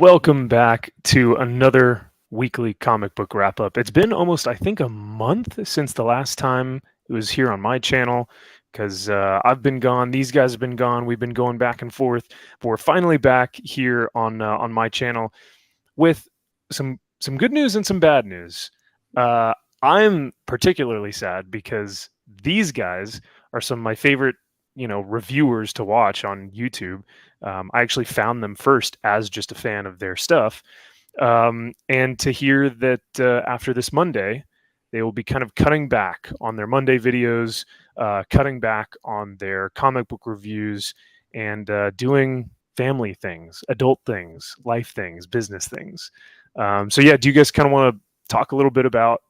Welcome back to another weekly comic book wrap up. It's been almost, I think, a month since the last time it was here on my channel because I've been gone. These guys have been gone. We've been going back and forth, but we're finally back here on my channel with some good news and some bad news. I'm particularly sad because these guys are some of my favorite, reviewers to watch on YouTube. I actually found them first as just a fan of their stuff. And to hear that after this Monday, they will be kind of cutting back on their Monday videos, cutting back on their comic book reviews, and doing family things, adult things, life things, business things. So yeah, do you guys kind of want to talk a little bit about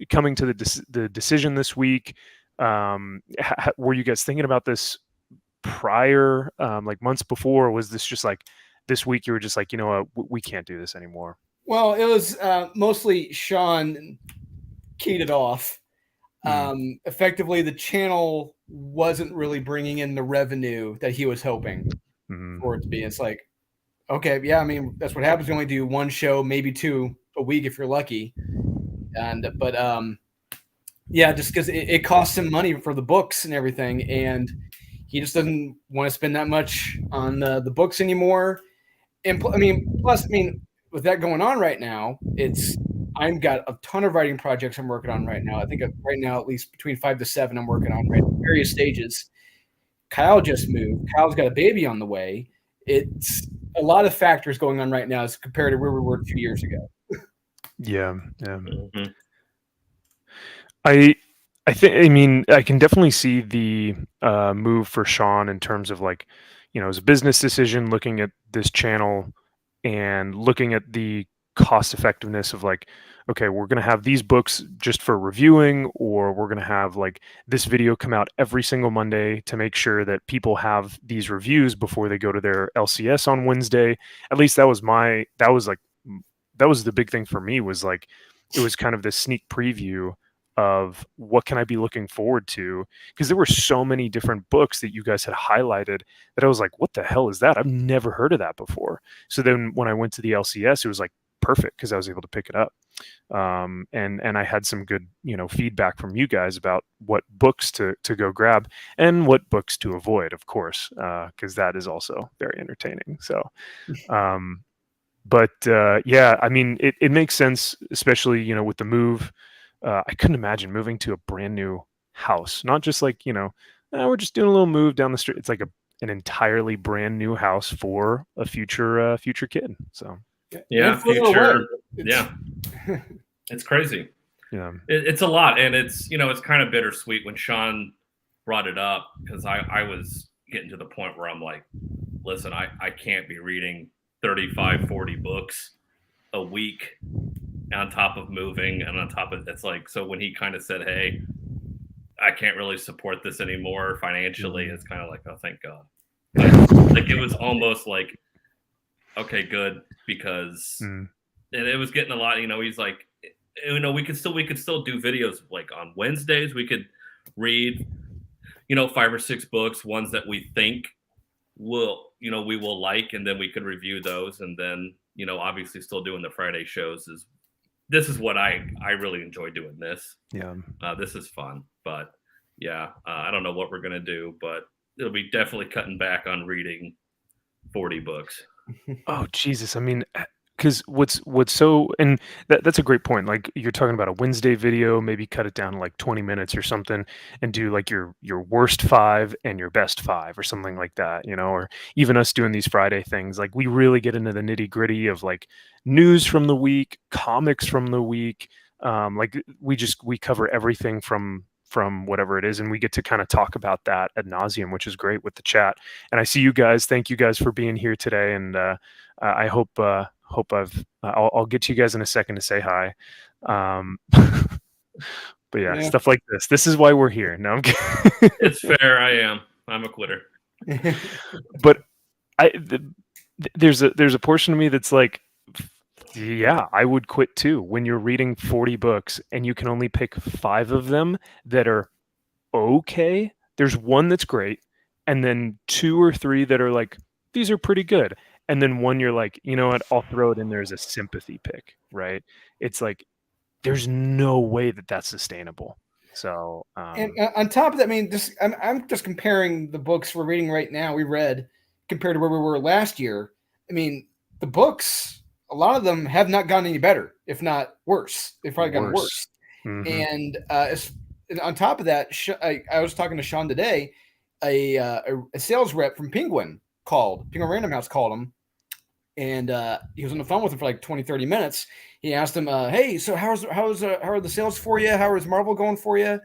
coming to the decision this week? Were you guys thinking about this prior, like months before, or was this just like this week you were just like, you know what, we can't do this anymore? Well, it was mostly Sean keyed it off. Effectively, the channel wasn't really bringing in the revenue that he was hoping for it to be. It's like, okay, yeah, I mean, that's what happens. You only do one show, maybe two a week if you're lucky. But yeah, just because it costs him money for the books and everything, and he just doesn't want to spend that much on the books anymore. And plus, with that going on right now, I've got a ton of writing projects I'm working on right now. I think right now at least between 5 to 7 I'm working on right at various stages. Kyle just moved. Kyle's got a baby on the way. It's a lot of factors going on right now as compared to where we were 2 years ago. Yeah. Mm-hmm. I think I can definitely see the move for Sean in terms of, like, as a business decision, looking at this channel and looking at the cost effectiveness of, like, okay, we're going to have these books just for reviewing, or we're going to have like this video come out every single Monday to make sure that people have these reviews before they go to their LCS on Wednesday. At least that was the big thing for me, was like, it was kind of this sneak preview of what can I be looking forward to, because there were so many different books that you guys had highlighted that I was like, what the hell is that? I've never heard of that before. So then when I went to the LCS, it was like perfect because I was able to pick it up. And I had some good, feedback from you guys about what books to go grab and what books to avoid, of course, because that is also very entertaining. So, yeah, it makes sense, especially, with the move. I couldn't imagine moving to a brand new house, not just like, we're just doing a little move down the street. It's like an entirely brand new house for a future kid. So yeah, future. Yeah. It's crazy. Yeah. It's a lot. And it's, it's kind of bittersweet when Sean brought it up, because I was getting to the point where I'm like, listen, I can't be reading 35, 40 books a week on top of moving, and on top of it's like, so when he kind of said, hey, I can't really support this anymore financially, it's kind of like, oh, thank God. Like it was almost like, okay, good, because and it was getting a lot, he's like, we could still do videos like on Wednesdays. We could read, 5 or 6 books, ones that we think will, we will like, and then we could review those. And then, obviously still doing the Friday shows this is what I really enjoy doing this. Yeah. This is fun, but yeah, I don't know what we're going to do, but it'll be definitely cutting back on reading 40 books. Oh, Jesus. Because what's so, and that's a great point. Like, you're talking about a Wednesday video, maybe cut it down to like 20 minutes or something, and do like your worst 5 and your best 5 or something like that, or even us doing these Friday things. Like, we really get into the nitty gritty of like news from the week, comics from the week. Like we cover everything from whatever it is, and we get to kind of talk about that ad nauseum, which is great with the chat. And I see you guys. Thank you guys for being here today, and I hope I'll get to you guys in a second to say hi. But yeah, stuff like this. This is why we're here. No, I'm kidding. It's fair. I'm a quitter. But there's a portion of me that's like, yeah, I would quit too. When you're reading 40 books and you can only pick 5 of them that are okay. There's one that's great, and then 2 or 3 that are like, these are pretty good. and then one you're like, you know what, I'll throw it in there as a sympathy pick, right? It's like there's no way that that's sustainable. So and on top of that, I mean, I'm just comparing the books we're reading right now. We read compared to where we were last year. I mean, the books, a lot of them have not gotten any better, if not worse. They've probably gotten worse. And on top of that, I was talking to Sean today. A sales rep from Penguin Random House called him, and he was on the phone with him for like 20-30 minutes. He asked him, hey, so how are the sales for you? How is Marvel going for you?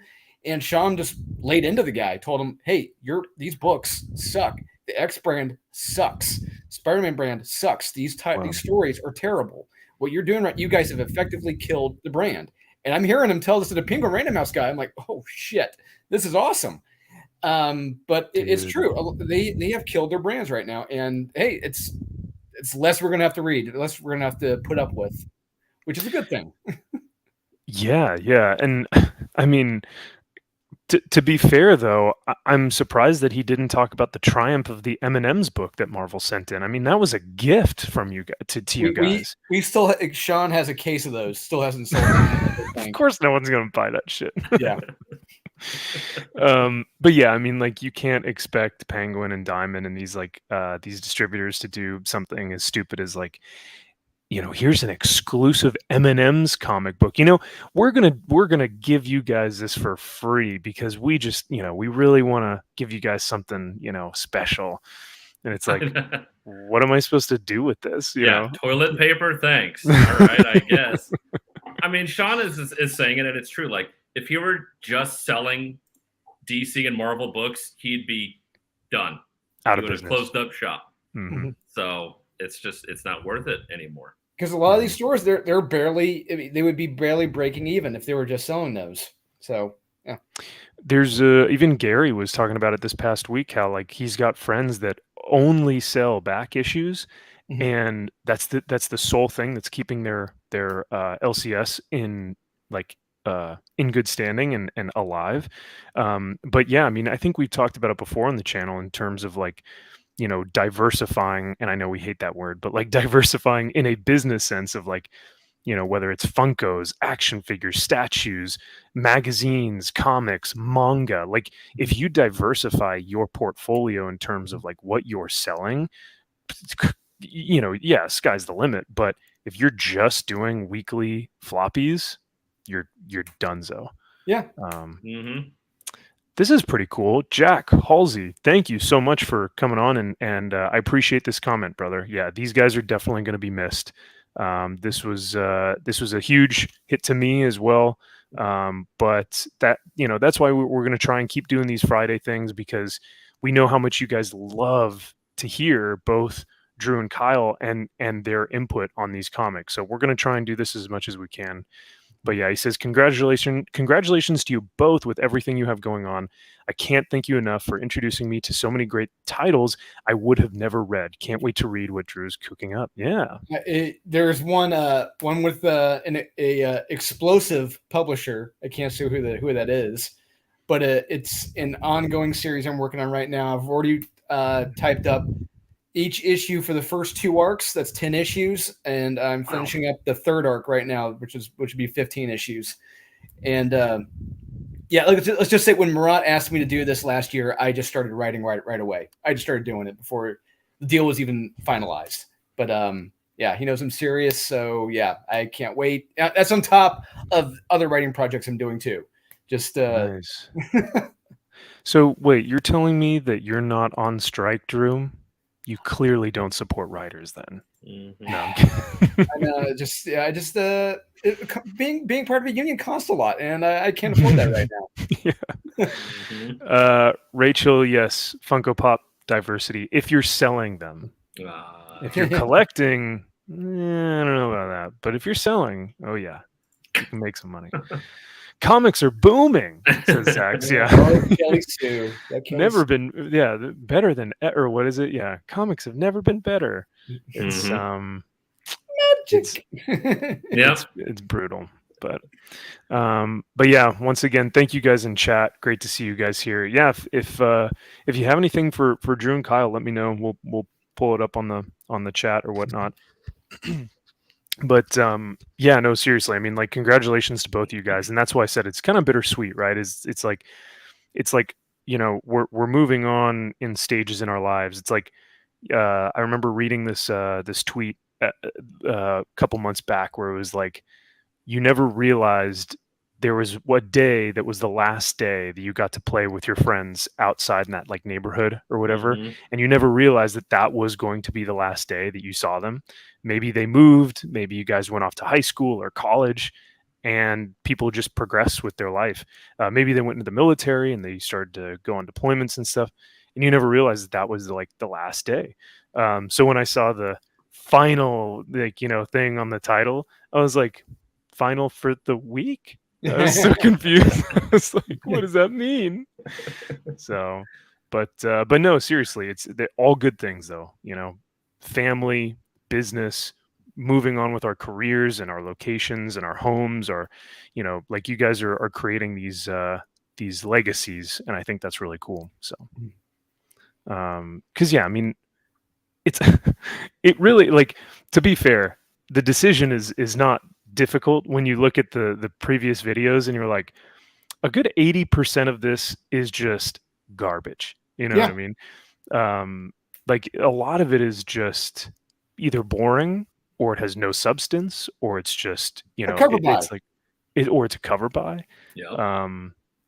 And Sean just laid into the guy, told him, hey, these books suck. The X brand sucks. Spider-Man brand sucks. These stories are terrible. What you're doing right, you guys have effectively killed the brand. And I'm hearing him tell this to the Penguin Random House guy. I'm like, oh shit, this is awesome. But it's true. They have killed their brands right now. And hey, it's less we're going to have to read, less we're going to have to put up with, which is a good thing. Yeah. And I mean, to be fair, though, I'm surprised that he didn't talk about the triumph of the M&M's book that Marvel sent in. I mean, that was a gift from you guys to you guys. We still, Sean has a case of those. Still hasn't sold them. Of course, no one's going to buy that shit. Yeah. But yeah, I mean, like, you can't expect Penguin and Diamond and these distributors to do something as stupid as like, you know, here's an exclusive M&M's comic book. You know, we're gonna give you guys this for free because we just, you know, we really want to give you guys something, you know, special. And it's like, what am I supposed to do with this? You know? Toilet paper, thanks. All right, I guess. I mean, Sean is saying it, and it's true. Like, if he were just selling DC and Marvel books, he'd be done. Out he of would have closed up shop. So it's not worth it anymore. Because a lot of these stores, they're barely, I mean, they would be barely breaking even if they were just selling those. So yeah. There's even Gary was talking about it this past week, how like he's got friends that only sell back issues, and that's the sole thing that's keeping their LCS in good standing and alive. But yeah, I mean, I think we've talked about it before on the channel in terms of like, you know, diversifying, and I know we hate that word, but like diversifying in a business sense of like, you know, whether it's Funkos, action figures, statues, magazines, comics, manga, like if you diversify your portfolio in terms of like what you're selling, you know, yeah, sky's the limit. But if you're just doing weekly floppies, you're donezo. Yeah. This is pretty cool. Jack Halsey, thank you so much for coming on, and I appreciate this comment, brother. Yeah, these guys are definitely going to be missed. This was a huge hit to me as well. But that, you know, that's why we're going to try and keep doing these Friday things, because we know how much you guys love to hear both Drew and Kyle and their input on these comics. So we're going to try and do this as much as we can. But yeah, he says, congratulations to you both with everything you have going on. I can't thank you enough for introducing me to so many great titles I would have never read. Can't wait to read what Drew's cooking up. Yeah. There's one with an explosive publisher. I can't say who that is, but it's an ongoing series I'm working on right now. I've already typed up each issue for the first 2 arcs. That's 10 issues. And I'm finishing up the 3rd arc right now, which would be 15 issues. And yeah, let's just say when Murat asked me to do this last year, I just started writing right away. I just started doing it before the deal was even finalized. But yeah, he knows I'm serious. So yeah, I can't wait. That's on top of other writing projects I'm doing too. Just nice. So wait, you're telling me that you're not on strike, Drew? You clearly don't support writers then. No, I'm kidding. Being part of a union costs a lot, and I can't afford that right now. Rachel, yes, Funko Pop diversity. If you're selling them, if you're collecting, I don't know about that. But if you're selling, oh yeah, you can make some money. Comics are booming, says Zaxx. Yeah. Never been, better than, or what is it? Yeah. Comics have never been better. It's, magic. It's brutal, but yeah, once again, thank you guys in chat. Great to see you guys here. Yeah. If you have anything for Drew and Kyle, let me know. We'll pull it up on the chat or whatnot. But yeah, no, seriously. I mean, like, congratulations to both of you guys, and that's why I said it's kind of bittersweet, right? It's like we're moving on in stages in our lives. It's like I remember reading this tweet a couple months back where it was like, you never realized there was what day that was the last day that you got to play with your friends outside in that like neighborhood or whatever. Mm-hmm. And you never realized that was going to be the last day that you saw them. Maybe they moved, maybe you guys went off to high school or college, and people just progress with their life. Maybe they went into the military and they started to go on deployments and stuff, and you never realized that was like the last day. So when I saw the final thing on the title, I was like, final for the week? I was so confused. I was like, what does that mean? So, but no, seriously, they're all good things though. Family, business, moving on with our careers and our locations and our homes, or like you guys are creating these legacies, and I think that's really cool. So, because yeah, I mean, it's it really, like, to be fair, the decision is not difficult when you look at the previous videos and you're like, a good 80% of this is just garbage. You know what I mean? Like, a lot of it is just either boring, or it has no substance, or it's just it's like or it's a cover buy. Yeah.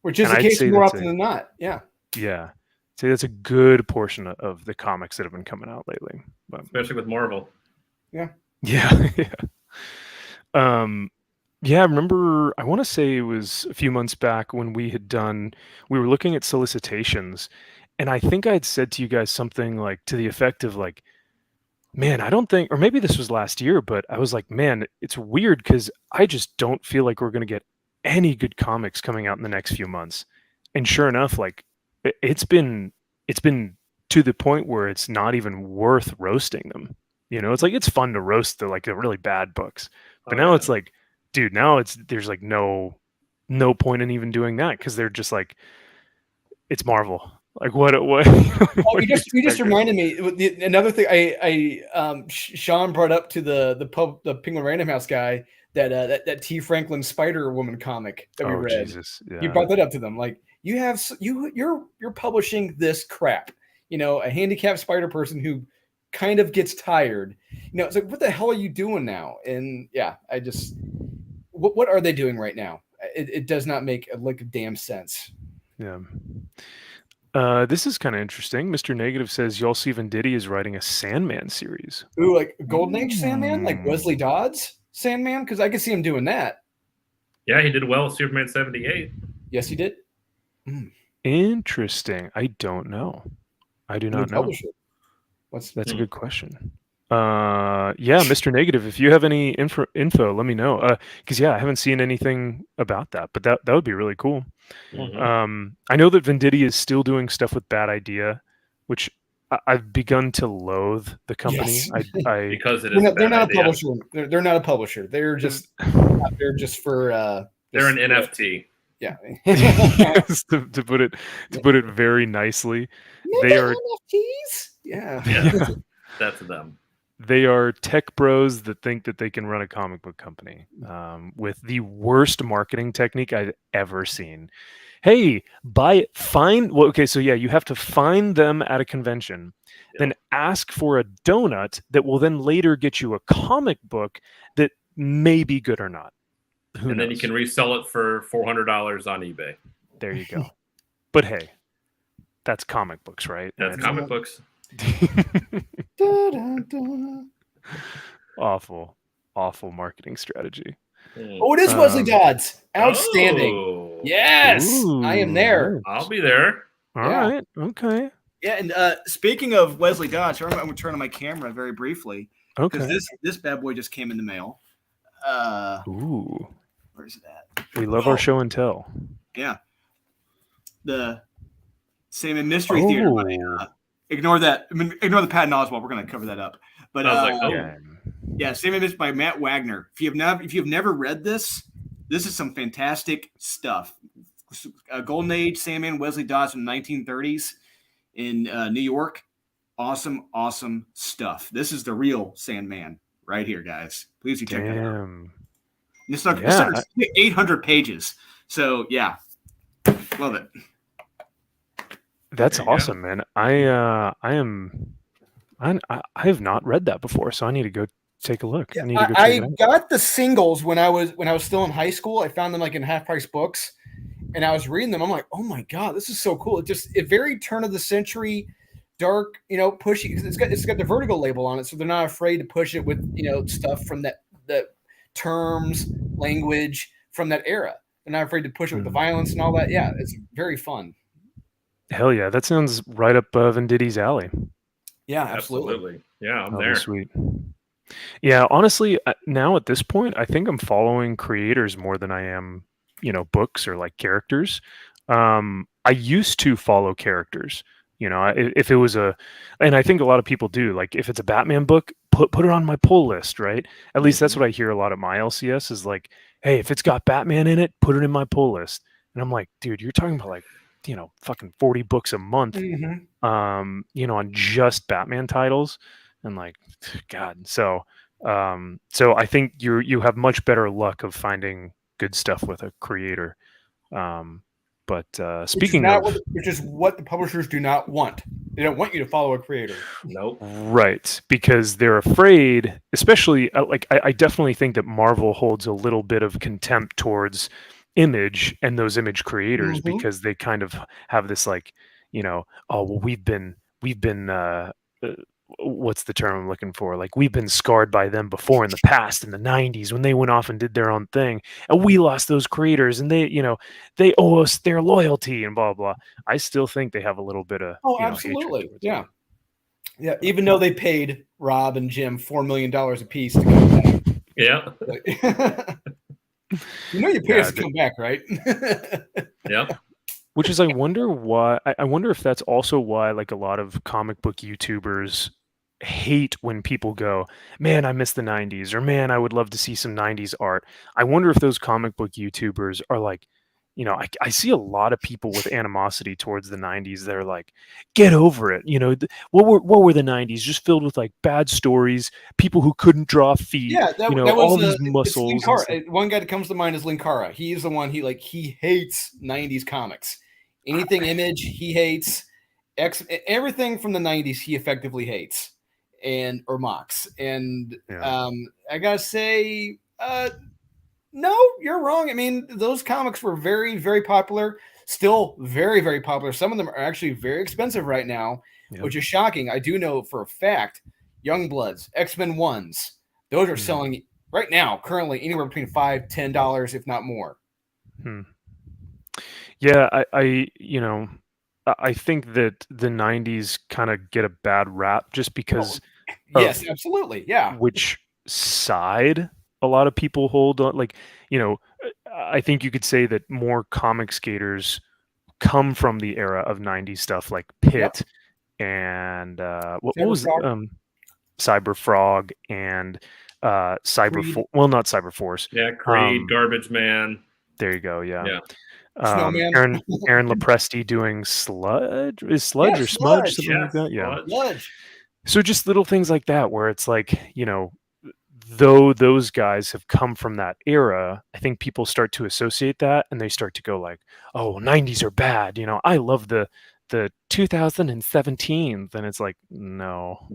Which is the case more often than not. Yeah. Yeah. So that's a good portion of the comics that have been coming out lately. Especially with Marvel. Yeah. Yeah. Yeah, I remember, I want to say it was a few months back when we were looking at solicitations, and I think I had said to you guys something like to the effect of like, man, I don't think, or maybe this was last year, but I was like, man, it's weird because I just don't feel like we're going to get any good comics coming out in the next few months. And sure enough, like, it's been to the point where it's not even worth roasting them. It's like, it's fun to roast the really bad books, but now it's like, dude, now there's like no point in even doing that, because they're just like, it's Marvel. Like, what? Oh, you just reminded me. Another thing Sean brought up to the Penguin Random House guy, that T. Franklin Spider Woman comic that we read. Jesus. Yeah. You brought that up to them, like, you're publishing this crap. A handicapped spider person who kind of gets tired. It's like, what the hell are you doing now? And yeah, I just, what are they doing right now? It does not make a damn sense. Yeah. This is kind of interesting. Mr. Negative says y'all see Venditti is writing a Sandman series. Ooh, like Golden Age Sandman, like Wesley Dodds Sandman, because I could see him doing that. Yeah, he did well with Superman 78. Yes, he did. Interesting. I don't know. I do not know. That's a good question. Yeah, Mr. Negative, if you have any info, let me know. Because yeah, I haven't seen anything about that, but that would be really cool. Mm-hmm. I know that Venditti is still doing stuff with Bad Idea, which I've begun to loathe the company. Yes. Because they're not a publisher. They're not a publisher. They're just for they're an NFT. Yeah. to put it very nicely, they are NFTs. Yeah. That's them. They are tech bros that think that they can run a comic book company with the worst marketing technique I've ever seen. Hey, so yeah, you have to find them at a convention, then ask for a donut that will then later get you a comic book that may be good or not. Who knows? Then you can resell it for $400 on eBay. There you go. But hey, that's comic books, right? That's comic books. Awful marketing strategy. Oh, it is Wesley Dodds. Outstanding. Oh. Yes. Ooh, I am there. I'll be there. All right. Okay. Yeah, and speaking of Wesley Dodds, I'm going to turn on my camera very briefly. Okay. Because this bad boy just came in the mail. Ooh. Where's it at? We love our show and tell. Yeah. The Sandman Mystery Theater money. Ignore that. I mean, ignore the Patton Oswalt. We're going to cover that up. But I was like, yeah, Sandman Mystery by Matt Wagner. If you've never read this is some fantastic stuff. Golden Age Sandman, Wesley Dodds from the 1930s in New York. awesome stuff. This is the real Sandman right here, guys. Please do check that out. It's under 800 pages. So yeah, love it. That's awesome, man. I have not read that before, so I need to go take a look. Yeah, I need to go check it out. got the singles when I was still in high school. I found them like in half price books, and I was reading them. I'm like, oh my god, this is so cool. It very turn of the century, dark, pushy. It's got the Vertigo label on it, so they're not afraid to push it with stuff from the terms, language from that era. They're not afraid to push it with the violence and all that. Yeah, it's very fun. Hell yeah, that sounds right up Venditti's alley. Yeah, absolutely. Yeah, I'm That'll there. be sweet. Yeah, honestly, now at this point, I think I'm following creators more than I am, books or like characters. I used to follow characters. If it was and I think a lot of people do. Like, if it's a Batman book, put it on my pull list, right? At least that's what I hear a lot at my LCS is like, hey, if it's got Batman in it, put it in my pull list. And I'm like, dude, you're talking about like, fucking 40 books a month, on just Batman titles, and like, God. So I think you have much better luck of finding good stuff with a creator. But speaking of, which is what the publishers do not want. They don't want you to follow a creator. Nope. Right, because they're afraid, especially I definitely think that Marvel holds a little bit of contempt towards Image and those Image creators because they kind of have this like, oh well, we've been what's the term I'm looking for? Like, we've been scarred by them before in the past, in the 90s, when they went off and did their own thing, and we lost those creators, and they owe us their loyalty and blah blah. I still think they have a little bit of absolutely, yeah. Even though they paid Rob and Jim $4 million a piece to come back. Yeah. You pay us to come back, right? Yeah. Which is, I wonder why. I wonder if that's also why, like, a lot of comic book YouTubers hate when people go, man, I miss the 90s, or man, I would love to see some 90s art. I wonder if those comic book YouTubers are like, I see a lot of people with animosity towards the 90s. They're like, get over it. What were the 90s? Just filled with like bad stories, people who couldn't draw feet. Yeah, that was all these muscles. One guy that comes to mind is Linkara. He's the one he hates 90s comics. Anything Image, he hates. Everything from the 90s, he effectively hates or mocks. And I gotta say, no, you're wrong. I mean, those comics were very, very popular. Still very, very popular. Some of them are actually very expensive right now, which is shocking. I do know for a fact, Youngbloods, X-Men 1s, those are selling right now, currently, anywhere between $5, $10, if not more. Yeah, I think that the 90s kind of get a bad rap just because yes, absolutely. Yeah. Which side a lot of people hold on, like, I think you could say that more comic skaters come from the era of 90s stuff like Pit and what was Cyber Frog and not Cyber Force. Yeah, Creed, Garbage Man. There you go. Yeah. Snowman. Aaron Lopresti doing Sludge or Smudge, something like that. Yeah. Sludge. So just little things like that where it's like, though those guys have come from that era, I think people start to associate that and they start to go like, oh, 90s are bad. I love the 2017. Then it's like, no.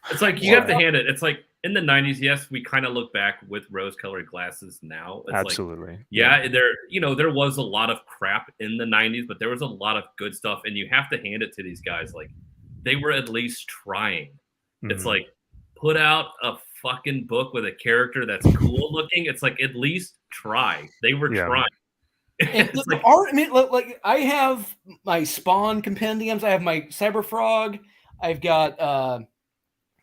It's like you have to hand it. It's like in the 90s, yes, we kind of look back with rose-colored glasses now. It's absolutely. Like, there was a lot of crap in the 90s, but there was a lot of good stuff. And you have to hand it to these guys. Like, they were at least trying. It's like, put out a fucking book with a character that's cool looking. It's like, at least try. They were trying. And the art, I mean, like I have my Spawn compendiums. I have my Cyber Frog. I've got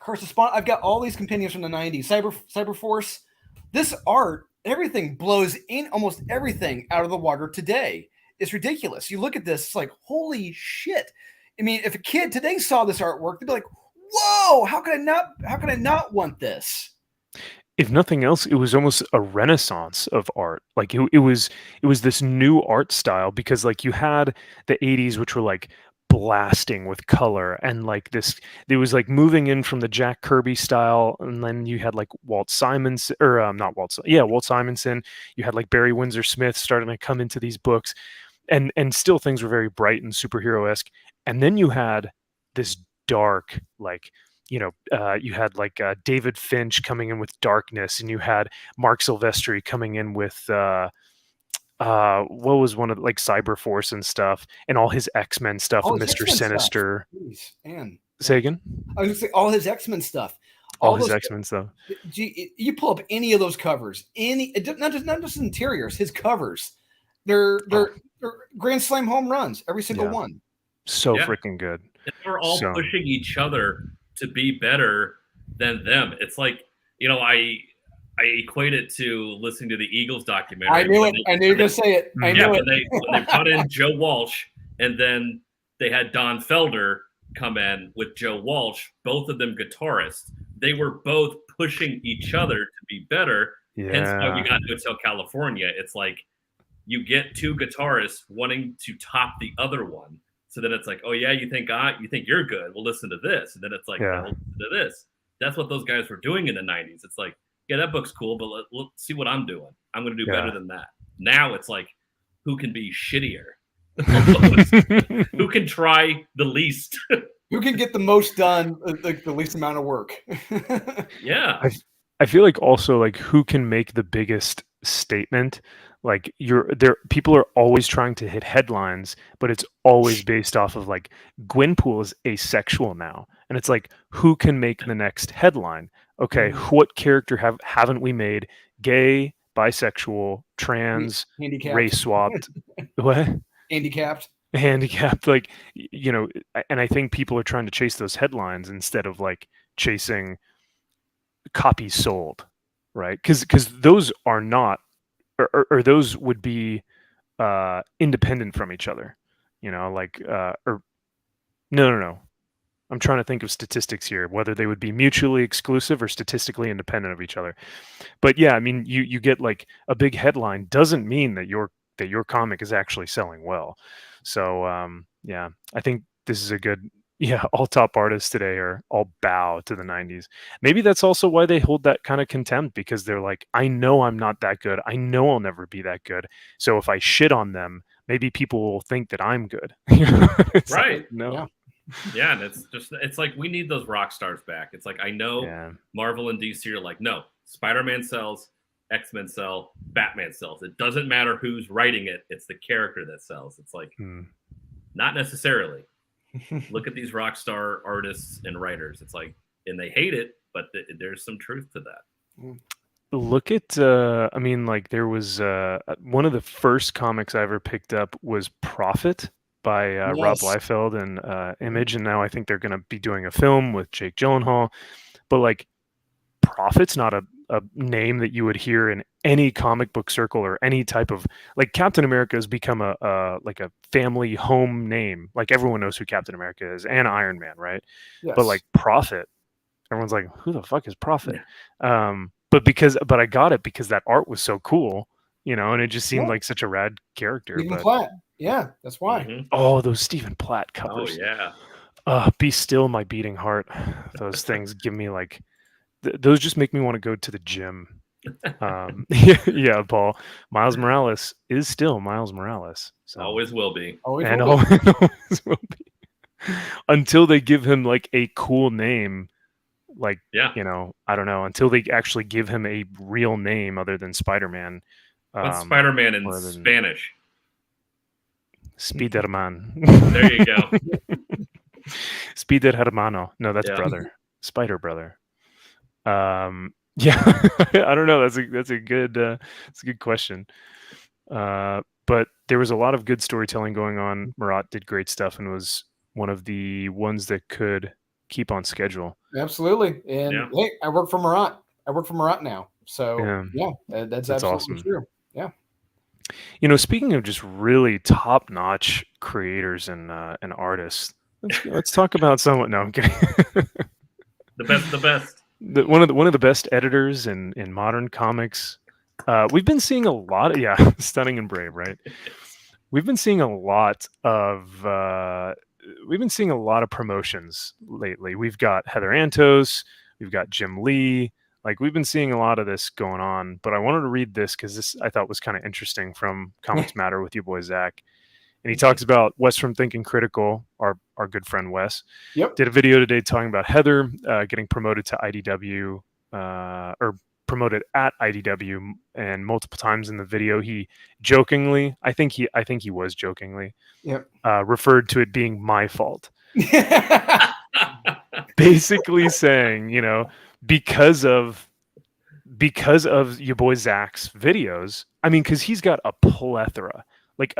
Curse of Spawn. I've got all these compendiums from the 90s. Cyber Force. This art, everything blows in almost everything out of the water today. It's ridiculous. You look at this, it's like, holy shit. I mean, if a kid today saw this artwork, they'd be like, whoa, how could I not want this? If nothing else, it was almost a renaissance of art. Like it was this new art style because like you had the 80s, which were like blasting with color, and like this, it was like moving in from the Jack Kirby style, and then you had like Walt Simonson, or not Walt, yeah, Walt Simonson. You had like Barry Windsor Smith starting to come into these books, and still things were very bright and superhero-esque. And then you had this dark, like, you had like David Finch coming in with darkness, and you had Mark Silvestri coming in with what was one of like Cyberforce and stuff, and all his X-Men stuff, and Mr. Sinister. Say again? I was gonna say all his X-Men stuff. All his X-Men stuff. You pull up any of those covers, not just interiors, his covers. They're Grand Slam home runs, every single one. So freaking good. And we're all pushing each other to be better than them. It's like, I equate it to listening to the Eagles documentary. I knew it. I knew you were going to say it. I knew it. When they put in Joe Walsh, and then they had Don Felder come in with Joe Walsh, both of them guitarists. They were both pushing each other to be better. Yeah. Hence why we got to Hotel California. It's like you get two guitarists wanting to top the other one. So then it's like, oh yeah, you think you're good? Well, listen to this. And then it's like, well, listen to this. That's what those guys were doing in the 90s. It's like, yeah, that book's cool, but let's see what I'm doing. I'm going to do better than that. Now it's like, who can be shittier? Who can try the least? Who can get the most done, like the least amount of work? Yeah. I feel like also like who can make the biggest statement. Like people are always trying to hit headlines, but it's always based off of like Gwenpool is asexual now, and it's like, who can make the next headline? Okay, what character haven't we made gay, bisexual, trans, race swapped? What? Handicapped, like, and I think people are trying to chase those headlines instead of like chasing copies sold, right? Because those are not. Or those would be independent from each other, or no. I'm trying to think of statistics here, whether they would be mutually exclusive or statistically independent of each other. But yeah, I mean, you get like a big headline doesn't mean that your comic is actually selling well. So yeah, I think this is a good. Yeah, all top artists today are all bow to the 90s. Maybe that's also why they hold that kind of contempt, because they're like, I know I'm not that good. I know I'll never be that good. So if I shit on them, maybe people will think that I'm good. Right. Like, no. Yeah, and it's like we need those rock stars back. It's like, I know Marvel and DC are like, no, Spider-Man sells, X-Men sell, Batman sells. It doesn't matter who's writing it. It's the character that sells. It's like, not necessarily. Look at these rock star artists and writers. It's like, and they hate it, but there's some truth to that. Look at, I mean, like there was one of the first comics I ever picked up was Prophet by Rob Liefeld and Image, and now I think they're going to be doing a film with Jake Gyllenhaal. But like, Prophet's not a name that you would hear in any comic book circle or any type of, like, Captain America has become a family home name. Like, everyone knows who Captain America is, and Iron Man, right? Yes. But like Prophet, everyone's like, who the fuck is Prophet? But I got it because that art was so cool, and it just seemed like such a rad character. Stephen Platt. Yeah, that's why. Mm-hmm. Oh, those Stephen Platt covers. Oh yeah. Be Still My Beating Heart. Those things give me like, those just make me want to go to the gym. Yeah, Paul. Miles Morales is still Miles Morales. So. Always will be. Always will be. Until they give him like a cool name, like, I don't know, until they actually give him a real name other than Spider-Man. What's Spider-Man in Spanish? Spiderman. There you go. Spider Hermano. No, that's brother. Spider brother. Yeah, I don't know. That's a good question. But there was a lot of good storytelling going on. Marat did great stuff and was one of the ones that could keep on schedule. Absolutely. And hey, I work for Marat now. So that's absolutely awesome. true. Yeah. Speaking of just really top-notch creators and artists, let's talk about someone. No, I'm kidding. The best. One of the best editors in modern comics. We've been seeing a lot of Stunning and Brave, right? We've been seeing a lot of we've been seeing a lot of promotions lately. We've got Heather Antos, we've got Jim Lee. Like, we've been seeing a lot of this going on, but I wanted to read this because this I thought was kind of interesting from Comics Matter with your boy Zach. And he talks about Wes from Thinking Critical, our good friend Wes. Yep. Did a video today talking about Heather getting promoted to IDW, or promoted at IDW, and multiple times in the video he jokingly, I think he was jokingly, yep, referred to it being my fault. Basically saying, you know, because of your boy Zaxx videos. I mean, because he's got a plethora. Like,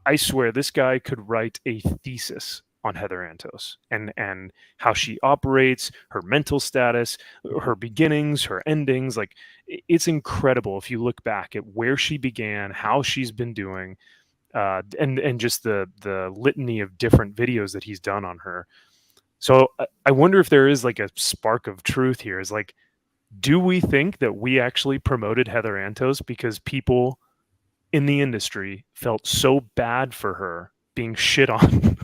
I swear this guy could write a thesis on Heather Antos and how she operates, her mental status, her beginnings, her endings. Like, it's incredible if you look back at where she began, how she's been doing, and just the litany of different videos that he's done on her. So I wonder if there is like a spark of truth here. Is like, do we think that we actually promoted Heather Antos because people in the industry felt so bad for her being shit on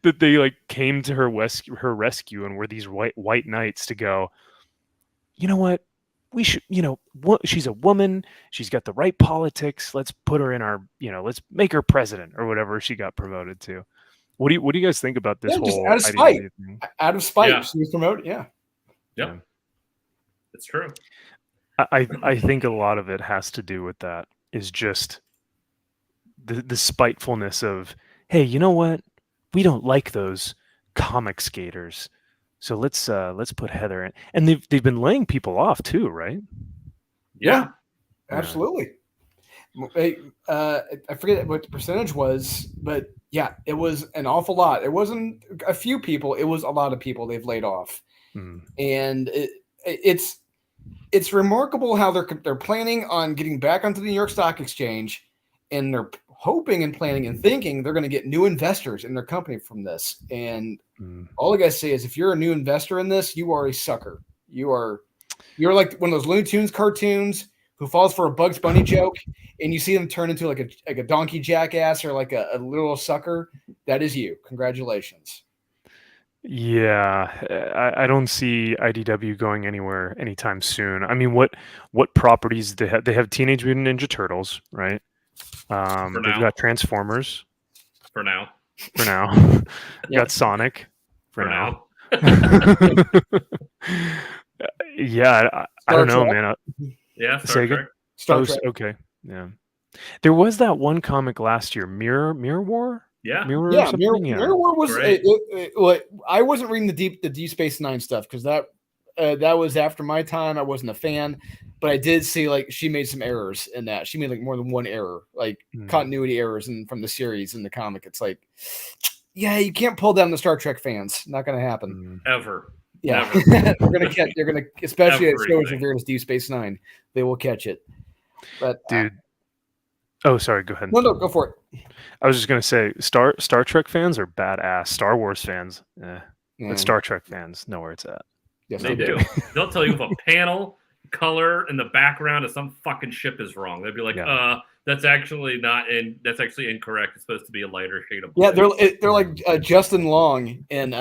that they like came to her rescue and were these white knights to go, you know what? We should, you know, she's a woman. She's got the right politics. Let's put her in our, you know, let's make her president or whatever she got promoted to. What do you guys think about this whole just out of spite? Thing? Out of spite, Yeah. she was promoted. Yeah. Yep. It's true. I think a lot of it has to do with that. Is just the spitefulness of, hey, you know what? We don't like those comic skaters, so let's put Heather in. And they've been laying people off too, right? Yeah, absolutely. I forget what the percentage was, but yeah, it was an awful lot. It wasn't a few people; it was a lot of people they've laid off, and it's remarkable how they're planning on getting back onto the New York Stock Exchange, and they're hoping and planning and thinking they're going to get new investors in their company from this. And all I gotta say is, if you're a new investor in this, you are a sucker. You're like one of those Looney Tunes cartoons who falls for a Bugs Bunny joke, and you see them turn into like a donkey jackass or like a little sucker. That is you. Congratulations. Yeah, I don't see IDW going anywhere anytime soon. I mean, what properties they have? They have Teenage Mutant Ninja Turtles, right? They've got Transformers. For now. Got Sonic. For now. Yeah, I don't know, man. Yeah, Star Trek. Star Trek. Okay, yeah. There was that one comic last year, Mirror War. Yeah, Mirror War was. I wasn't reading the Deep Space Nine stuff because that was after my time. I wasn't a fan, but I did see like she made some errors in that. She made like more than one error, like continuity errors from the series in the comic. It's like, yeah, you can't pull down the Star Trek fans. Not going to happen ever. Yeah, you're gonna, especially at shows revered as Deep Space Nine, they will catch it. But dude. Oh, sorry. Go ahead. No, go for it. I was just gonna say, Star Trek fans are badass. Star Wars fans, but Star Trek fans know where it's at. Yes, they do. They'll tell you if a panel, color in the background of some fucking ship is wrong. They'd be like, that's actually not in. That's actually incorrect. It's supposed to be a lighter shade of blue. Yeah, they're like Justin Long in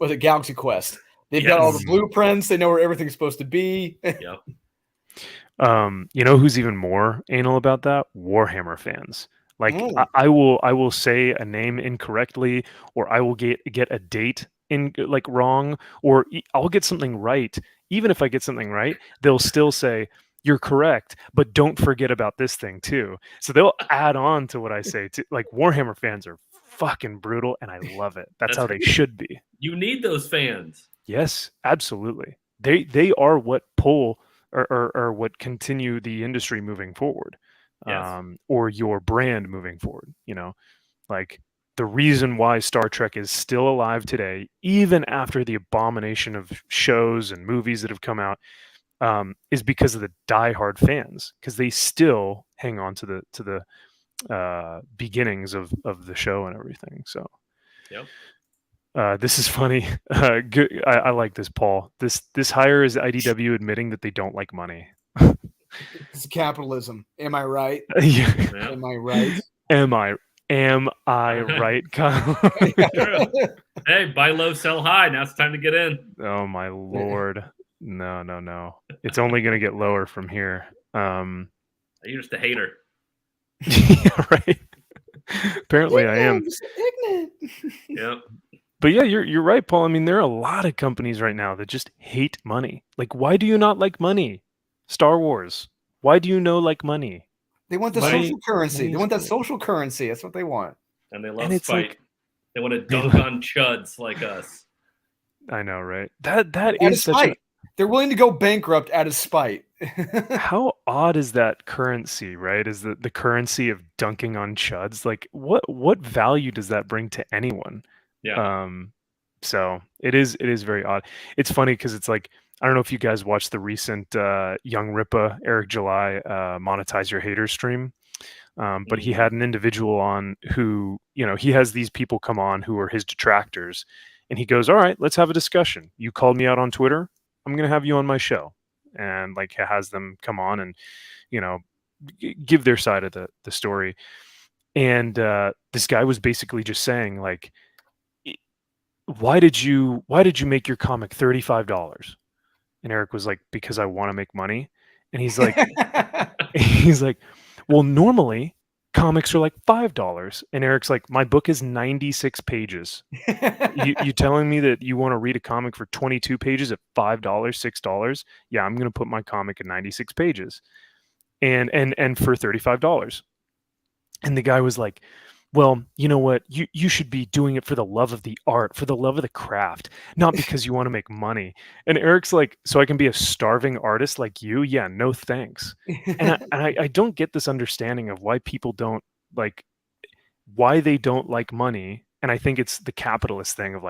was it Galaxy Quest? They've got all the blueprints. They know where everything's supposed to be. Yep. You know who's even more anal about that? Warhammer fans. Like I will say a name incorrectly, or I will get a date in like wrong, or I'll get something right. Even if I get something right, they'll still say you're correct, but don't forget about this thing too. So they'll add on to what I say. Like, Warhammer fans are fucking brutal, and I love it. That's how they should be. You need those fans. Yes, absolutely. They are what pull or what continue the industry moving forward, or your brand moving forward. You know, like the reason why Star Trek is still alive today, even after the abomination of shows and movies that have come out, is because of the diehard fans, because they still hang on to the beginnings of the show and everything. So, yep. This is funny. Good. I like this, Paul. This hire is IDW admitting that they don't like money. It's capitalism. Am I right? Yeah. Am I right? Am I Am I right, Kyle? Hey, buy low, sell high. Now it's time to get in. Oh my lord. No. It's only going to get lower from here. You're just a hater. Yeah, right. Apparently I am. Yep. But yeah, you're right, Paul. I mean, there are a lot of companies right now that just hate money. Like, why do you not like money? Star Wars. Why do you like money? They want the social currency. They want that social currency. That's what they want. And they love spite. They want to dunk on chuds like us. I know, right? That is such a... They're willing to go bankrupt out of spite. How odd is that currency, right? Is the currency of dunking on chuds? Like, what value does that bring to anyone? Yeah. So it is very odd. It's funny because it's like, I don't know if you guys watched the recent Young Ripa, Eric July, Monetize Your Haters stream. But he had an individual on who, he has these people come on who are his detractors. And he goes, all right, let's have a discussion. You called me out on Twitter. I'm going to have you on my show. And has them come on and, give their side of the story. And this guy was basically just saying, like, why did you make your comic $35? And Eric was like, because I want to make money. And he's like, well, normally comics are like $5. And Eric's like, my book is 96 pages. You telling me that you want to read a comic for 22 pages at $5, $6? Yeah, I'm going to put my comic at 96 pages and for $35. And the guy was like, well, you know what? You should be doing it for the love of the art, for the love of the craft, not because you want to make money. And Eric's like, so I can be a starving artist like you? Yeah, no thanks. And I don't get this understanding of why people don't why they don't like money. And I think it's the capitalist thing of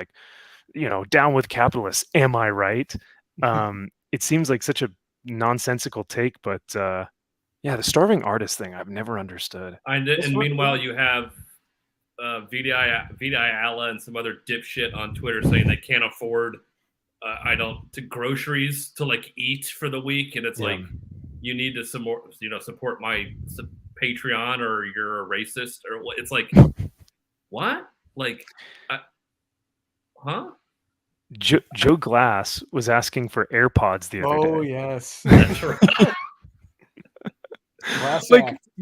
down with capitalists. Am I right? It seems like such a nonsensical take, but yeah, the starving artist thing I've never understood. And meanwhile, you have VDI Alla and some other dipshit on Twitter saying they can't afford groceries to eat for the week, and it's like, you need to support my Patreon or you're a racist or what? It's like, what? Huh? Joe Glass was asking for AirPods the other day. Oh yes, that's right.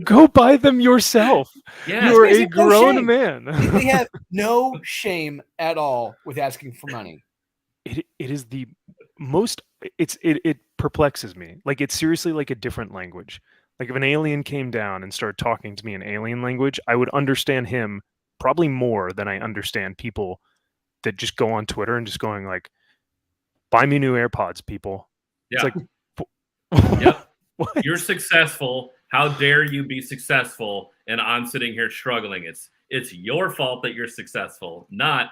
Go buy them yourself. Yeah, you're a grown man. They have no shame at all with asking for money. It is the most. It perplexes me. It's seriously like a different language. If an alien came down and started talking to me in alien language, I would understand him probably more than I understand people that just go on Twitter and just going buy me new AirPods, people. Yeah. It's yep. You're successful. How dare you be successful? And I'm sitting here struggling. It's your fault that you're successful. Not,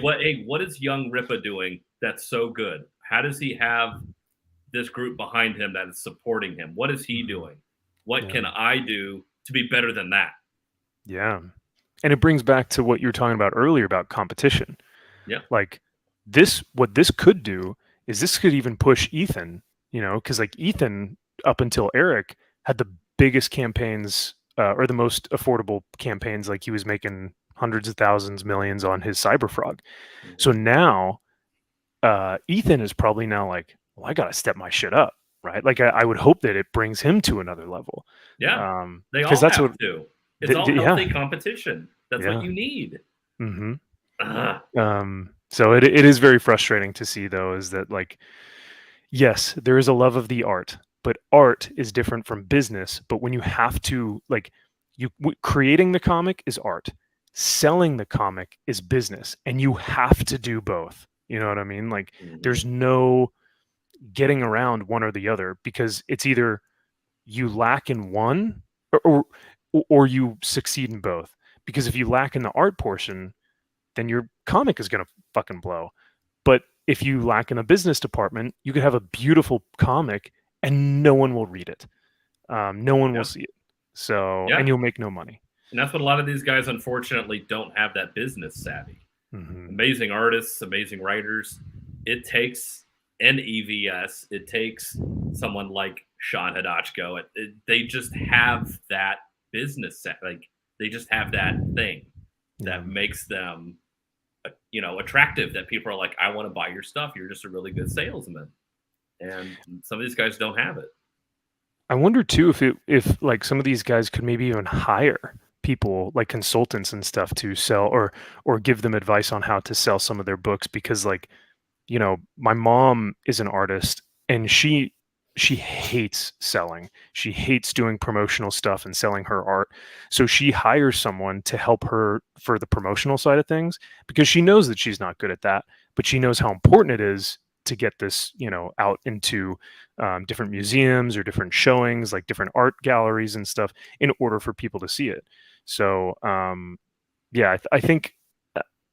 what is young Ripa doing that's so good? How does he have this group behind him that is supporting him? What is he doing? What can I do to be better than that? Yeah. And it brings back to what you were talking about earlier about competition. Yeah. What this could do is this could even push Ethan, because Ethan, up until Eric, had the biggest campaigns or the most affordable campaigns. He was making hundreds of thousands, millions on his Cyberfrog. Mm-hmm. So now Ethan is probably now well, I got to step my shit up, right? I would hope that it brings him to another level. Yeah, they all have to. It's all healthy competition. That's what you need. Mm-hmm. So it is very frustrating to see, though, is that yes, there is a love of the art, but art is different from business. But when you have to creating the comic is art, selling the comic is business, and you have to do both. You know what I mean? There's no getting around one or the other, because it's either you lack in one or you succeed in both. Because if you lack in the art portion, then your comic is going to fucking blow. But if you lack in a business department, you could have a beautiful comic and no one will read it. No one will see it. So, and you'll make no money. And that's what a lot of these guys, unfortunately, don't have that business savvy. Mm-hmm. Amazing artists, amazing writers. It takes an EVS. It takes someone like Sean Hadachko. They just have that business set. They just have that thing that makes them, attractive, that people are like, I want to buy your stuff. You're just a really good salesman. And some of these guys don't have it. I wonder too if like some of these guys could maybe even hire people like consultants and stuff to sell or give them advice on how to sell some of their books, because like, my mom is an artist and she hates selling. She hates doing promotional stuff and selling her art. So she hires someone to help her for the promotional side of things, because she knows that she's not good at that, but she knows how important it is to get this, out into different museums or different showings, like different art galleries and stuff, in order for people to see it. So, I think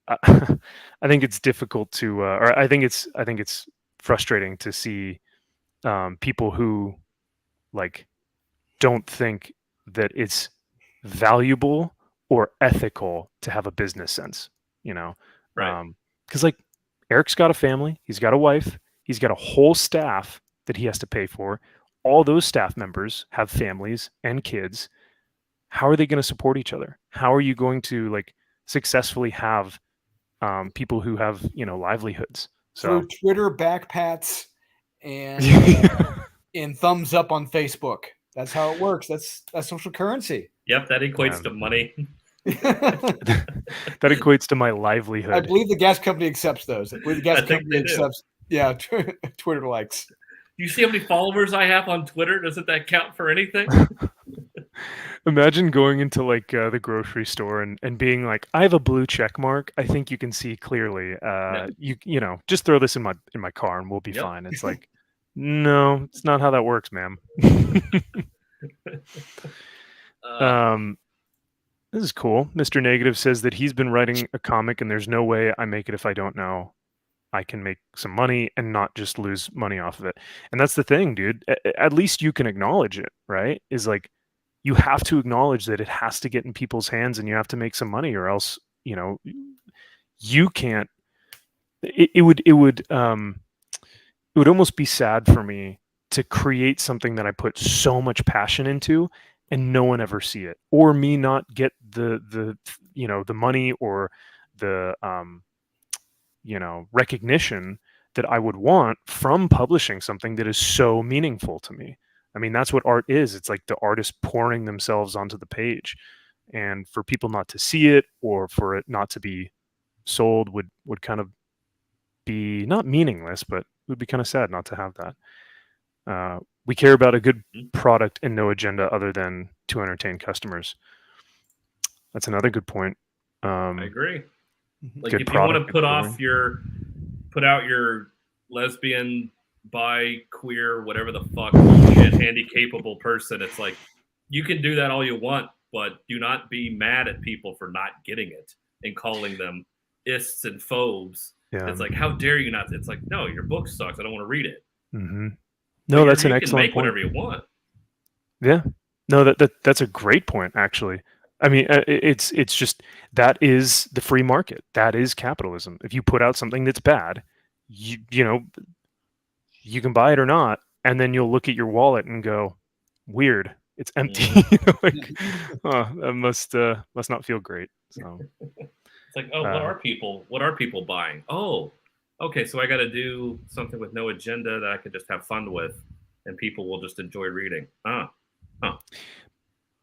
I think it's difficult to, or I think it's frustrating to see people who like don't think that it's valuable or ethical to have a business sense, Right. Because like Eric's got a family, he's got a wife, he's got a whole staff that he has to pay for. All those staff members have families and kids. How are they going to support each other? How are you going to like successfully have people who have livelihoods? So through Twitter backpats and and thumbs up on Facebook. That's how it works. That's social currency. Yep, that equates to money. That equates to my livelihood. I believe the gas company accepts those. I believe the gas company accepts. Yeah, Twitter likes. Do you see how many followers I have on Twitter? Doesn't that count for anything? Imagine going into like the grocery store and being like, I have a blue check mark. I think you can see clearly. Just throw this in my car and we'll be fine. It's like, no, it's not how that works, ma'am. This is cool. Mr. Negative says that he's been writing a comic and there's no way I make it if I don't know I can make some money and not just lose money off of it. And that's the thing, dude. At least you can acknowledge it, right? Is like, you have to acknowledge that it has to get in people's hands and you have to make some money, or else, you can't. It would almost be sad for me to create something that I put so much passion into and no one ever see it, or me not get the money or the recognition that I would want from publishing something that is so meaningful to me. I mean, that's what art is. It's like the artist pouring themselves onto the page, and for people not to see it or for it not to be sold would kind of be not meaningless, but it would be kind of sad not to have that. We care about a good product and no agenda other than to entertain customers. That's another good point. I agree. Like, if you want to put out your lesbian, bi, queer, whatever the fuck, bullshit, handy-capable person, it's like, you can do that all you want, but do not be mad at people for not getting it and calling them ists and phobes. Yeah. It's like, how dare you not? It's like, no, your book sucks. I don't want to read it. Mm-hmm. No, that's an excellent point. You can make whatever you want. Yeah. No, that's a great point, actually. I mean, it's just, that is the free market. That is capitalism. If you put out something that's bad, you can buy it or not, and then you'll look at your wallet and go, weird, it's empty. That must not feel great. So it's like, oh, what are people buying? Oh, okay, so I got to do something with no agenda that I could just have fun with, and people will just enjoy reading.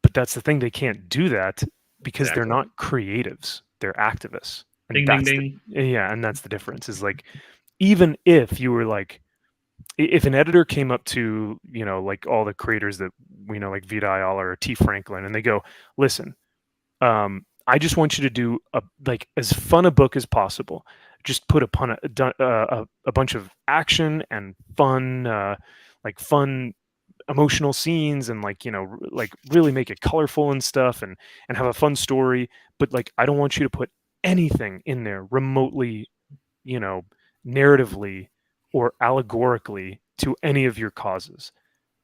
But that's the thing, they can't do that because they're not creatives, they're activists. And ding, ding, ding. Yeah, and that's the difference, is like, even if you were like, if an editor came up to, like all the creators that we know, like Vita Ayala or T. Franklin, and they go, listen, I just want you to do as fun a book as possible. Just put upon a bunch of action and fun, fun emotional scenes, and really make it colorful and stuff, and have a fun story. But I don't want you to put anything in there remotely, narratively or allegorically to any of your causes.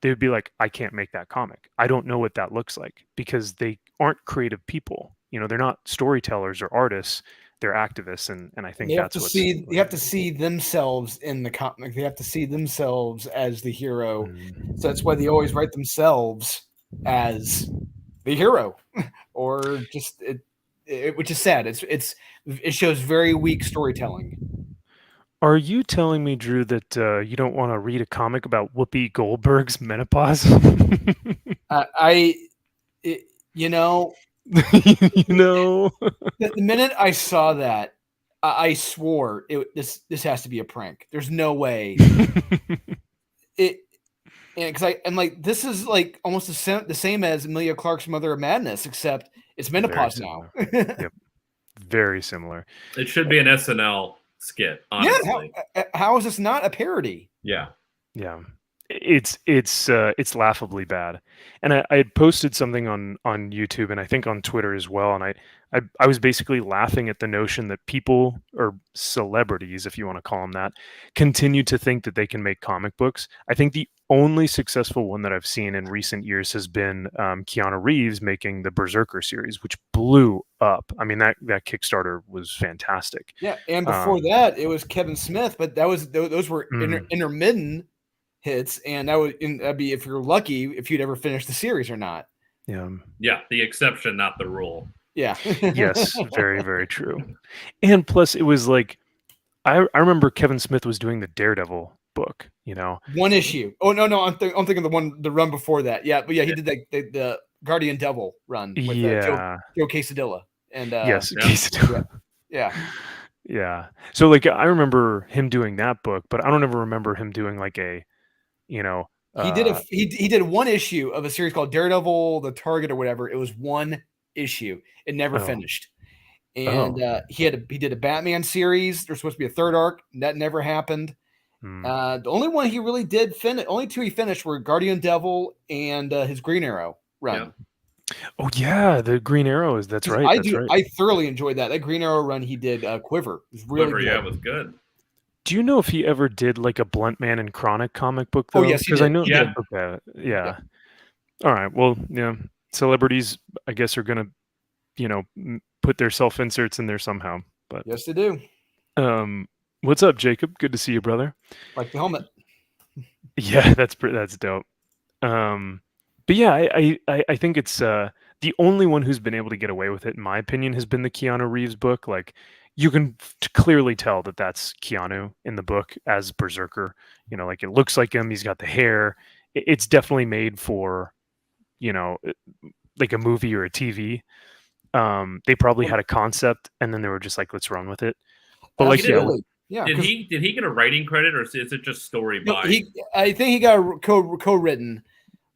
They would be like, I can't make that comic. I don't know what that looks like, because they aren't creative people. They're not storytellers or artists. They're activists, and I think they have to see themselves in the comic. They have to see themselves as the hero. So that's why they always write themselves as the hero, or just which is sad. It shows very weak storytelling. Are you telling me, Drew, that you don't want to read a comic about Whoopi Goldberg's menopause? You know, the minute I saw that, I swore this has to be a prank. There's no way. Because I'm like, this is like almost the same as Emilia Clarke's Mother of Madness, except it's menopause now. Yep, very similar. It should be an SNL skit. Honestly, how is this not a parody? Yeah. It's laughably bad. And I had posted something on YouTube and I think on Twitter as well. And I was basically laughing at the notion that people, or celebrities, if you want to call them that, continue to think that they can make comic books. I think the only successful one that I've seen in recent years has been Keanu Reeves making the Berserker series, which blew up. I mean, that Kickstarter was fantastic. Yeah, and before that, it was Kevin Smith, but those were intermittent hits, and that'd be if you're lucky if you'd ever finish the series or not. Yeah, the exception, not the rule. Yeah. Yes, very, very true. And plus, it was like I remember Kevin Smith was doing the Daredevil book. One issue. Oh no, I'm thinking the run before that. Yeah, but yeah, he did the Guardian Devil run with Joe Quesadilla and Quesadilla. Yeah. So like I remember him doing that book, but I don't ever remember him doing like a. He did one issue of a series called Daredevil, the Target, or whatever. It was one issue. It never finished. And he did a Batman series. There's supposed to be a third arc. That never happened. The only one he really did finish, only two he finished were Guardian Devil and his Green Arrow run. Yeah. Oh yeah, the Green Arrow that's right. I thoroughly enjoyed that. That Green Arrow run he did, Quiver. It was really good. Yeah, it was good. Do you know if he ever did like a Blunt Man and Chronic comic book though? Oh yes, because I know. Yeah. All right. Well, celebrities, I guess, are gonna, put their self inserts in there somehow. But yes, they do. What's up, Jacob? Good to see you, brother. Like the helmet. Yeah, that's dope. But yeah, I think it's the only one who's been able to get away with it, in my opinion, has been the Keanu Reeves book. Like, you can clearly tell that that's Keanu in the book as Berserker. Like it looks like him. He's got the hair. It's definitely made for, like a movie or a TV. They probably had a concept and then they were just like, let's run with it. But like, did he get a writing credit, or is it just story by? I think he got co-written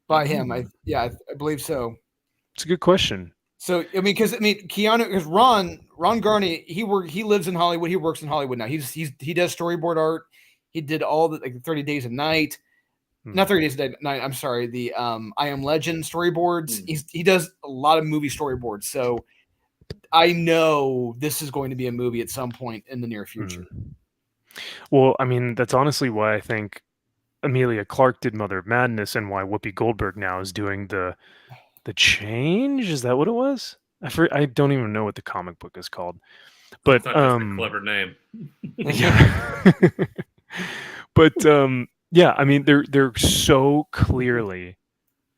by him. I believe so. It's a good question. So Keanu, because Ron Garney, he lives in Hollywood. He works in Hollywood now. He does storyboard art. He did all the 30 Days a Night, not 30 Days a Night. I'm sorry, the I Am Legend storyboards. He does a lot of movie storyboards. So I know this is going to be a movie at some point in the near future. Well, I mean, that's honestly why I think Emilia Clarke did Mother of Madness, and why Whoopi Goldberg now is doing the Change. Is that what it was? I don't even know what the comic book is called. But that's a clever name. Yeah. But yeah, I mean, they're so clearly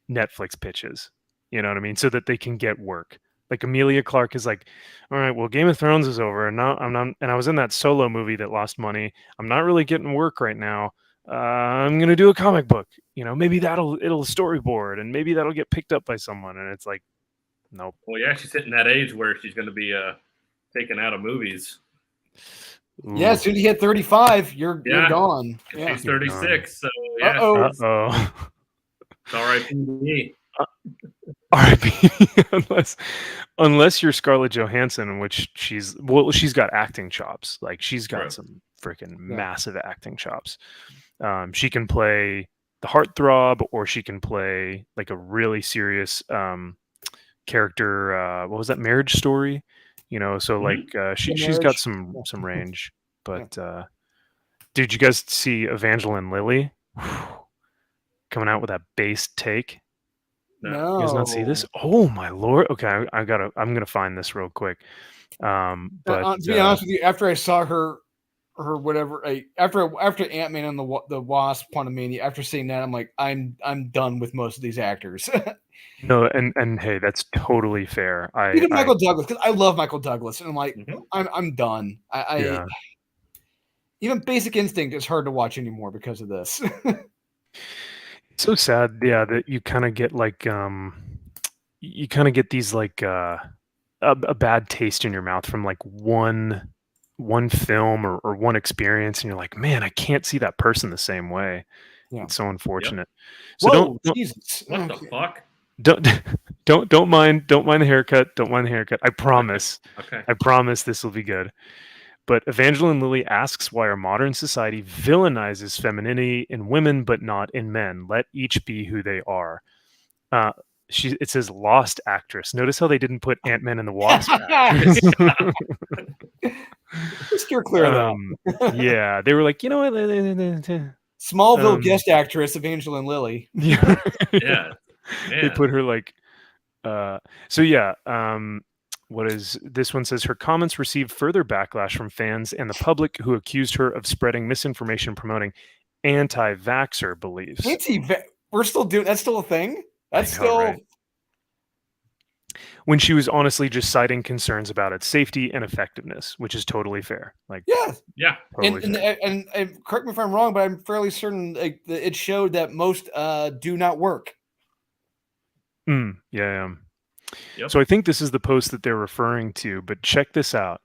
Netflix pitches. You know what I mean? So that they can get work. Like Emilia Clarke is like, all right, well, Game of Thrones is over, and now I'm not, and I was in that Solo movie that lost money. I'm not really getting work right now. I'm gonna do a comic book. Maybe it'll storyboard, and maybe that'll get picked up by someone. And it's like, nope. Well, yeah, she's hitting that age where she's going to be taken out of movies. Ooh. Yeah, as soon as you hit 35, you're gone. Yeah. She's 36, so yeah. Uh-oh. It's R.I.P. R.I.P. unless you're Scarlett Johansson, which she's got acting chops. Like, she's got some freaking massive acting chops. She can play the heartthrob, or she can play like a really serious character. What was that, Marriage Story? So like she's got some range. But did you guys see Evangeline Lilly coming out with that base take? No. You guys not see this? Oh my Lord! Okay, I'm gonna find this real quick. But to be honest with you, after I saw her or whatever. After Ant-Man and the Wasp: Quantumania, after seeing that, I'm like, I'm done with most of these actors. No, and hey, that's totally fair. Even Michael Douglas, because I love Michael Douglas, and I'm like, I'm done. Yeah. Even Basic Instinct is hard to watch anymore because of this. It's so sad, yeah, that you kind of get like you kind of get these like a bad taste in your mouth from like one film or one experience, and you're like, man, I can't see that person the same way. Yeah. It's so unfortunate. So Whoa, Jesus. What the fuck? Don't mind the haircut. Don't mind the haircut. I promise. Okay. I promise this will be good. But Evangeline Lilly asks why our modern society villainizes femininity in women but not in men. Let each be who they are. It says lost actress. Notice how they didn't put Ant-Man and the Wasp actress. Steer clear of that. Yeah, they were like, you know what? Smallville guest actress Evangeline Lilly. Yeah. Yeah. They put her like so yeah, what is this one says her comments received further backlash from fans and the public who accused her of spreading misinformation promoting anti-vaxxer beliefs. We're still doing that's still a thing? That's still right? When she was honestly just citing concerns about its safety and effectiveness, which is totally fair. Like yeah. Totally and correct me if I'm wrong, but I'm fairly certain it showed that most do not work. Yeah. Yep. So I think this is the post that they're referring to, but check this out.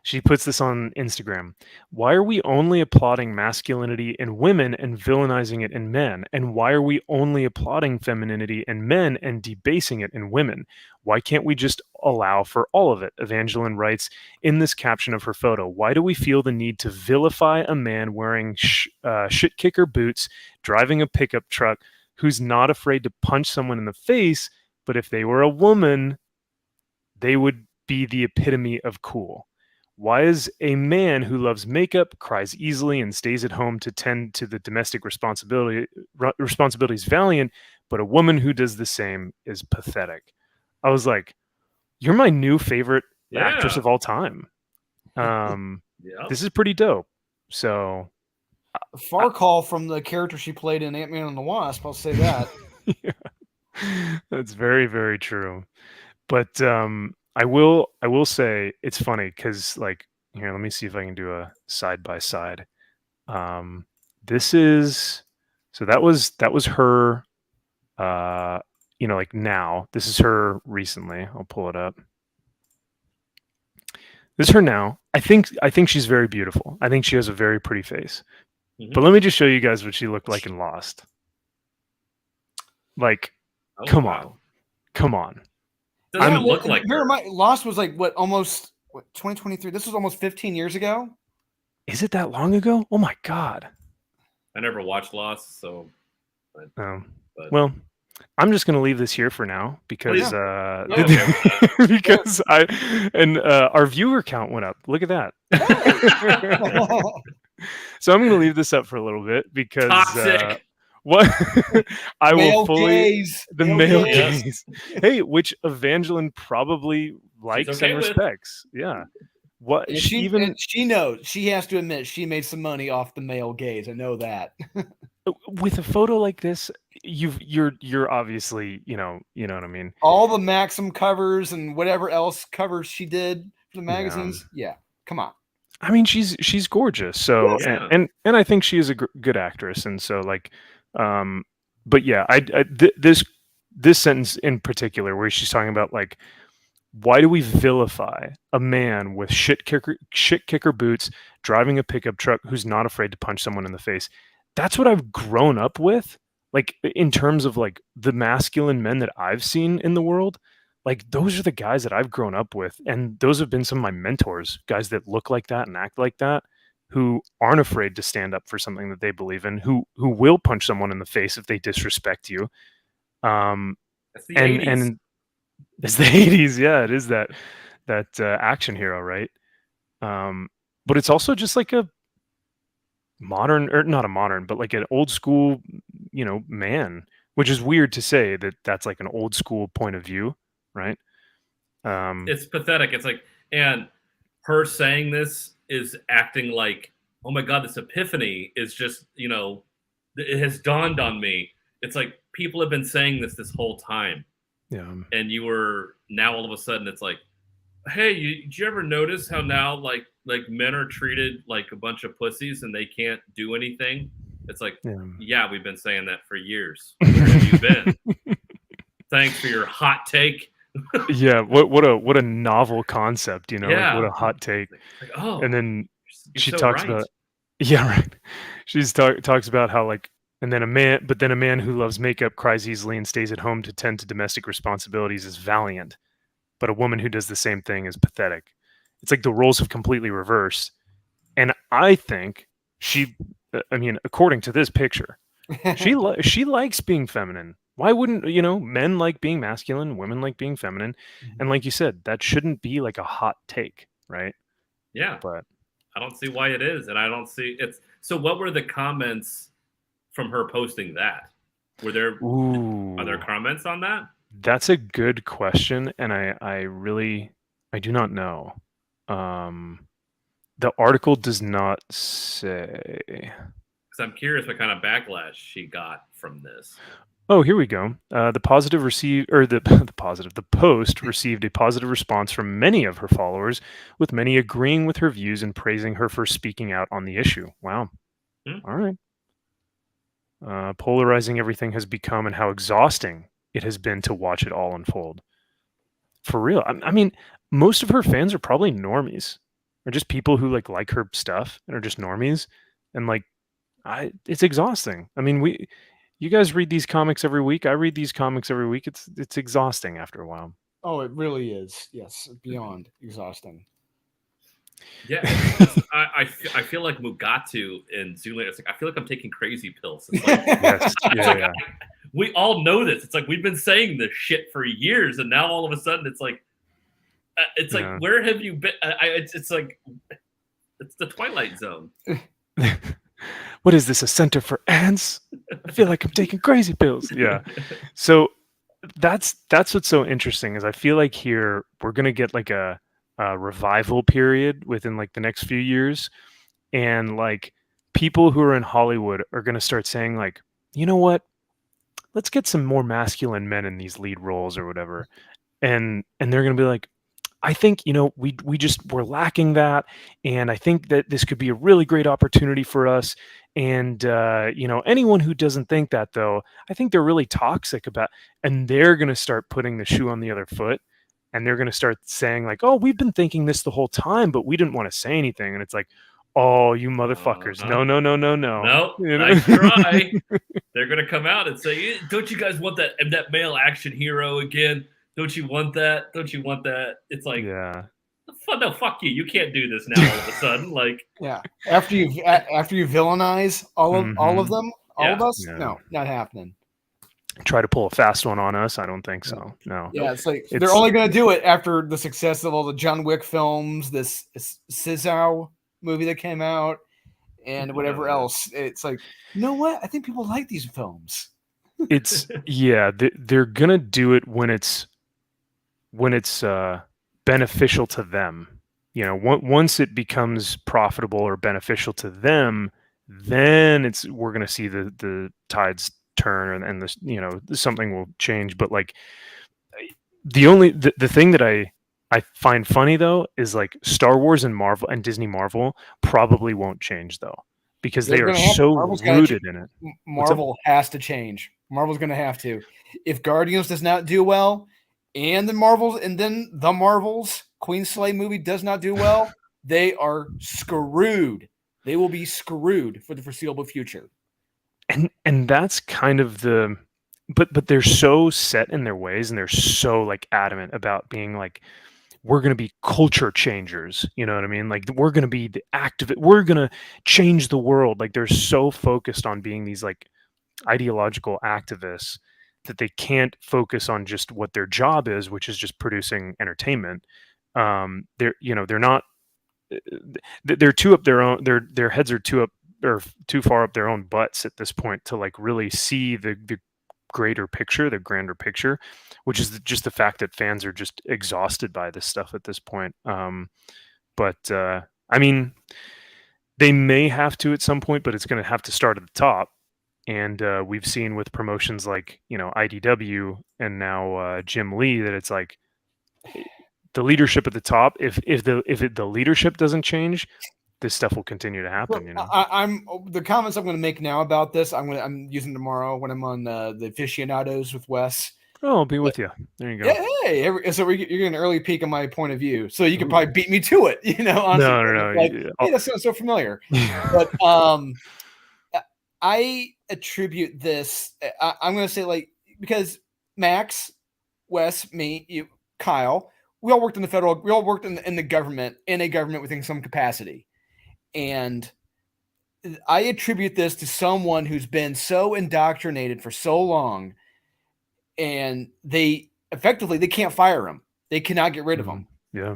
She puts this on Instagram. Why are we only applauding masculinity in women and villainizing it in men? And why are we only applauding femininity in men and debasing it in women? Why can't we just allow for all of it? Evangeline writes in this caption of her photo, why do we feel the need to vilify a man wearing shit kicker boots, driving a pickup truck, who's not afraid to punch someone in the face, but if they were a woman, they would be the epitome of cool? Why is a man who loves makeup, cries easily, and stays at home to tend to the domestic responsibilities valiant, but a woman who does the same is pathetic? I was like, you're my new favorite actress of all time. This is pretty dope. So far call from the character she played in Ant-Man and the Wasp, I'll say that. Yeah. That's very, very true. But I will say it's funny because, like, here, let me see if I can do a side by side. This is so that was her. Like now. This is her recently. I'll pull it up. This is her now. I think she's very beautiful. I think she has a very pretty face. Mm-hmm. But let me just show you guys what she looked like in Lost. Like, come on. Doesn't look like her. Lost was like almost 2023. This was almost 15 years ago. Is it that long ago? Oh my god! I never watched Lost, so. Well, I'm just going to leave this here for now because because our viewer count went up. Look at that. So I'm going to leave this up for a little bit because what I will fully the male gaze. Hey, which Evangeline probably likes and respects. Yeah. What and she knows, she has to admit she made some money off the male gaze. I know that. With a photo like this, you're obviously, you know what I mean. All the Maxim covers and whatever else covers she did for the magazines. Yeah. Come on. I mean, she's gorgeous. So and I think she is a good actress, and so like but yeah, this sentence in particular where she's talking about like, why do we vilify a man with shit kicker boots driving a pickup truck who's not afraid to punch someone in the face? That's what I've grown up with, like in terms of like the masculine men that I've seen in the world. Like those are the guys that I've grown up with, and those have been some of my mentors, guys that look like that and act like that, who aren't afraid to stand up for something that they believe in, who will punch someone in the face if they disrespect you. That's the 80s. And it's the 80s. Yeah, it is that action hero, right? But it's also just like a modern, or not a modern, but like an old school, man, which is weird to say that that's like an old school point of view, right? It's pathetic. It's like, and her saying this is acting like oh my God, this epiphany is just, it has dawned on me. It's like people have been saying this whole time. Yeah. And now all of a sudden it's like, hey, did you ever notice how now like men are treated like a bunch of pussies and they can't do anything? It's like, yeah, we've been saying that for years. Where have you been? Thanks for your hot take. Yeah, what a novel concept, like what a hot take. Like, oh, and then she so talks right. about, yeah, right. She's talks about how like, and then a man who loves makeup, cries easily, and stays at home to tend to domestic responsibilities is valiant, but a woman who does the same thing is pathetic. It's like the roles have completely reversed, and I think according to this picture, she likes being feminine. Why wouldn't men like being masculine, women like being feminine? And like you said, that shouldn't be like a hot take, right? Yeah, but I don't see why it is, and I don't see it's. So, what were the comments from her posting that? Are there comments on that? That's a good question, and I do not know. The article does not say. Because I'm curious what kind of backlash she got from this. Oh, here we go. The post received a positive response from many of her followers, with many agreeing with her views and praising her for speaking out on the issue. Wow. All right. Polarizing everything has become, and how exhausting it has been to watch it all unfold. For real. I mean, most of her fans are probably normies, or just people who like her stuff and are just normies, and like, it's exhausting. I mean, you guys read these comics every week. I read these comics every week. It's exhausting after a while. Oh, it really is. Yes, beyond exhausting. Yeah, I feel like Mugatu and Zula. It's like I feel like I'm taking crazy pills. It's like, yes, yeah. We all know this. It's like we've been saying this shit for years, and now all of a sudden it's like, where have you been? It's like it's the Twilight Zone. What is this, a center for ants? I feel like I'm taking crazy pills. Yeah. So that's what's so interesting is I feel like here we're gonna get like a revival period within like the next few years, and like people who are in Hollywood are gonna start saying like, you know what? Let's get some more masculine men in these lead roles or whatever, and they're gonna be like, I think, we're lacking that. And I think that this could be a really great opportunity for us. And, anyone who doesn't think that, though, I think they're really toxic about, and they're going to start putting the shoe on the other foot. And they're going to start saying like, oh, we've been thinking this the whole time, but we didn't want to say anything. And it's like, oh, you motherfuckers. No. No, nice try. They're going to come out and say, don't you guys want that male action hero again? Don't you want that? Don't you want that? It's like, yeah. No, fuck you. You can't do this now all of a sudden. Like, yeah. After you villainize all of them, all of us, no, not happening. Try to pull a fast one on us? I don't think so. No. Yeah, it's like they're only going to do it after the success of all the John Wick films, this Salo movie that came out, and whatever else. It's like, you know what? I think people like these films. It's they're gonna do it when it's beneficial to them. Once it becomes profitable or beneficial to them, then we're going to see the tides turn and something will change. But like the thing that I find funny though is like Star Wars and Marvel and Disney Marvel probably won't change though, because they are so rooted in it. Marvel has to change. Marvel's going to have to. If Guardians does not do well, and then the Marvels Queen Slay movie does not do well, they are screwed. They will be screwed for the foreseeable future. And that's kind of but they're so set in their ways, and they're so like adamant about being like, we're going to be culture changers. You know what I mean? Like, we're going to be we're going to change the world. Like, they're so focused on being these like ideological activists that they can't focus on just what their job is, which is just producing entertainment. They're not, they're too up their own, their heads are too far up their own butts at this point to like really see the greater picture, the grander picture, which is just the fact that fans are just exhausted by this stuff at this point. I mean, They may have to at some point, but it's going to have to start at the top. And we've seen with promotions like, IDW and now Jim Lee that it's like the leadership at the top. If the leadership doesn't change, this stuff will continue to happen. I'm the comments I'm going to make now about this. I'm using tomorrow when I'm on the aficionados with Wes. Oh, I'll be with you. There you go. Yeah, hey, so you're getting an early peek of my point of view. So you can probably beat me to it. Honestly, no. Like, hey, that sounds so familiar. But I attribute this. I'm going to say because Max, Wes, me, you, Kyle, we all worked in the government, in a government within some capacity. And I attribute this to someone who's been so indoctrinated for so long, and they can't fire him. They cannot get rid of him. Yeah.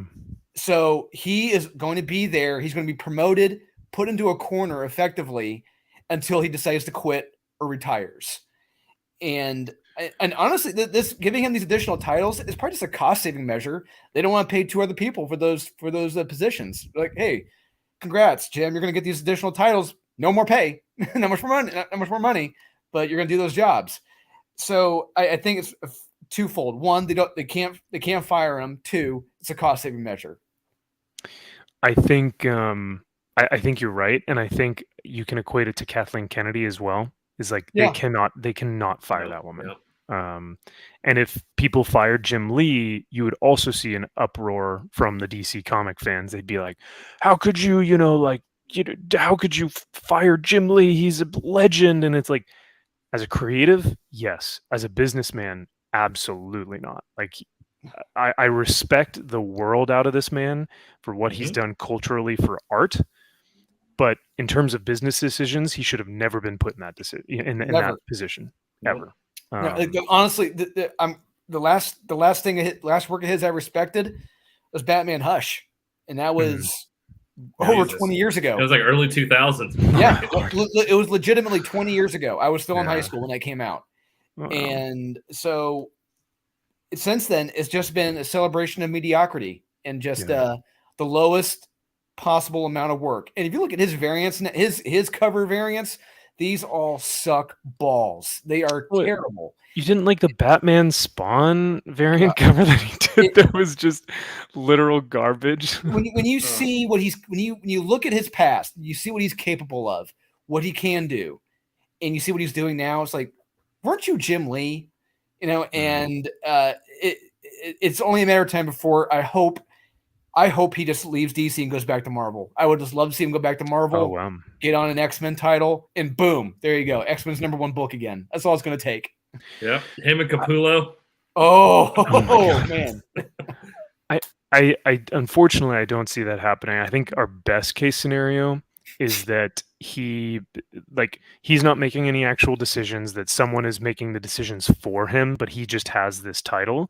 So he is going to be there. He's going to be promoted, put into a corner effectively until he decides to quit or retires. And honestly, this giving him these additional titles is probably just a cost-saving measure. They don't want to pay 2 other people for those positions. Like, hey, congrats, Jim. You're going to get these additional titles. No more pay, not much more money, but you're going to do those jobs. So I think it's twofold. One, they can't fire him. 2, it's a cost-saving measure. I think I think you're right, and I think you can equate it to Kathleen Kennedy as well. Is like they cannot fire that woman. And if people fired Jim Lee, you would also see an uproar from the DC comic fans. They'd be like, "How could you, how could you fire Jim Lee? He's a legend." And it's like, as a creative, yes. As a businessman, absolutely not. Like, I respect the world out of this man for what he's done culturally for art. But in terms of business decisions, he should have never been put in that that position ever. Honestly, the last work of his I respected was Batman Housh, and that was over 20 years ago. It was like early 2000s. Yeah, it was legitimately 20 years ago. I was still in high school when that came out, and so since then it's just been a celebration of mediocrity and just the lowest possible amount of work. And if you look at his variants, his cover variants, these all suck balls. They are terrible. You didn't like the Batman Spawn variant cover that he did? That was just literal garbage. When you see what when you look at his past, you see what he's capable of, what he can do, and you see what he's doing now. It's like, weren't you Jim Lee? And it's only a matter of time before I hope he just leaves DC and goes back to Marvel. I would just love to see him go back to Marvel, get on an X-Men title, and boom, there you go. X-Men's #1 book again. That's all it's going to take. Yeah, him and Capullo. Oh man. I unfortunately I don't see that happening. I think our best case scenario is that he's not making any actual decisions, that someone is making the decisions for him, but he just has this title.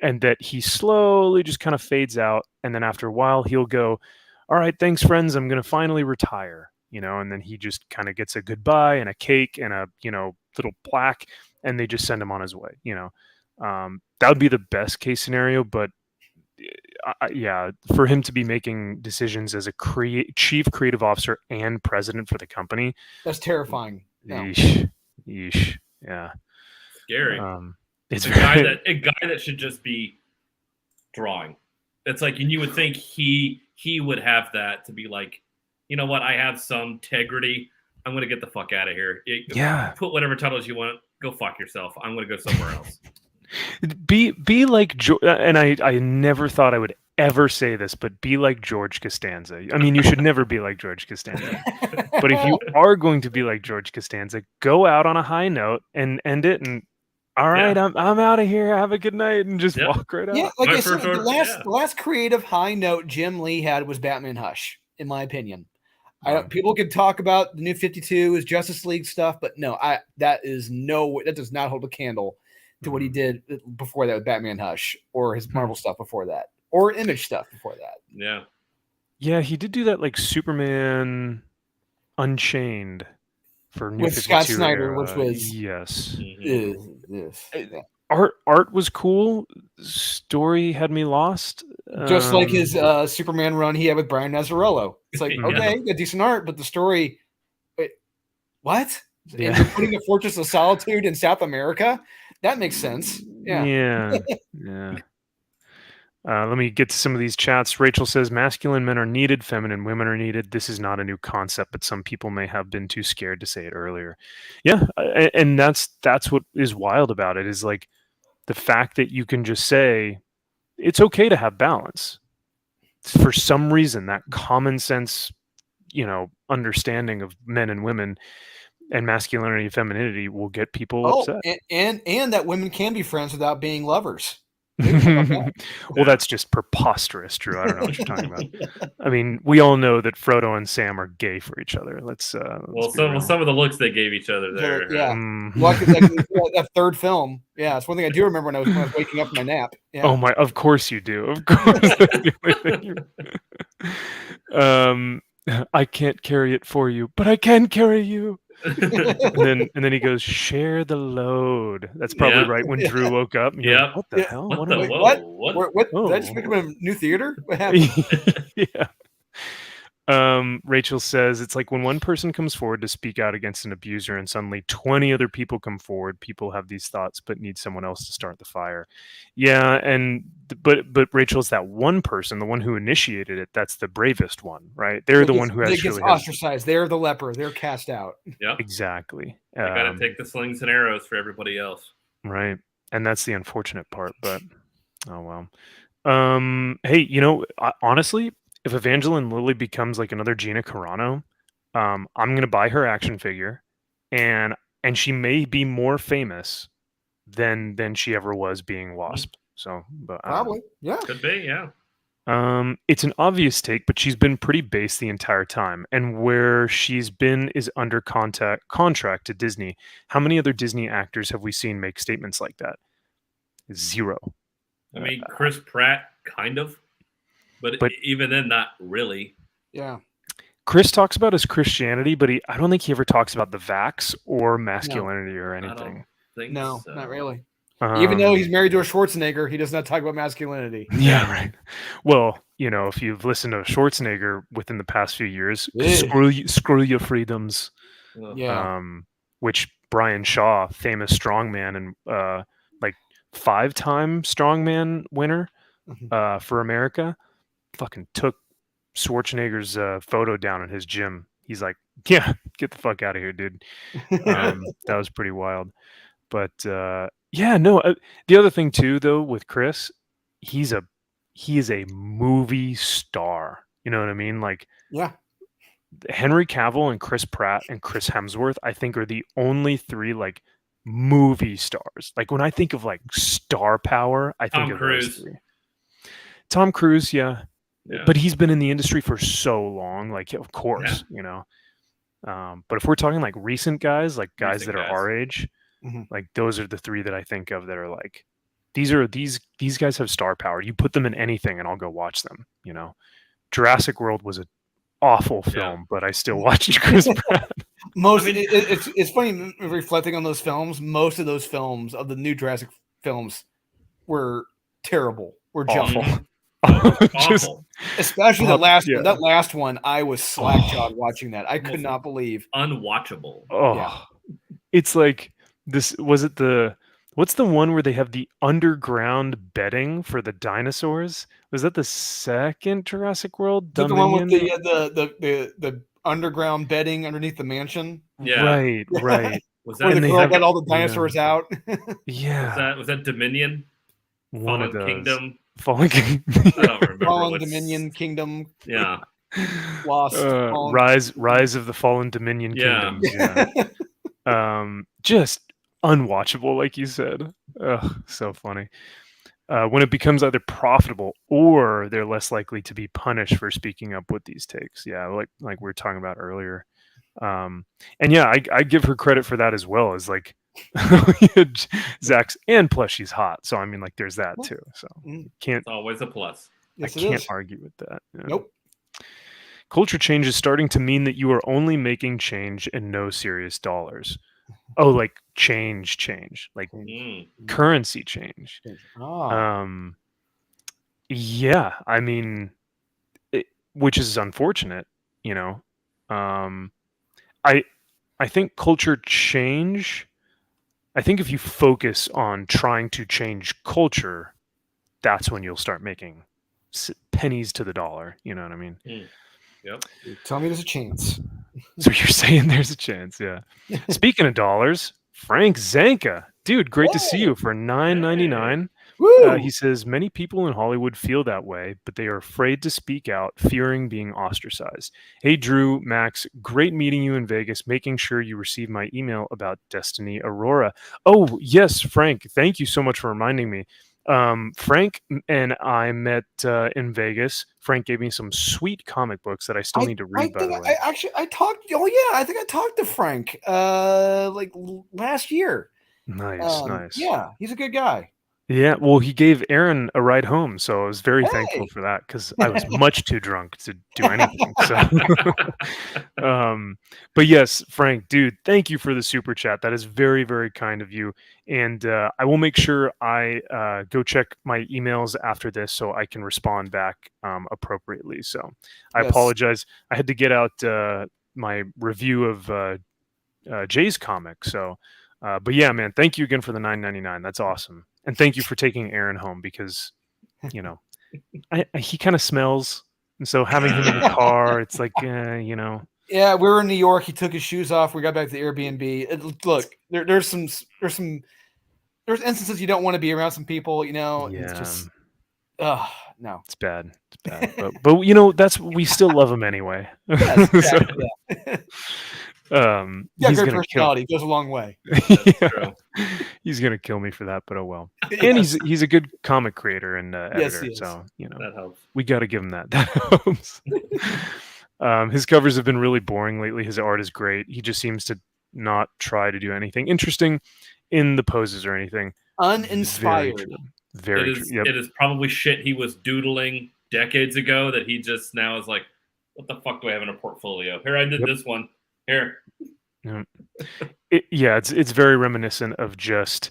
And that he slowly just kind of fades out. And then after a while, he'll go, "All right, thanks, friends. I'm going to finally retire." And then he just kind of gets a goodbye and a cake and a, little plaque, and they just send him on his way. That would be the best case scenario. But for him to be making decisions as a chief creative officer and president for the company, that's terrifying. No. Yeesh. Yeah. Scary. It's a guy that should just be drawing. It's like, and you would think he would have that to be like, you know what? I have some integrity. I'm going to get the fuck out of here. Put whatever titles you want. Go fuck yourself. I'm going to go somewhere else. Be like, and I never thought I would ever say this, but be like George Costanza. I mean, you should never be like George Costanza. But if you are going to be like George Costanza, go out on a high note and end it and, all right, I'm out of here. Have a good night, and just walk right out. Yeah, like I said, the last creative high note Jim Lee had was Batman Housh, in my opinion. People could talk about the New 52 as Justice League stuff, but no, that does not hold a candle to what he did before that with Batman Housh, or his Marvel stuff before that, or Image stuff before that. Yeah, he did do that like Superman Unchained. For New with 52 Scott Snyder, era. which was yes. art was cool. Story had me lost. Just like his Superman run he had with Brian Azzarello. It's like, okay, a decent art, but the story, wait, what? Yeah. And you're putting a Fortress of Solitude in South America? That makes sense. Yeah. Yeah. Let me get to some of these chats. Rachel says, masculine men are needed, feminine women are needed. This is not a new concept, but some people may have been too scared to say it earlier. Yeah, and that's what is wild about it, is like the fact that you can just say, it's okay to have balance. For some reason, that common sense, understanding of men and women and masculinity and femininity will get people upset. And that women can be friends without being lovers. Well, that's just preposterous, Drew. I don't know what you're talking about. I mean, we all know that Frodo and Sam are gay for each other. Let's some of the looks they gave each other there. Yeah. Like that third film. Yeah, it's one thing I do remember when I was waking up from my nap. Yeah. Oh my! Of course you do. Of course. I can't carry it for you, but I can carry you. and then he goes, share the load. That's probably right when Drew woke up. Yeah. What the hell? What? Did I just make him a new theater? What happened? Yeah. Rachel says, it's like when one person comes forward to speak out against an abuser and suddenly 20 other people come forward. People have these thoughts but need someone else to start the fire. Yeah, but Rachel's that one person, the one who initiated it. That's the bravest one, right? They're the one who actually gets ostracized. They're the leper. They're cast out. Yeah, exactly. You gotta take the slings and arrows for everybody else, right? And that's the unfortunate part. But oh well. Hey, honestly, if Evangeline Lilly becomes like another Gina Carano, I'm gonna buy her action figure, and she may be more famous than she ever was being Wasp. So, but probably, yeah, could be, yeah. It's an obvious take, but she's been pretty base the entire time, and where she's been is under contract to Disney. How many other Disney actors have we seen make statements like that? Zero. I mean, Chris Pratt, kind of. But even then, not really. Yeah. Chris talks about his Christianity, but I don't think he ever talks about the vax or masculinity or anything. No, not really. Even though he's married to a Schwarzenegger, he does not talk about masculinity. Yeah, right. Well, if you've listened to Schwarzenegger within the past few years, screw your freedoms. Yeah. Which Brian Shaw, famous strongman and like 5-time strongman winner for America, fucking took Schwarzenegger's photo down in his gym. He's like, yeah, get the fuck out of here, dude. That was pretty wild. But the other thing too, though, with Chris, he is a movie star. You know what I mean? Like, yeah, Henry Cavill and Chris Pratt and Chris Hemsworth, I think, are the only 3 like movie stars. Like when I think of like star power, I think of those 3. Tom Cruise, yeah. But he's been in the industry for so long, like of course, but if we're talking like recent guys, like guys that are our age, like those are the 3 that I think of that are like, these guys have star power. You put them in anything and I'll go watch them. Jurassic World was an awful film, but I still watched Chris Pratt. It's funny reflecting on those films. Most of those films of the new Jurassic films were terrible. Were awful. Especially the last one. That last one, I was slack-jawed watching that. I could not believe. Unwatchable. It's like this. What's the one where they have the underground bedding for the dinosaurs? Was that the second Jurassic World? The one with the underground bedding underneath the mansion? Yeah. Right. Was that where the girl got all the dinosaurs out? Yeah. Was that Dominion? One of those. Kingdom. Fallen Kingdom. I don't remember. Fallen Dominion Kingdom. Yeah. Lost. Rise of the Fallen Dominion Kingdom. Yeah. Just unwatchable, like you said. Ugh, so funny. When it becomes either profitable or they're less likely to be punished for speaking up with these takes. Yeah, like we were talking about earlier. And yeah, I give her credit for that as well, as like Zaxx, and plus she's hot, so I mean, like, there's that too. So it's always a plus. Yes, I can't argue with that. Yeah. Nope. Culture change is starting to mean that you are only making change and no serious dollars. Oh, like change, like currency change. Ah. Yeah, I mean, which is unfortunate, you know. I think culture change. I think if you focus on trying to change culture, that's when you'll start making pennies to the dollar. You know what I mean? Yep. Tell me there's a chance. So you're saying there's a chance, yeah. Speaking of dollars, Frank Zanka, dude, great to see you for $9.99. He says many people in Hollywood feel that way, but they are afraid to speak out, fearing being ostracized. Hey, Drew, Max, great meeting you in Vegas. Making sure you receive my email about Destiny Aurora. Oh, yes, Frank. Thank you so much for reminding me. Frank and I met in Vegas. Frank gave me some sweet comic books that I still need to read. By the way, I talked. Oh yeah, I think I talked to Frank like last year. Nice. Yeah, he's a good guy. Yeah, well, he gave Aaron a ride home, so I was very thankful for that because I was much too drunk to do anything. So, but yes, Frank, dude, thank you for the super chat. That is very, very kind of you. And I will make sure I go check my emails after this so I can respond back appropriately. So I apologize. I had to get out my review of Jay's comic. So, but yeah, man, thank you again for the $9.99. That's awesome. And thank you for taking Aaron home because, you know, he kind of smells. And so having him in the car, it's like, you know. Yeah, we were in New York. He took his shoes off. We got back to the Airbnb. Look, there's instances you don't want to be around some people, you know. Yeah. It's just, no. It's bad. But you know, we still love him anyway. Yes, so, he's great personality. Goes a long way. He's gonna kill me for that, but oh well. And he's a good comic creator and editor, so you know that helps. We got to give him that. That helps. His covers have been really boring lately. His art is great. He just seems to not try to do anything interesting in the poses or anything. Uninspired. Very true. Yep. It is probably shit he was doodling decades ago that he just now is like, what the fuck do I have in a portfolio? Here, I did this one. Here. It's very reminiscent of just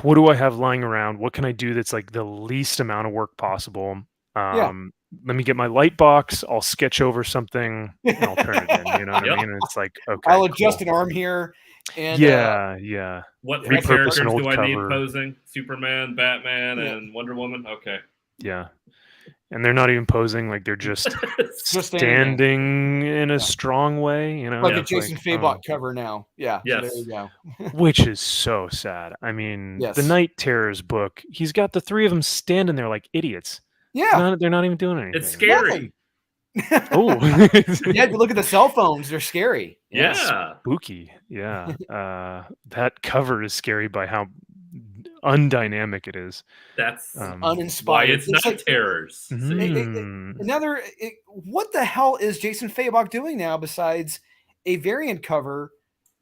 what do I have lying around? What can I do that's like the least amount of work possible? Let me get my light box. I'll sketch over something and I'll turn it in. You know what I mean? And it's like, okay, I'll adjust an arm here. And yeah. What three characters do I need posing? Superman, Batman, and Wonder Woman? Okay. Yeah. And they're not even posing, like they're just standing in a strong way, you know. Like a Jason Fabok cover now. Yeah. Yes. So there you go. Which is so sad. I mean, the Night Terrors book, he's got the three of them standing there like idiots. Yeah. They're not even doing anything. It's scary. Oh. Yeah, if you look at the cell phones, they're scary. Yeah. Spooky. Yeah. That cover is scary by how undynamic it is. That's uninspired. Why it's not like terrors. What the hell is Jason Fabok doing now besides a variant cover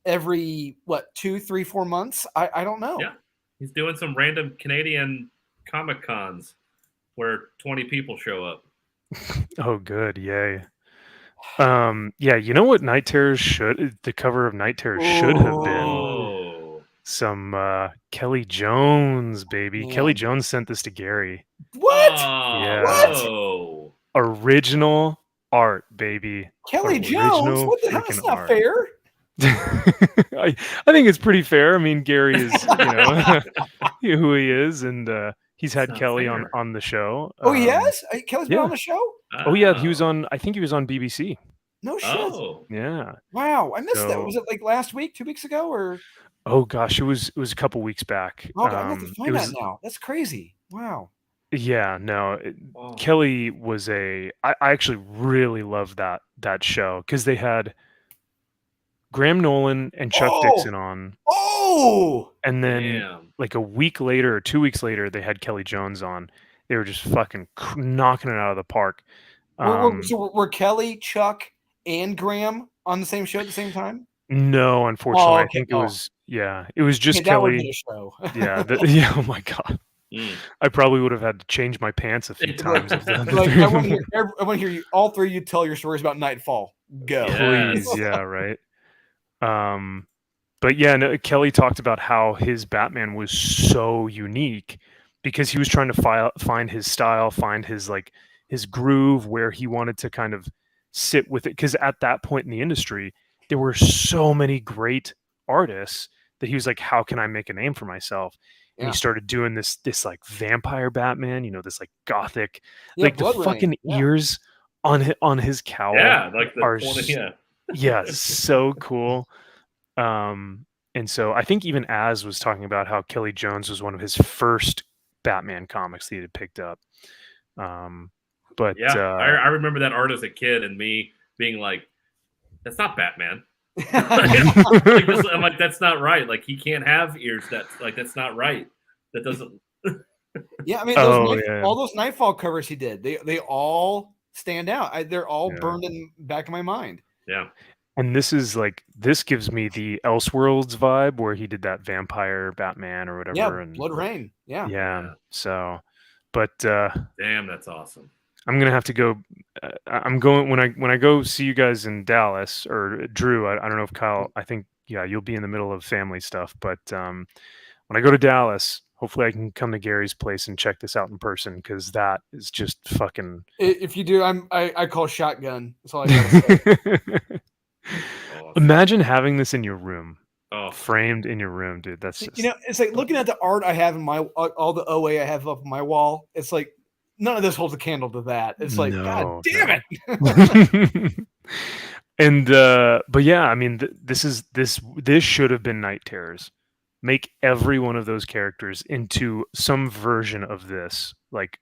every 2, 3, 4 months? I don't know. Yeah, he's doing some random Canadian Comic Cons where 20 people show up. Oh, good. Yay. Yeah, you know what the cover of Night Terrors should have been? Some Kelly Jones, baby. Man. Kelly Jones sent this to Gary. What? Yeah. What? Original art, baby. Kelly Jones? What the hell? That's not fair. I think it's pretty fair. I mean, Gary is, who he is, and he's had Kelly on the show. Oh, he has? Kelly's been on the show? Oh, yeah. I think he was on BBC. No shit. Oh. Yeah. Wow. I missed that. Was it like last week, 2 weeks ago, or? Oh gosh, it was a couple weeks back. Oh, I have to find that now. That's crazy. Wow. Yeah, no. Kelly was I actually really loved that show because they had Graham Nolan and Chuck Dixon on. Oh. And then like a week later or 2 weeks later, they had Kelly Jones on. They were just fucking knocking it out of the park. So were Kelly, Chuck, and Graham on the same show at the same time? No, unfortunately, I think it was. Yeah, it was just Kelly. Show. Yeah, oh my god, I probably would have had to change my pants a few times. I want to hear you, all three of you tell your stories about Nightfall. Go, please. Yeah, right. But yeah, no, Kelly talked about how his Batman was so unique because he was trying to find his style, find his his groove where he wanted to kind of sit with it. Because at that point in the industry, there were so many great artists that he was like, "How can I make a name for myself?" And he started doing this like vampire Batman, this like gothic, like the Blood fucking Rain. ears on his cowl. Yeah, like the are 20, yeah, so cool. And so I think even Az was talking about how Kelly Jones was one of his first Batman comics that he had picked up. But yeah, I remember that art as a kid and me being like, "That's not Batman." I'm like, "That's not right. Like, he can't have ears. That's not right. That doesn't." Yeah, I mean, all those Nightfall covers he did, they all stand out. They're all burned in back of my mind. Yeah. And this gives me the Elseworlds vibe where he did that vampire Batman or whatever. Yeah, and Blood Rain. Yeah. So, but damn, that's awesome. I'm gonna have to go. I'm going when I go see you guys in Dallas or Drew. I don't know if Kyle. I think you'll be in the middle of family stuff. But when I go to Dallas, hopefully I can come to Gary's place and check this out in person because that is just fucking. If you do, I call shotgun. That's all I gotta say. Imagine having this in your room. Framed in your room, dude. That's just... it's like looking at the art I have in my all the OA I have up on my wall. It's like none of this holds a candle to that. It's like, God damn it. And but yeah, I mean, this should have been Night Terrors. Make every one of those characters into some version of this, like,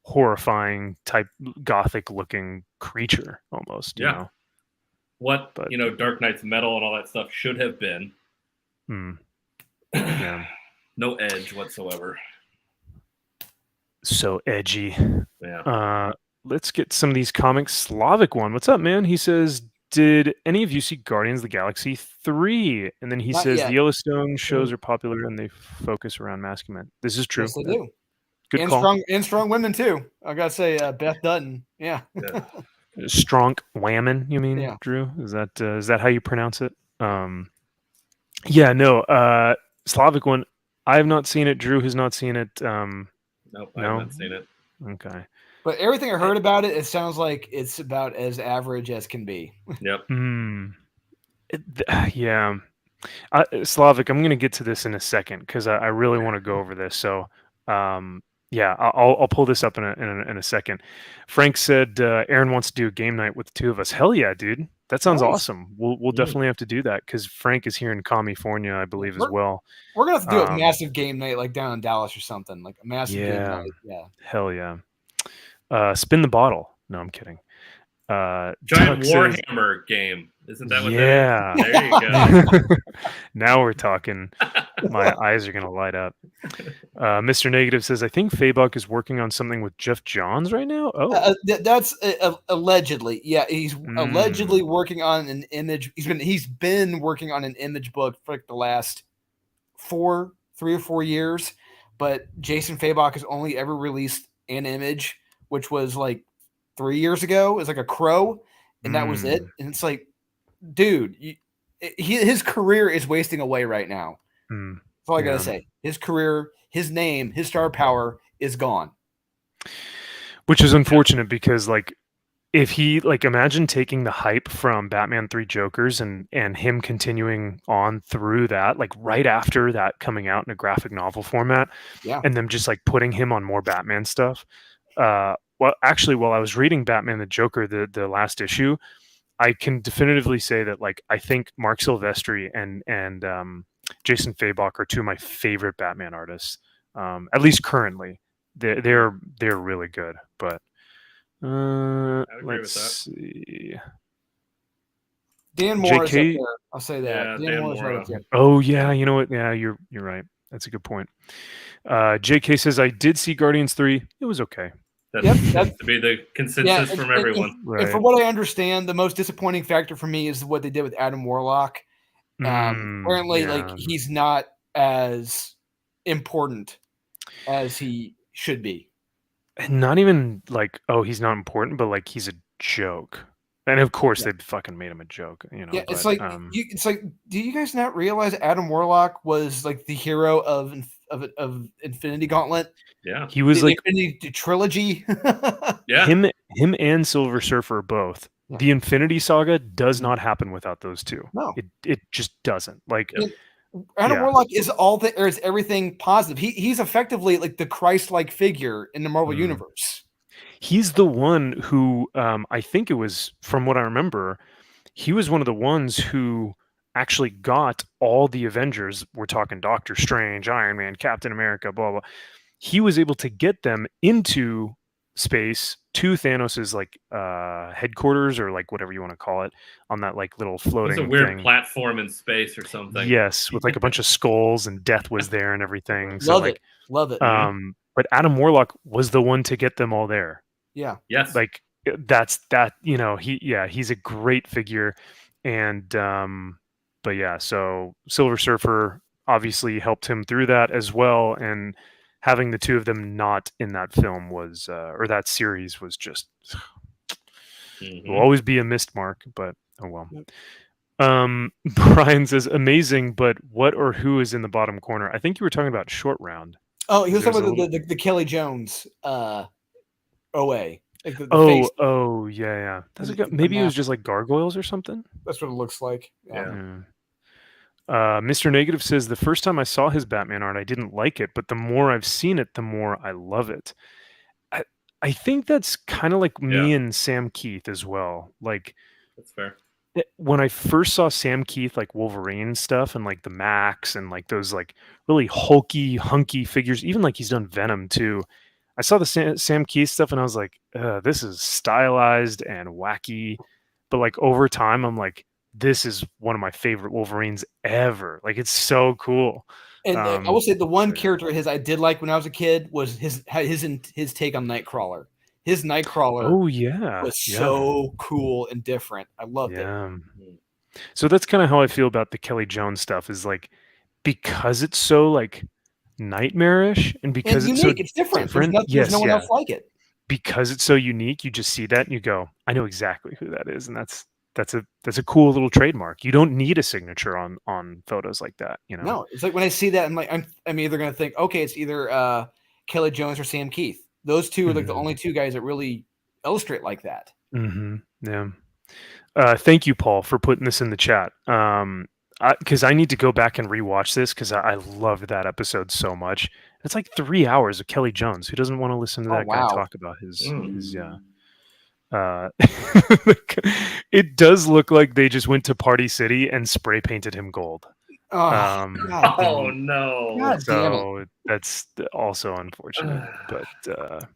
horrifying type gothic looking creature almost. You know? What Dark Knight's metal and all that stuff should have been. Yeah. No edge whatsoever. So edgy. Yeah. Let's get some of these comics. Slavic one. What's up, man? He says, did any of you see Guardians of the Galaxy 3? And then he says the Yellowstone shows are popular and they focus around masculine men. This is true. Yes, they do. Good call. Strong women too. I gotta say, Beth Dutton. Yeah. Strong whammon, you mean, yeah. Drew? Is that how you pronounce it? Yeah, no. Slavic one. I have not seen it. Drew has not seen it. Nope, I haven't seen it. Okay. But everything I heard about it sounds like it's about as average as can be. Yep. Yeah. Slavic, I'm going to get to this in a second because I really want to go over this. So, yeah, I'll pull this up in a second. Frank said Aaron wants to do a game night with the two of us. Hell yeah, dude. That sounds awesome. We'll definitely have to do that because Frank is here in California, I believe, as well. We're gonna have to do a massive game night like down in Dallas or something, like a massive game night. Yeah. Hell yeah. Spin the bottle. No, I'm kidding. Giant Warhammer game. Isn't that what that is? There you go. Now we're talking. My eyes are going to light up. Mr. Negative says, I think Fabok is working on something with Jeff Johns right now. Oh, that's allegedly. Yeah, he's allegedly working on an image. He's been working on an image book for like the last 3 or 4 years. But Jason Fabok has only ever released an image, which was like 3 years ago. It was like a crow, and that was it. And it's like, dude, his career is wasting away right now. That's all I gotta say. His career, his name, his star power is gone. Which is unfortunate because, like, if he, like, imagine taking the hype from Batman 3 Jokers and him continuing on through that, like right after that coming out in a graphic novel format, and them just like putting him on more Batman stuff. Well, actually, while I was reading Batman the Joker, the last issue, I can definitively say that, like, I think Mark Silvestri and Jason Fabok are two of my favorite Batman artists, at least currently. They're really good. But let's see. Dan Moore is up there. I'll say that. Dan Moore is right up there. Oh yeah, you know what? Yeah, you're right. That's a good point. JK says I did see Guardians 3. It was okay. That seems to be the consensus from everyone. And from what I understand, the most disappointing factor for me is what they did with Adam Warlock. Apparently, like, he's not as important as he should be. And not even like, oh, he's not important, but like he's a joke. And of course, they fucking made him a joke. Yeah, but, it's like it's like. Do you guys not realize Adam Warlock was like the hero of Infinity Gauntlet? Yeah, he was the like Infinity trilogy. yeah. Him and Silver Surfer both. Yeah. The Infinity Saga does not happen without those two. No, it just doesn't. Like Adam Warlock is is everything positive. He's effectively like the Christ-like figure in the Marvel universe. He's the one who, I think it was, from what I remember, he was one of the ones who actually got all the Avengers. We're talking Doctor Strange, Iron Man, Captain America, blah, blah. He was able to get them into space to Thanos's like headquarters, or like whatever you want to call it, on that like little floating It's a weird thing. platform in space or something. Yes, with like a bunch of skulls, and Death was there and everything. Love it. But Adam Warlock was the one to get them all there. Yeah. Yes. Like that's that. He's a great figure, and but yeah. So Silver Surfer obviously helped him through that as well, and having the two of them not in that film was, or that series was just, will always be a missed mark, but oh well. Brian says, amazing, but what or who is in the bottom corner? I think you were talking about Short Round. Oh, he was talking about the Kelly Jones OA. Like the face. Yeah. Maybe it was just like gargoyles or something. That's what it looks like. Yeah. Mr. Negative says, the first time I saw his Batman art, I didn't like it, but the more I've seen it, the more I love it. I think that's kind of like me and Sam Keith as well. Like, that's fair. When I first saw Sam Keith, like Wolverine stuff and like the Max and like those like really hulky, hunky figures, even like he's done Venom too. I saw the Sam Keith stuff and I was like, this is stylized and wacky. But like over time, I'm like, this is one of my favorite Wolverines ever. Like, it's so cool. And I will say the one character of his I did like when I was a kid was his take on Nightcrawler. His Nightcrawler was so cool and different. I loved it. So that's kind of how I feel about the Kelly Jones stuff, is like, because it's so like nightmarish and because it's unique, so it's different. There's no one else like it. Because it's so unique, you just see that and you go, I know exactly who that is, and that's a cool little trademark. You don't need a signature on photos like that, No, it's like when I see that, I'm like, I'm either going to think, okay, it's either Kelly Jones or Sam Keith. Those two are like the only two guys that really illustrate like that. Yeah. Thank you, Paul, for putting this in the chat. Because I need to go back and rewatch this because I loved that episode so much. It's like 3 hours of Kelly Jones. Who doesn't want to listen to that guy talk about his it does look like they just went to Party City and spray painted him gold. Oh no! God so that's also unfortunate. But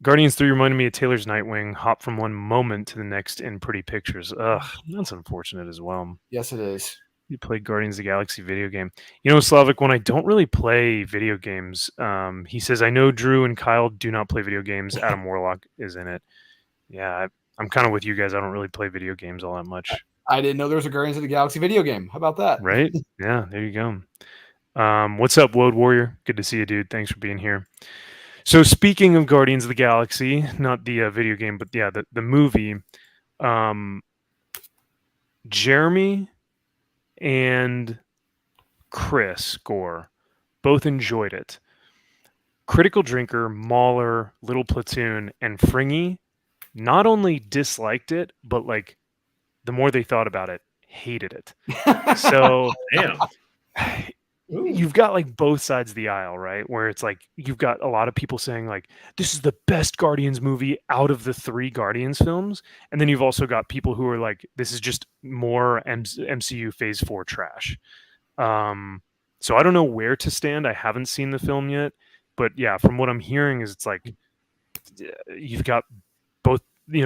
Guardians 3 reminded me of Taylor's Nightwing. Hop from one moment to the next in pretty pictures. That's unfortunate as well. Yes, it is. You played Guardians of the Galaxy video game. Slavic, when I don't really play video games, he says, I know Drew and Kyle do not play video games. Adam Warlock is in it. Yeah, I'm kind of with you guys. I don't really play video games all that much. I didn't know there was a Guardians of the Galaxy video game. How about that? Right? Yeah, there you go. What's up, Woad Warrior? Good to see you, dude. Thanks for being here. So speaking of Guardians of the Galaxy, not the video game, but yeah, the movie, Jeremy and Chris Gore both enjoyed it. Critical Drinker, Mauler, Little Platoon, and Fringy not only disliked it, but like the more they thought about it, hated it. So damn. You've got like both sides of the aisle, right? Where it's like you've got a lot of people saying like this is the best Guardians movie out of the 3 Guardians films, and then you've also got people who are like this is just more MCU Phase 4 trash. So I don't know where to stand. I haven't seen the film yet, but yeah, from what I'm hearing is it's like you've got both,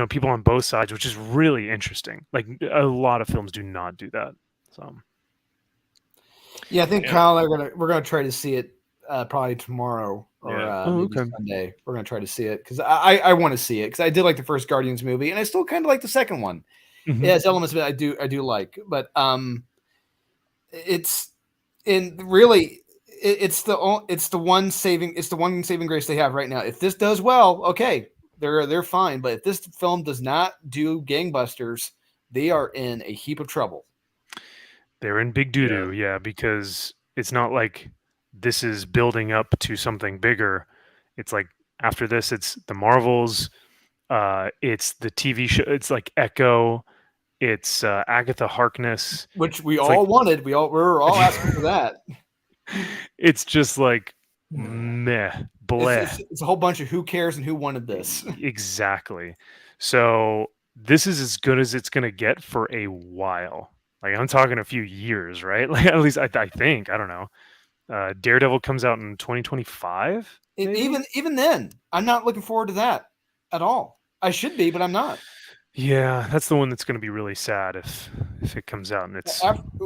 people on both sides, which is really interesting. Like a lot of films do not do that. So. Yeah, I think Kyle and I we're gonna try to see it probably tomorrow or Sunday. We're gonna try to see it because I want to see it because I did like the first Guardians movie and I still kind of like the second one. It has elements of it I do like, but it's the one saving grace they have right now. If this does well, okay, They're fine. But if this film does not do gangbusters, they are in a heap of trouble. They're in big doo-doo, yeah, because it's not like this is building up to something bigger. It's like after this, it's the Marvels, it's the TV show, it's like Echo, it's Agatha Harkness, which we all wanted. We were all asking for that. It's just like meh, bleh. It's a whole bunch of who cares and who wanted this. Exactly. So this is as good as it's gonna get for a while. Like I'm talking a few years, right? Like at least I think. I don't know. Daredevil comes out in 2025. Even then, I'm not looking forward to that at all. I should be, but I'm not. Yeah, that's the one that's going to be really sad if it comes out and it's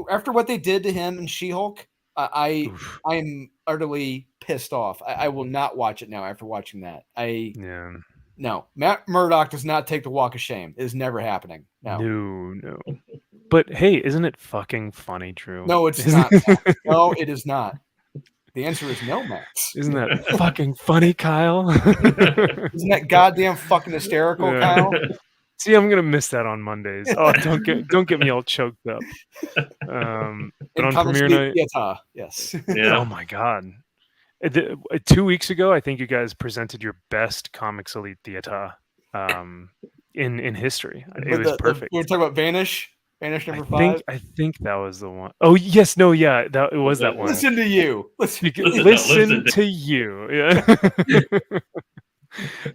after what they did to him in She-Hulk. I am utterly pissed off. I will not watch it now after watching that. No, Matt Murdock does not take the walk of shame. It is never happening. No. But hey, isn't it fucking funny, Drew? No, it's not. No, it is not. The answer is no, Max. Isn't that fucking funny, Kyle? Isn't that goddamn fucking hysterical, Kyle? See, I'm gonna miss that on Mondays. Oh, don't get me all choked up. But on premiere night, yes. Yeah. Oh my god. 2 weeks ago, I think you guys presented your best Comics Elite theater in history. It was perfect. We were talking about Vanish number 5. I think that was the one. Oh yes, no, yeah, it was that one. Listen to you. Listen to you. Yeah.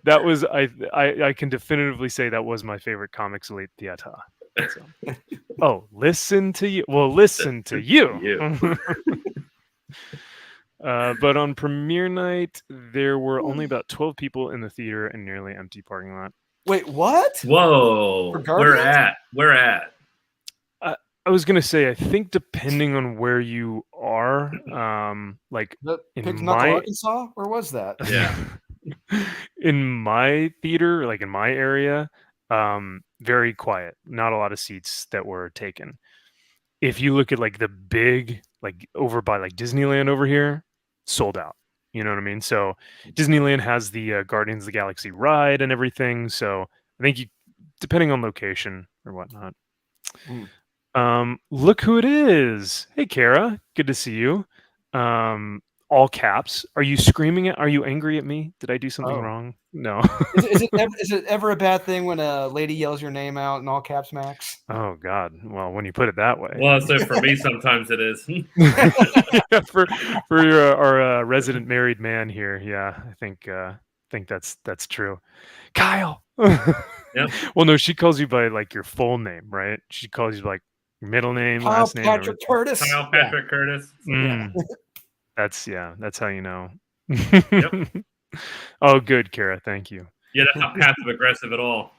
That was I can definitively say that was my favorite Comics Elite theater. So. Oh, listen to you. Well, listen to you. But on premiere night, there were only about 12 people in the theater and nearly empty parking lot. Wait, what? Whoa. Where at? I was gonna say, I think depending on where you are, like in my Arkansas, where was that? Yeah. In my theater, like in my area, very quiet. Not a lot of seats that were taken. If you look at like the big, like over by like Disneyland over here, sold out. You know what I mean? So Disneyland has the Guardians of the Galaxy ride and everything. So I think depending on location or whatnot. Look who it is. Hey, Kara. Good to see you. All caps. Are you screaming are you angry at me? Did I do something wrong? No. Is it ever a bad thing when a lady yells your name out in all caps, Max? Oh God. Well, when you put it that way. Well, so for me, sometimes it is. Yeah, for our resident married man here, yeah, I think that's true. Kyle. Yep. Well, no, she calls you by like your full name, right? She calls you like your middle name, last name. Patrick Curtis. Kyle Patrick Curtis. Yeah. That's how you know. Yep. Oh, good, Kara. Thank you. Yeah, that's not passive aggressive at all.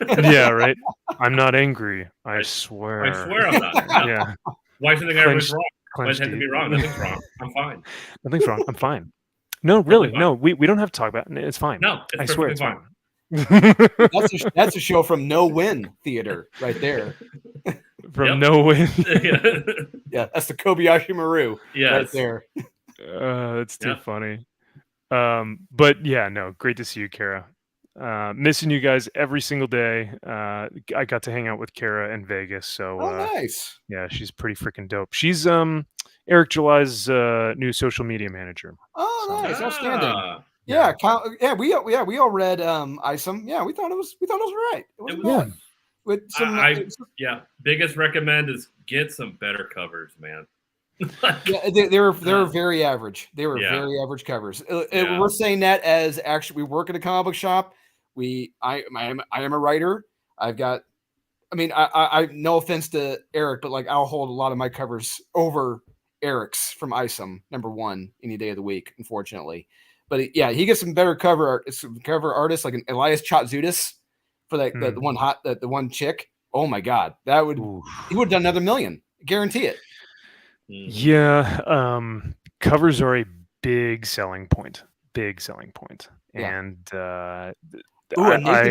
Yeah, right. I'm not angry. I swear. I swear I'm not. No. Yeah. Why should I think I was wrong? Why does it have to be wrong? Nothing's wrong. I'm fine. Nothing's wrong. I'm fine. No, really. No, we don't have to talk about it. It's fine. No, it's I swear it's fine. That's a show from No Win Theater right there. From No Win. Yeah, that's the Kobayashi Maru right there. It's too funny. But yeah, no, great to see you, Kara. Missing you guys every single day. I got to hang out with Kara in Vegas, so nice. Yeah, she's pretty freaking dope. She's Eric July's new social media manager. Oh, nice, outstanding. Yeah, we all read Isom. Yeah, we thought it was right. It was bad. With some, biggest recommend is get some better covers, man. Yeah, they were very average. They were very average covers. We're saying that as actually we work at a comic book shop. I am a writer. I've got. I mean, I no offense to Eric, but like I'll hold a lot of my covers over Eric's from Isom #1 any day of the week. Unfortunately, but he gets some better cover artists like an Elias Chatzudis for the one chick. Oh my God, he would have done another million. Guarantee it. Yeah, covers are a big selling point. And Nathan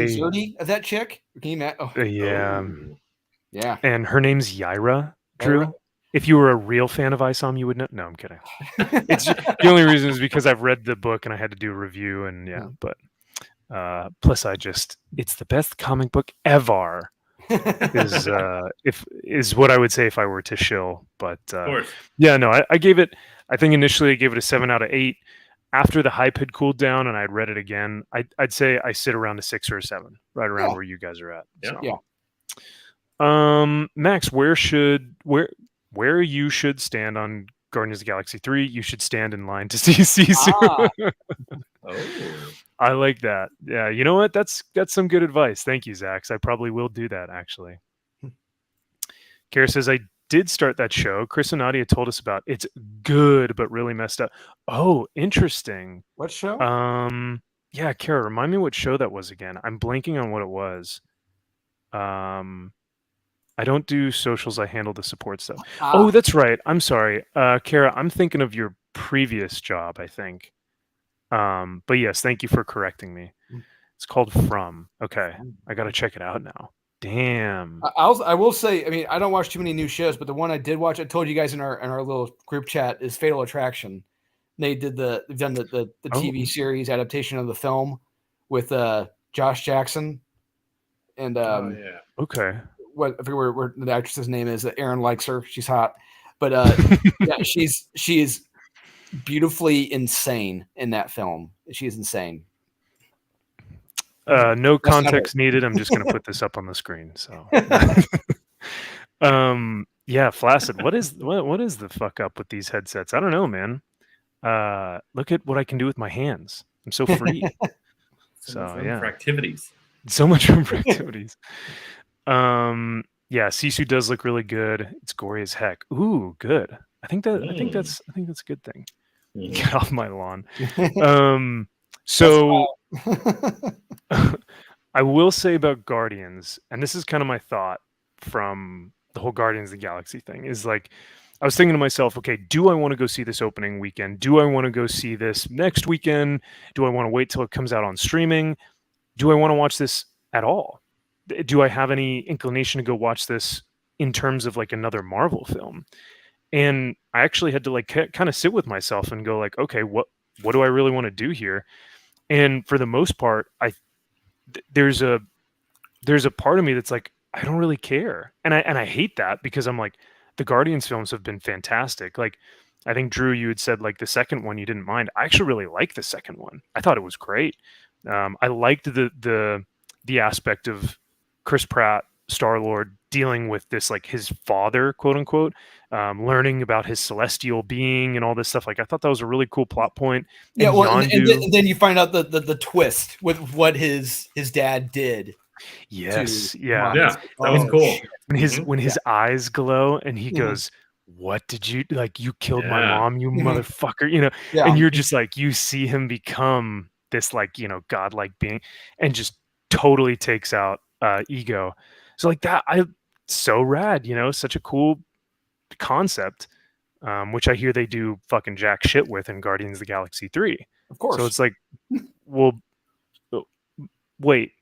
Zerdy of that chick. Yeah. And her name's Yaira, Drew. If you were a real fan of Isom, you would know. No, I'm kidding. It's the only reason is because I've read the book and I had to do a review, and but Plus, it's the best comic book ever. is what I would say if I were to shill. But Of course. yeah, no, I gave it. I think initially I gave it a 7 out of 8. After the hype had cooled down and I'd read it again, I'd say I sit around a 6 or a 7, right around where you guys are at. Yeah. So. Max, where you should stand on Guardians of the Galaxy 3? You should stand in line to see Sisu. Oh. I like that. Yeah, you know what? That's some good advice. Thank you, Zaxx. I probably will do that, actually. Kara says, I did start that show. Chris and Nadia told us about. It's good, but really messed up. Oh, interesting. What show? Yeah, Kara, remind me what show that was again. I'm blanking on what it was. I don't do socials. I handle the support stuff. Oh, that's right. I'm sorry. Kara, I'm thinking of your previous job, I think. But yes, thank you for correcting me. It's called From. Okay. I got to check it out now. Damn. I will say, I mean, I don't watch too many new shows, but the one I did watch, I told you guys in our little group chat, is Fatal Attraction. They've done the TV series adaptation of the film with Josh Jackson and okay. What I forget where the actress's name is. Aaron likes her. She's hot, but yeah, she is beautifully insane in that film. She is insane. No context needed. I'm just going to put this up on the screen. So, yeah, Flaccid. What is the fuck up with these headsets? I don't know, man. Look at what I can do with my hands. I'm so free. So yeah, for activities. So much room for activities. Yeah, Sisu does look really good. It's gory as heck. Ooh, good. I think that's a good thing. Get off my lawn. So I will say about Guardians, and this is kind of my thought from the whole Guardians of the Galaxy thing, is like, I was thinking to myself, okay, do I want to go see this opening weekend? Do I want to go see this next weekend? Do I want to wait till it comes out on streaming? Do I want to watch this at all? Do I have any inclination to go watch this in terms of like another Marvel film? And I actually had to like kind of sit with myself and go like, okay, what do I really want to do here? And for the most part, there's a part of me that's like, I don't really care. And I hate that, because I'm like, the Guardians films have been fantastic. Like, I think Drew, you had said like the second one you didn't mind. I actually really liked the second one. I thought it was great. I liked the aspect of Chris Pratt, Star-Lord, dealing with this, like his father, quote unquote, learning about his celestial being and all this stuff. Like, I thought that was a really cool plot point. Yeah, and well, and then you find out the twist with what his dad did. Yes, yeah, that was cool. When his eyes glow and he goes, "What did you like? You killed my mom, you motherfucker!" You know, and you're just like, you see him become this like, you know, godlike being, and just totally takes out ego. So like that, so rad, you know, such a cool concept, which I hear they do fucking jack shit with in Guardians of the Galaxy 3. Of course. So it's like, well, wait,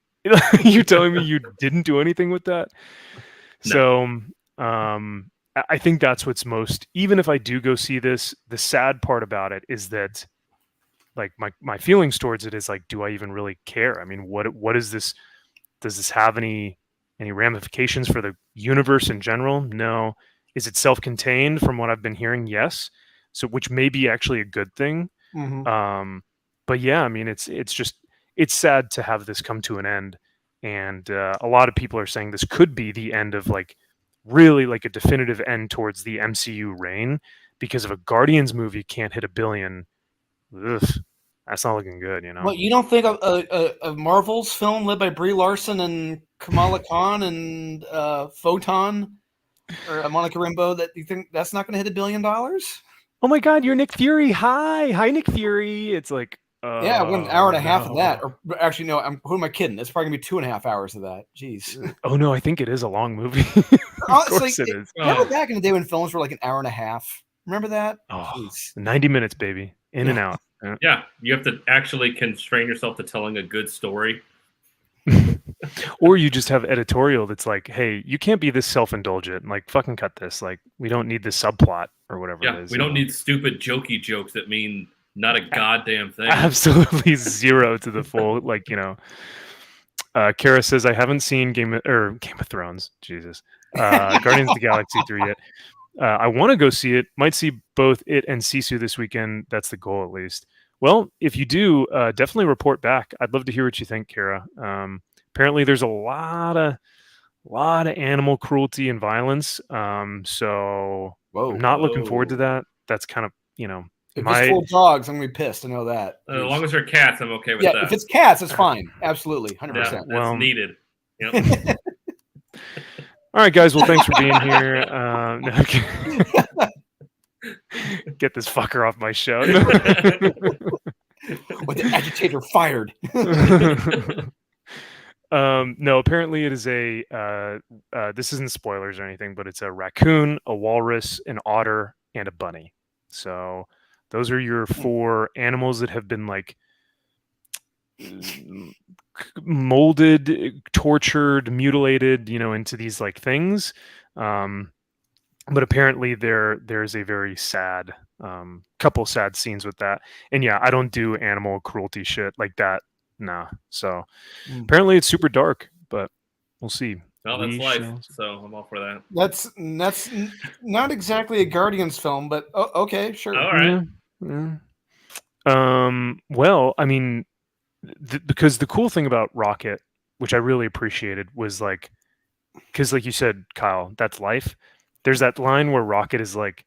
you're telling me you didn't do anything with that? No. So I think that's what's most, even if I do go see this, the sad part about it is that like my feelings towards it is like, do I even really care? I mean, what is this? Does this have any ramifications for the universe in general? No. Is it self-contained from what I've been hearing? Yes. So, which may be actually a good thing. But yeah, I mean, it's sad to have this come to an end. And a lot of people are saying this could be the end of like really like a definitive end towards the MCU reign, because if a Guardians movie can't hit $1 billion, that's not looking good, you know. Well, you don't think a Marvel's film led by Brie Larson and Kamala Khan and Photon or Monica Rambeau, that you think that's not going to hit $1 billion? Oh my God, you're Nick Fury. Hi, Nick Fury. It's like, yeah, an hour and a half of that. Or actually, no, who am I kidding? It's probably going to be 2.5 hours of that. Jeez. Oh no, I think it is a long movie. Of course it is. Remember back in the day when films were like an hour and a half? Remember that? Oh, 90 minutes, baby. In and out. Yeah, you have to actually constrain yourself to telling a good story. Or you just have editorial that's like, hey, you can't be this self-indulgent. Like, fucking cut this. Like, we don't need this subplot or whatever it is. We don't need stupid jokey jokes that mean Not a goddamn thing. Absolutely zero to the full. Like, Kara says, I haven't seen Game of Thrones. Jesus. Guardians of the Galaxy 3 yet. I want to go see it. Might see both it and Sisu this weekend. That's the goal, at least. Well, if you do, definitely report back. I'd love to hear what you think, Kara. Apparently, there's a lot of animal cruelty and violence. So I'm not looking forward to that. That's kind of, If it's full dogs, I'm gonna be pissed. I know that. As long as they're cats, I'm okay with that. Yeah, if it's cats, it's fine. Absolutely, 100%. Yeah, that's needed. Yep. All right, guys. Well, thanks for being here. Get this fucker off my show. With the agitator fired. No, apparently it is this isn't spoilers or anything, but it's a raccoon, a walrus, an otter, and a bunny. So those are your 4 animals that have been like molded, tortured, mutilated, into these like things. But apparently there's a very sad couple sad scenes with that. And yeah, I don't do animal cruelty shit like that. Nah. So apparently it's super dark, but we'll see. Well, that's life. So I'm all for that. That's not exactly a Guardians film, but okay, sure. All right. Yeah. Well, I mean, because the cool thing about Rocket, which I really appreciated, was like, because like you said, Kyle, that's life. There's that line where Rocket is like,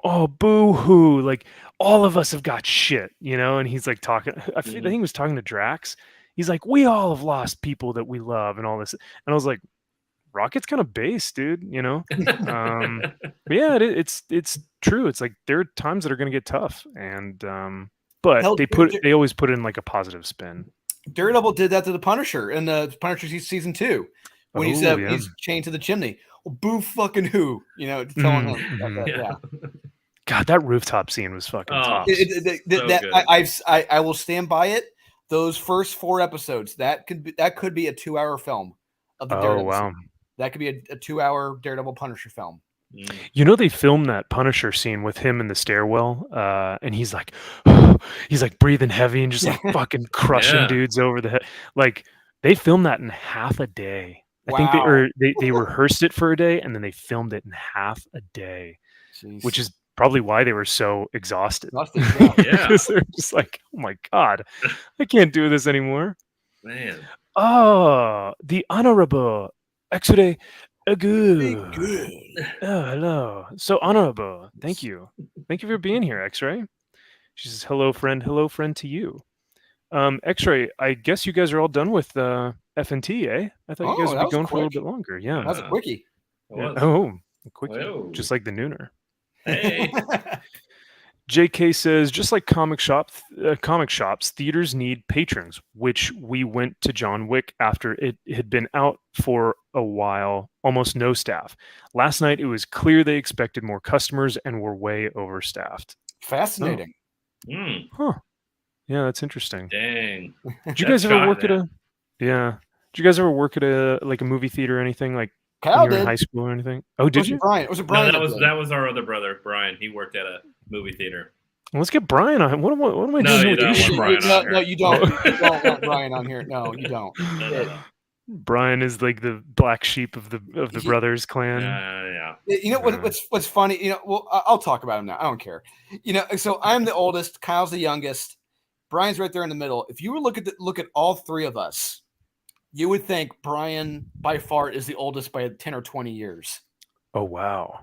oh, boo-hoo, like all of us have got shit, and he's like talking, I think he was talking to Drax. He's like, we all have lost people that we love and all this. And I was like, Rocket's kind of base, dude, but yeah, it's true. It's like there are times that are going to get tough, and but they always put in like a positive spin. Daredevil did that to the Punisher in the Punisher season 2 when he's chained to the chimney. Boo fucking who, telling him about that. Yeah. God, that rooftop scene was fucking top. I will stand by it. Those first 4 episodes, that could be a 2-hour film of the Daredevil. Wow. Scene. That could be a 2-hour Daredevil Punisher film. They filmed that Punisher scene with him in the stairwell, and he's like breathing heavy and just like fucking crushing dudes over the head. Like they filmed that in half a day. I think they rehearsed it for a day and then they filmed it in half a day. Jeez. Which is probably why they were so exhausted. Because they're just like, oh my God, I can't do this anymore. Man. Oh, the Honorable X-Ray Good. Oh, hello. So honorable. Thank you. Thank you for being here, X-Ray. She says, hello, friend to you. X-Ray, I guess you guys are all done with FNT, eh? I thought you guys would be going for a little bit longer. Yeah. That was a quickie. Yeah. Oh, a quickie. Whoa. Just like the nooner. Hey. JK says, just like comic shops, theaters need patrons, which we went to John Wick after it had been out for a while, almost no staff. Last night, it was clear they expected more customers and were way overstaffed. Fascinating. Oh. Huh. Yeah, that's interesting. Dang. Did you guys ever work at a... Yeah. Did you guys ever work at a movie theater or anything, like Kyle when you were did. in high school or anything? Oh, did you? Brian. Was it Brian? No, that was our other brother, Brian. He worked at a movie theater. Well, let's get Brian on. What am I doing with you? No, you don't. You don't want Brian on here. No, you don't. No. Brian is like the black sheep of the brothers clan. Yeah. You know what's funny? Well, I'll talk about him now. I don't care. So I'm the oldest. Kyle's the youngest. Brian's right there in the middle. If you were look at all 3 of us, you would think Brian by far is the oldest by 10 or 20 years. Oh wow.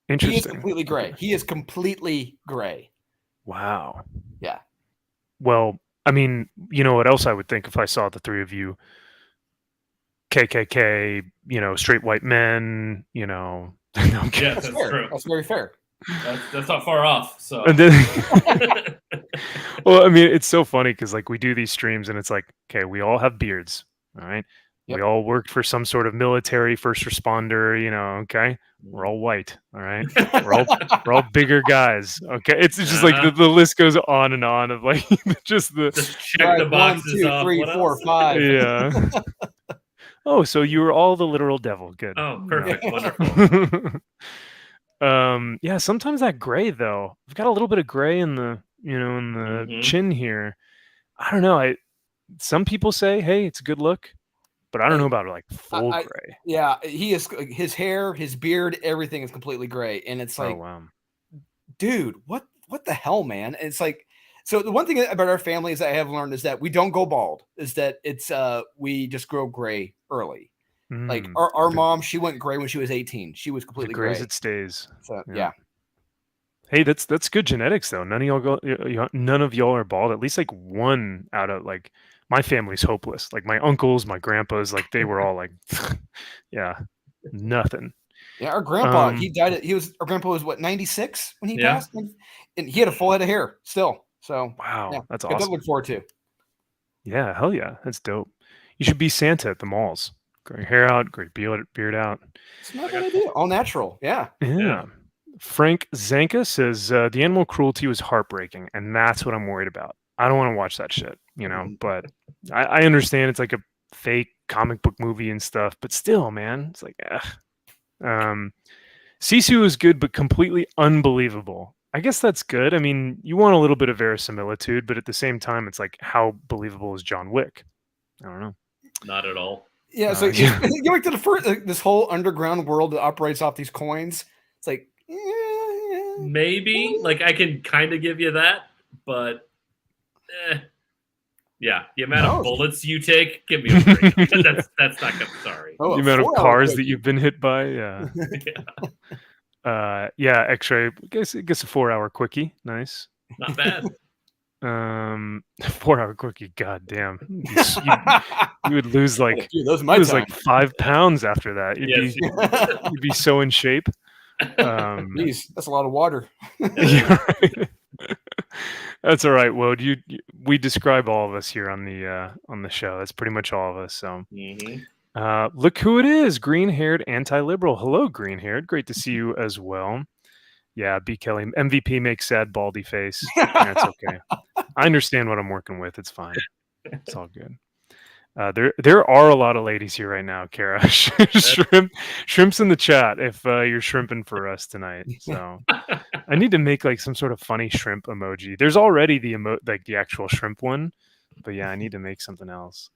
Interesting. He is completely gray. Okay. He is completely gray. Wow. Yeah. Well, I mean, you know what else I would think if I saw the 3 of you? KKK, straight white men, No, yeah, that's true. That's very fair. That's not far off. So. And then, well, I mean, it's so funny because like we do these streams and it's like, okay, we all have beards, all right? Yep. We all worked for some sort of military, first responder, okay? We're all white, all right? We're all bigger guys, okay? It's just like the list goes on and on of like just check the boxes 1, 2, 3, 4, 5. Yeah. Oh, so you were all the literal devil. Good. Oh, perfect. Wonderful. Yeah, sometimes that gray though. I've got a little bit of gray in the, in the chin here. I don't know. Some people say, hey, it's a good look, but I don't know about like full gray. Yeah, he is. His hair, his beard, everything is completely gray, and it's like, oh wow, dude, what the hell, man? And it's like, so the one thing about our family is that I have learned is that we don't go bald. Is that it's we just grow gray early. Like our mom, she went gray when she was 18. She was completely gray. As it stays. So yeah. Hey, that's good genetics though. None of y'all are bald. At least like one out of like my family's hopeless. Like my uncles, my grandpas, like they were all like, yeah, nothing. Yeah, our grandpa, he died. Our grandpa was what, 96 when he passed, and he had a full head of hair still. So wow, that's good awesome. to look forward to. Yeah, hell yeah, that's dope. You should be Santa at the malls. Gray hair out, great beard out. It's not a bad idea. All natural. Yeah. Frank Zanka says the animal cruelty was heartbreaking, and that's what I'm worried about. I don't want to watch that shit, but I understand it's like a fake comic book movie and stuff, but still, man, it's like, Sisu is good, but completely unbelievable. I guess that's good. I mean, you want a little bit of verisimilitude, but at the same time, it's like, how believable is John Wick? I don't know. Not at all. Yeah, so going to the first, this whole underground world that operates off these coins. It's like, maybe, like, I can kind of give you that, but yeah, the amount of bullets you take, give me a break. that's not good. Sorry. The amount of cars that you've been hit by, yeah. X-ray. I guess a 4-hour quickie, nice. Not bad. 4-hour quickie, goddamn. You would lose like like 5 pounds after that. You'd be so in shape. Jeez, that's a lot of water. Yeah, right. That's all right, Woad. We describe all of us here on the show. That's pretty much all of us. So look who it is, green-haired anti-liberal. Hello, green-haired. Great to see you as well. Yeah, B. Kelly. MVP makes sad baldy face. That's okay. I understand what I'm working with. It's fine. It's all good. There are a lot of ladies here right now, Kara. Shrimps in the chat if you're shrimping for us tonight. So I need to make like some sort of funny shrimp emoji. There's already the actual shrimp one, but yeah, I need to make something else.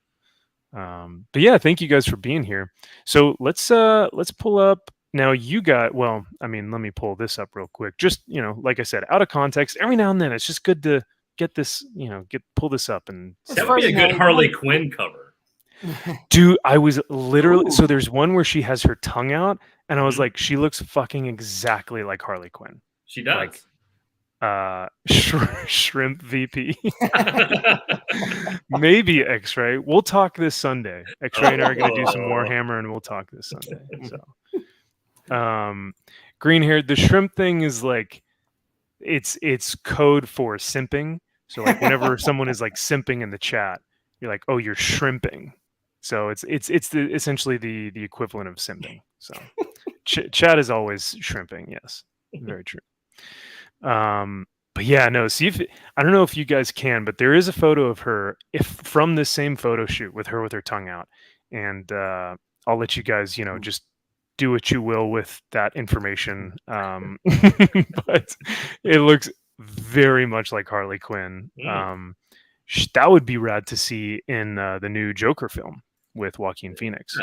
But yeah, thank you guys for being here. So let's pull up. Now let me pull this up real quick. Just, like I said, out of context, every now and then it's just good to get this, pull this up. And that would be a good Harley Quinn cover. Dude, I was literally, so there's one where she has her tongue out and I was like, she looks fucking exactly like Harley Quinn. She does. Like, shrimp VP. Maybe X-Ray. We'll talk this Sunday. X-Ray and I are going to do some Warhammer and we'll talk this Sunday. So, green hair. The shrimp thing is like, it's code for simping. So like whenever someone is like simping in the chat, you're like, oh, you're shrimping. So it's essentially the equivalent of simping. So chat is always shrimping. Yes, very true. But yeah, no. See if I don't know if you guys can, but there is a photo of her from this same photo shoot with her tongue out, and I'll let you guys, just do what you will with that information. But it looks very much like Harley Quinn. That would be rad to see in the new Joker film with Joaquin Phoenix.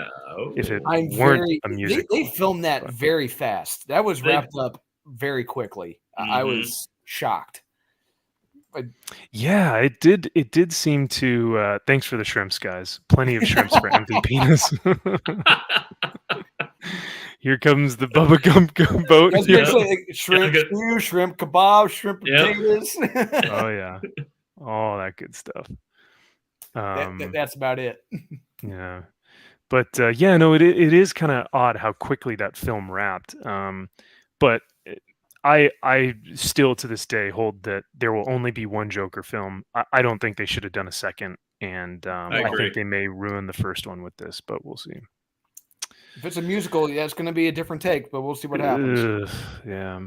If it weren't a musical. They filmed that very fast. That was wrapped up very quickly. I was shocked. Yeah, it did seem to. Thanks for the shrimps, guys. Plenty of shrimps for MVP. Here comes the Bubba Gump boat. Shrimp stew, shrimp kebab, shrimp potatoes. Oh yeah, all that good stuff. That's about it. Yeah, but no, it is kind of odd how quickly that film wrapped. But I still to this day hold that there will only be one Joker film. I don't think they should have done a second, and I think they may ruin the first one with this, but we'll see. If it's a musical, yeah, it's going to be a different take, but we'll see what happens. Yeah,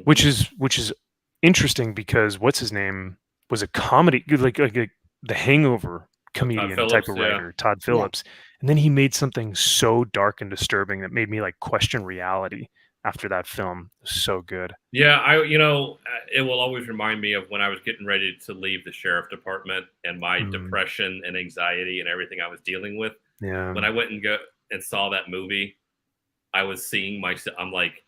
which is interesting because what's his name was a comedy, like the Hangover comedian type of writer, Todd Phillips, and then he made something so dark and disturbing that made me like question reality. after that film. So good. Yeah, it will always remind me of when I was getting ready to leave the sheriff department and my depression and anxiety and everything I was dealing with. Yeah. When I went and saw that movie, I was seeing myself. I'm like,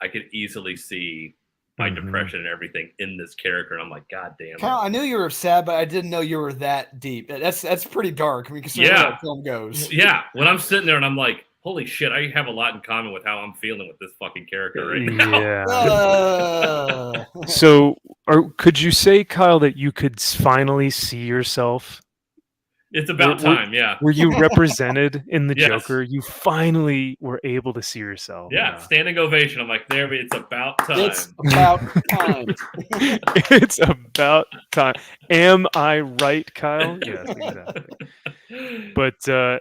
I could easily see my depression and everything in this character. And I'm like, God damn it. Kyle, I knew you were sad, but I didn't know you were that deep. That's pretty dark. I mean, considering how that film goes. Yeah. When I'm sitting there and I'm like, holy shit, I have a lot in common with how I'm feeling with this fucking character right now. Yeah. So, could you say, Kyle, that you could finally see yourself? It's about time, yeah. Were you represented in the Joker? You finally were able to see yourself. Yeah, standing ovation. I'm like, it's about time. It's about time. It's about time. Am I right, Kyle? Yes, exactly. But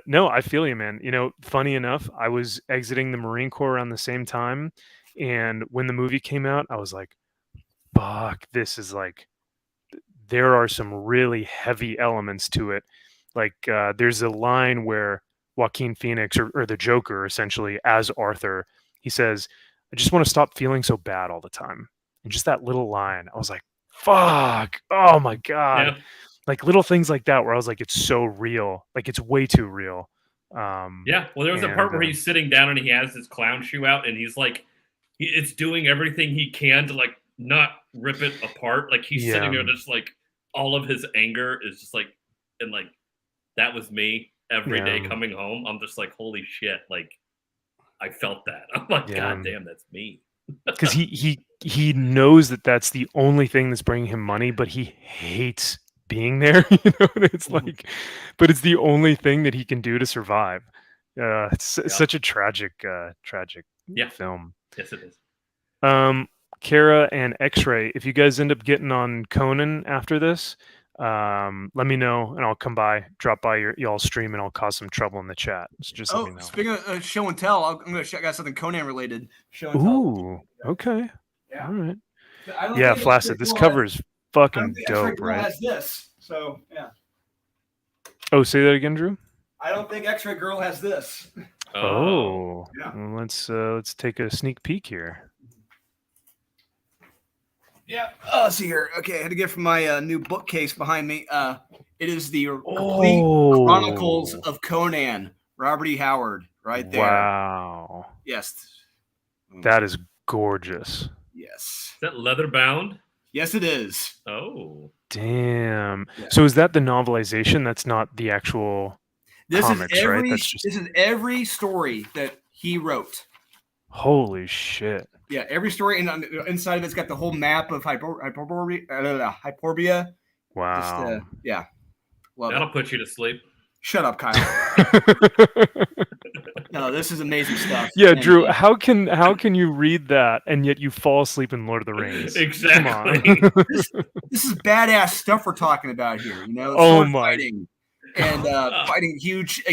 no, I feel you, man. Funny enough, I was exiting the Marine Corps around the same time. And when the movie came out, I was like, fuck, this is like, there are some really heavy elements to it. Like there's a line where Joaquin Phoenix or the Joker, essentially, as Arthur, he says, I just want to stop feeling so bad all the time. And just that little line, I was like, fuck, oh my God. Yeah. Like little things like that where I was like, it's so real. Like it's way too real. Yeah. Well, there was a part where he's sitting down and he has his clown shoe out and he's like, it's doing everything he can to like not rip it apart. Like he's sitting there just like all of his anger is just like, and like, that was me every day coming home. I'm just like, holy shit. Like I felt that. I'm like, God damn, that's me. Because he knows that that's the only thing that's bringing him money, but he hates being there. It's like, but it's the only thing that he can do to survive. It's such a tragic film. Yes, it is. Kara and X-Ray, if you guys end up getting on Conan after this, let me know and I'll come by, drop by y'all's stream, and I'll cause some trouble in the chat. So just let me know. Speaking of show and tell, I'm going to check out something Conan related. Show and tell. Okay. Yeah. All right. Yeah, Flaccid. This cover is fucking dope, right? Has this, so yeah. Oh, say that again, Drew. I don't think X-Ray Girl has this. Oh. Yeah. Well, let's take a sneak peek here. Yeah. Let's see here. Okay, I had to get from my new bookcase behind me. It is the complete Chronicles of Conan, Robert E. Howard, right there. Wow. Yes. That is gorgeous. Yes. Is that leather bound? Yes, it is. Oh. Damn. Yeah. So is that the novelization? That's not the actual comics, right? This is every story that he wrote. Holy shit. Yeah, every story, and inside of it's got the whole map of Hyperbia. Wow. Yeah. That'll put you to sleep. Shut up, Kyle. No, this is amazing stuff. Yeah, Drew, how can you read that and yet you fall asleep in Lord of the Rings? Exactly. This is badass stuff we're talking about here. Oh my. Fighting and fighting huge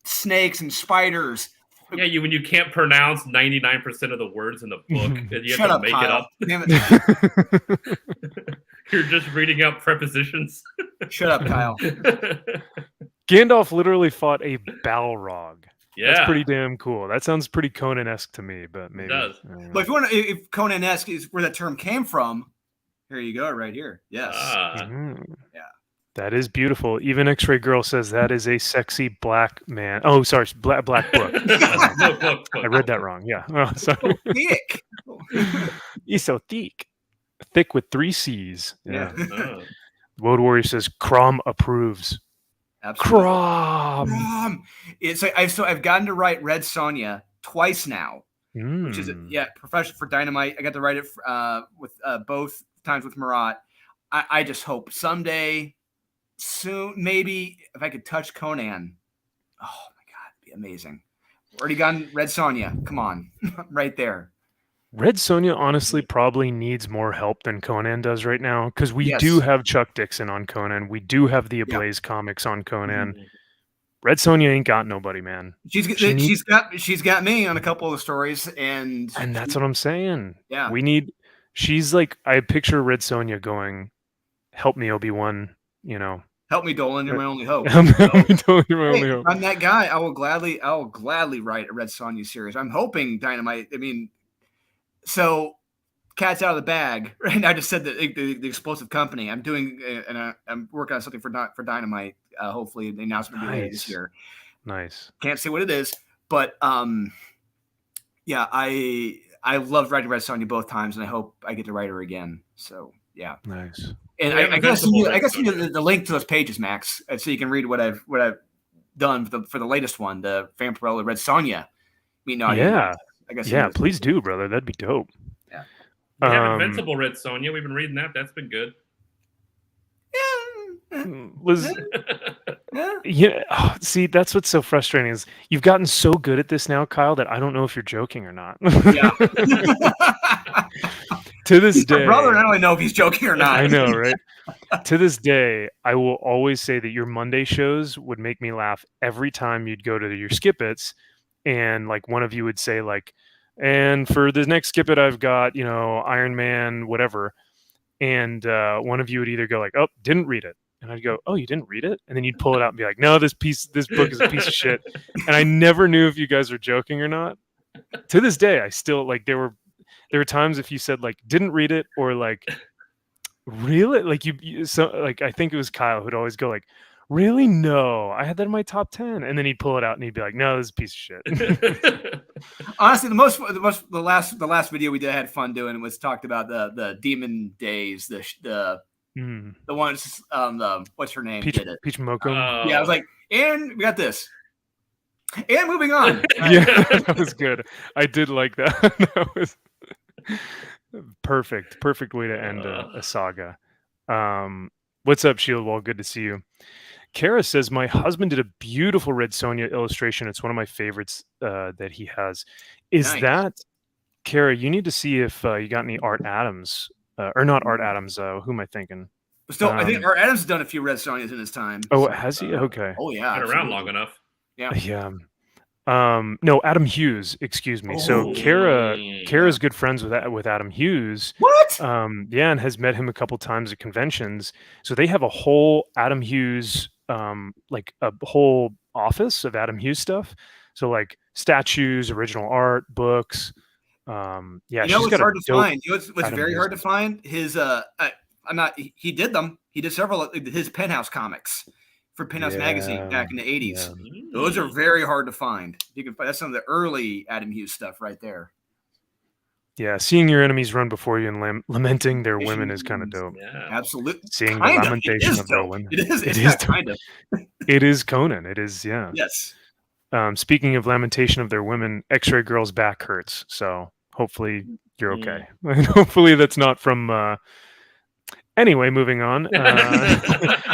snakes and spiders. Yeah, when you can't pronounce 99% of the words in the book, and you have to make Kyle. it up. Damn it. You're just reading out prepositions. Shut up, Kyle. Gandalf literally fought a Balrog. Yeah, that's pretty damn cool. That sounds pretty Conan-esque to me, but maybe. It does. But if Conan-esque is where that term came from, here you go, right here. Yes. Yeah. That is beautiful. Even X-Ray Girl says that is a sexy black man. Oh, sorry, black book. I read that wrong. Yeah. Oh, sorry. Thick. He's so thick with 3 C's. Yeah. Woad Warrior says Crom approves. Absolutely. Crom. It's I've gotten to write Red Sonja twice now, which is professional for Dynamite. I got to write it with both times with Marat. I just hope someday, soon, maybe if I could touch Conan. Oh my God, it'd be amazing. Already gotten Red Sonja. Come on, right there. Red Sonja honestly probably needs more help than Conan does right now, because we do have Chuck Dixon on Conan. We do have the Ablaze comics on Conan. Mm-hmm. Red Sonja ain't got nobody, man. She's got me on a couple of the stories, and that's what I'm saying. Yeah, she's like, I picture Red Sonja going, "Help me, Obi-Wan," Help me, Dolan. You're my only hope. Help me, Dolan. You're my only hope. I'm that guy. I will gladly write a Red Sonja series. I'm hoping Dynamite. I mean, So cat's out of the bag. Right now, I just said that the explosive company. I'm doing, and I'm working on something for Dynamite. Hopefully, the announcement will be later this year. Nice. Can't say what it is, but yeah, I loved writing Red Sonja both times, and I hope I get to write her again. So yeah, nice. And I guess you need the link to those pages, Max, so you can read what I've done for the latest one, the Vampirella Red Sonja. Yeah, I guess. Yeah, please do, brother. That'd be dope. Yeah. We have Invincible Red Sonja. We've been reading that. That's been good. Yeah. Oh, see, that's what's so frustrating is you've gotten so good at this now, Kyle, that I don't know if you're joking or not. Yeah. To this day, brother, I don't really know if he's joking or not. I know, right? To this day, I will always say that your Monday shows would make me laugh every time you'd go to your skip its, and like one of you would say like, and for the next skip it, I've got Iron Man, whatever, and one of you would either go like, oh, didn't read it. And I'd go, oh, you didn't read it? And then you'd pull it out and be like, no, this book is a piece of shit. And I never knew if you guys were joking or not. To this day, I still like there were times if you said like didn't read it or like really like so like I think it was Kyle who'd always go like, really? No, I had that in my top 10. And then he'd pull it out and he'd be like, no, this is a piece of shit. Honestly, the last video we did had fun doing was talked about the Demon Days, the ones what's her name did it. Peach Moko. Yeah, I was like, and we got this. And moving on. Yeah, that was good. I did like that. That was perfect way to end a saga. What's up, Shieldwall? Good to see you. Kara says, my husband did a beautiful Red Sonja illustration. It's one of my favorites that he has. Is nice. That, Kara, you need to see if you got any Art Adams, or not Art Adams, who am I thinking? Still, I think Art Adams has done a few Red Sonjas in his time. Oh, so, has he? Okay. Oh, yeah. Been around long enough. Yeah. Yeah. No, Adam Hughes, excuse me. So Kara's good friends with Adam Hughes. What? Yeah, and has met him a couple times at conventions. So they have a whole Adam Hughes, like a whole office of Adam Hughes stuff. So like statues, original art, books. Yeah, what's hard to find? What's very hard to find? His he did them. He did several of his Penthouse comics for Penthouse magazine back in the 80s. Yeah. Those are very hard to find. You can find that's some of the early Adam Hughes stuff right there. Yeah, seeing your enemies run before you and lamenting their women is kind of dope. Yeah, absolutely. Seeing the lamentation of their women. It is kind of. It is Conan. It is, yeah. Yes. Speaking of lamentation of their women, X-Ray Girl's back hurts. So hopefully you're okay. Hopefully that's not from... Anyway, moving on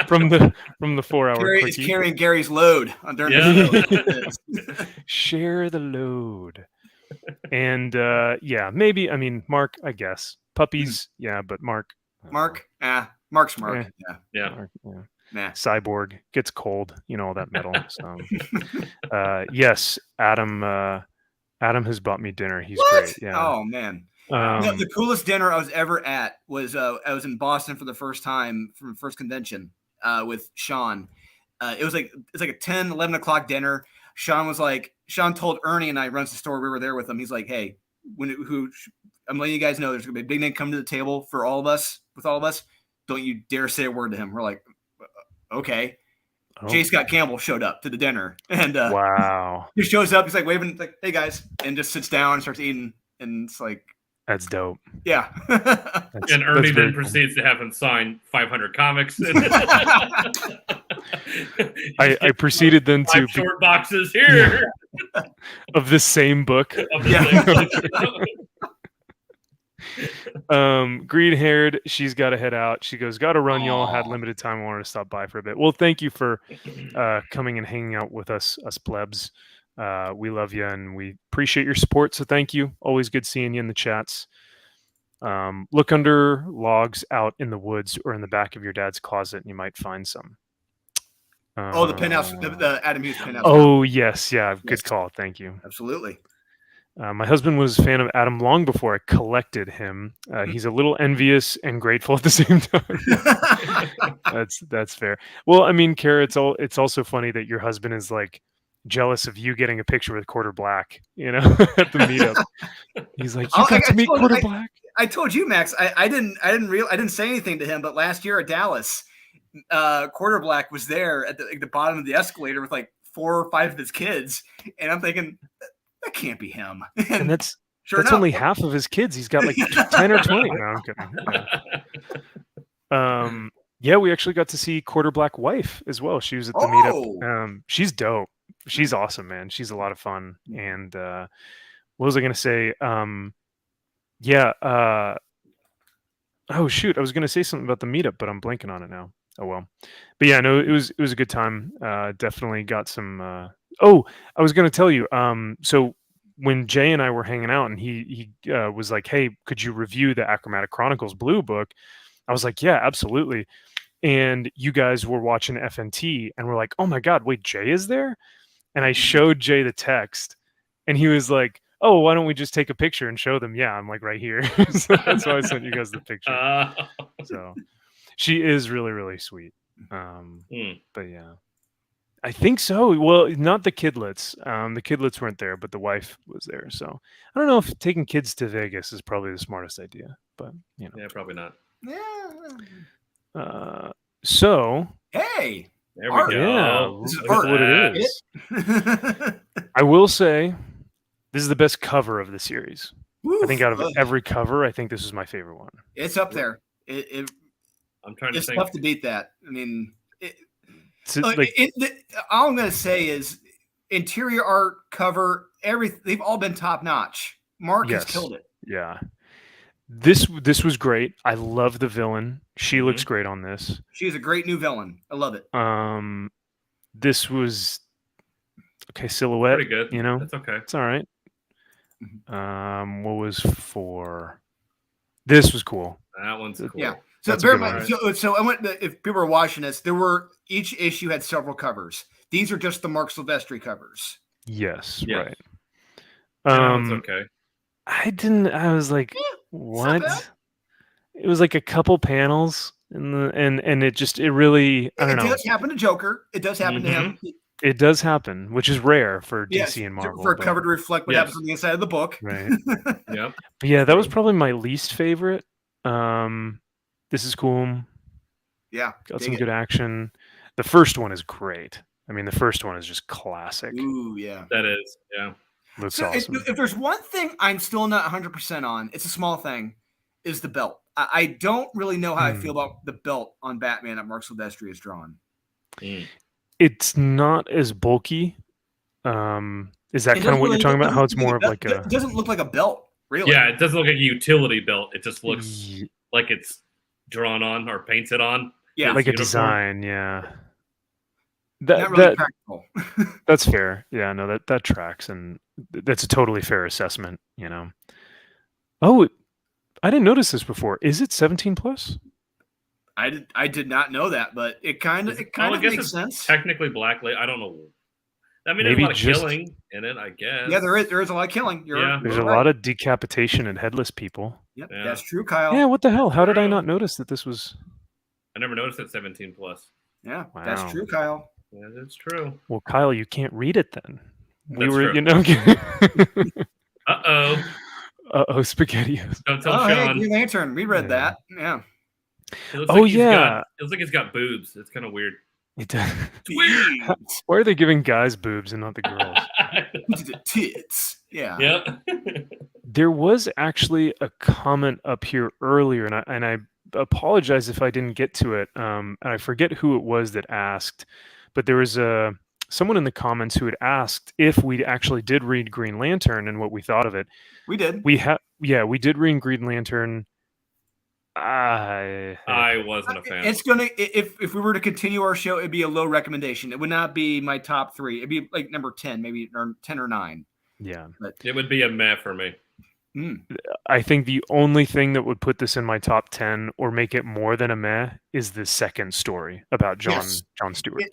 from the 4-hour quickie. Is carrying Gary's load on Share the load. And maybe, I mean, Mark, I guess. Puppies, yeah, but Mark. Mark's Mark. Yeah. Mark, yeah. Nah. Cyborg gets cold, all that metal. So yes, Adam has bought me dinner. He's great. Yeah. Oh man. The coolest dinner I was ever at was I was in Boston for the first time from the first convention with Sean. It's like a 10, 11 o'clock dinner. Sean told Ernie and I, runs the store. We were there with him. He's like, hey, I'm letting you guys know there's going to be a big name coming to the table with all of us. Don't you dare say a word to him. We're like, okay. Oh. J. Scott Campbell showed up to the dinner. And wow. He shows up. He's like waving, like, hey, guys. And just sits down and starts eating. And it's like, that's dope. Yeah. And Ernie then proceeds to have him sign 500 comics. I proceeded then to short boxes here of the same book. Green haired, she's got to head out. She goes, got to run. Y'all had limited time. I wanted to stop by for a bit. Well, thank you for coming and hanging out with us plebs. We love you and we appreciate your support. So thank you. Always good seeing you in the chats. Look under logs out in the woods or in the back of your dad's closet and you might find some. The penthouse, the Adam Hughes penthouse. Oh, yes. Yeah. Good call. Thank you. Absolutely. My husband was a fan of Adam long before I collected him. He's a little envious and grateful at the same time. That's fair. Well, I mean, Kara, it's also funny that your husband is like jealous of you getting a picture with Quarter Black, at the meetup. He's like, you got to meet Quarter Black. I told you, Max. I didn't say anything to him, but last year at Dallas, Quarter Black was there at the bottom of the escalator with like 4 or 5 of his kids, and I'm thinking that can't be him. And that's only half of his kids. He's got like 10 or 20. No, I'm kidding. Yeah, we actually got to see Quarter Black wife as well. She was at the meetup. She's dope. She's awesome, man. She's a lot of fun. And what was I going to say? Oh shoot, I was going to say something about the meetup, but I'm blanking on it now. Oh well. But yeah, no, it was a good time. Definitely got some. I was going to tell you. So when Jay and I were hanging out, and he was like, "Hey, could you review the Achromatic Chronicles Blue book?" I was like, "Yeah, absolutely." And you guys were watching FNT, and we're like, "Oh my God, wait, Jay is there?" And I showed Jay the text, and he was like, "Oh, why don't we just take a picture and show them?" Yeah, I'm like right here. So that's why I sent you guys the picture. So she is really, really sweet. But yeah, I think so. Well, not the kidlets. The kidlets weren't there, but the wife was there. So I don't know if taking kids to Vegas is probably the smartest idea, but yeah, probably not. Yeah. So hey, there we go. Yeah, look at what it is. I will say, this is the best cover of the series. I think out of every cover, I think this is my favorite one. It's up there. I'm trying to think. It's tough to beat that. I mean, all I'm going to say is interior art, cover, they've all been top notch. Mark has killed it. Yeah. This was great. I love the villain. She looks great on this. She's a great new villain. I love it. This was okay. Silhouette. Pretty good. That's okay. It's all right. What was 4? This was cool. That one's cool. Yeah. So I went. If people are watching this, each issue had several covers. These are just the Mark Silvestri covers. Yes. Right. It's okay. I was like, what? It was like a couple panels, and it really. I don't know. It does happen to Joker. It does happen to him. It does happen, which is rare for DC and Marvel. For a cover to reflect what happens on the inside of the book. Right. Yep. But yeah, that was probably my least favorite. This is cool. Yeah. Got some good action. The first one is great. I mean, the first one is just classic. Ooh, yeah. That is, yeah. Looks awesome. If there's one thing I'm still not 100% on, it's a small thing, is the belt. I don't really know how I feel about the belt on Batman that Mark Silvestri has drawn. It's not as bulky. Is that kind of what you're talking about? How it's more of like a... It doesn't look like a belt, really. Yeah, it doesn't look like a utility belt. It just looks like it's drawn on or painted on. Yeah, like a design, yeah. Not really practical. That's fair. Yeah, no, that tracks, and that's a totally fair assessment. Oh, I didn't notice this before. Is it 17 plus? I did not know that, but it kind of makes sense. Technically blacklight. I don't know. I mean, there's a lot of killing in it, I guess. Yeah, there is a lot of killing. There's a lot of decapitation and headless people. Yep, that's true, Kyle. Yeah, what the hell? How did I not notice that this was? I never noticed it 17 plus. Yeah, That's true, Kyle. Yeah, that's true. Well, Kyle, you can't read it then. SpaghettiOs. Don't tell Sean. Hey, Green Lantern. We read that. Yeah. It looks like he's got boobs. It's kind of weird. It does. Why are they giving guys boobs and not the girls? The tits. Yeah. Yep. There was actually a comment up here earlier, and I apologize if I didn't get to it. And I forget who it was that asked, but there was someone in the comments who had asked if we actually did read Green Lantern and what we thought of it. We did. We did read Green Lantern. I wasn't a fan. It's gonna if we were to continue our show, it'd be a low recommendation. It would not be my top 3. It'd be like number 10, maybe, or 10 or 9. Yeah, but it would be a meh for me. I think the only thing that would put this in my top 10 or make it more than a meh is the second story about John Stewart.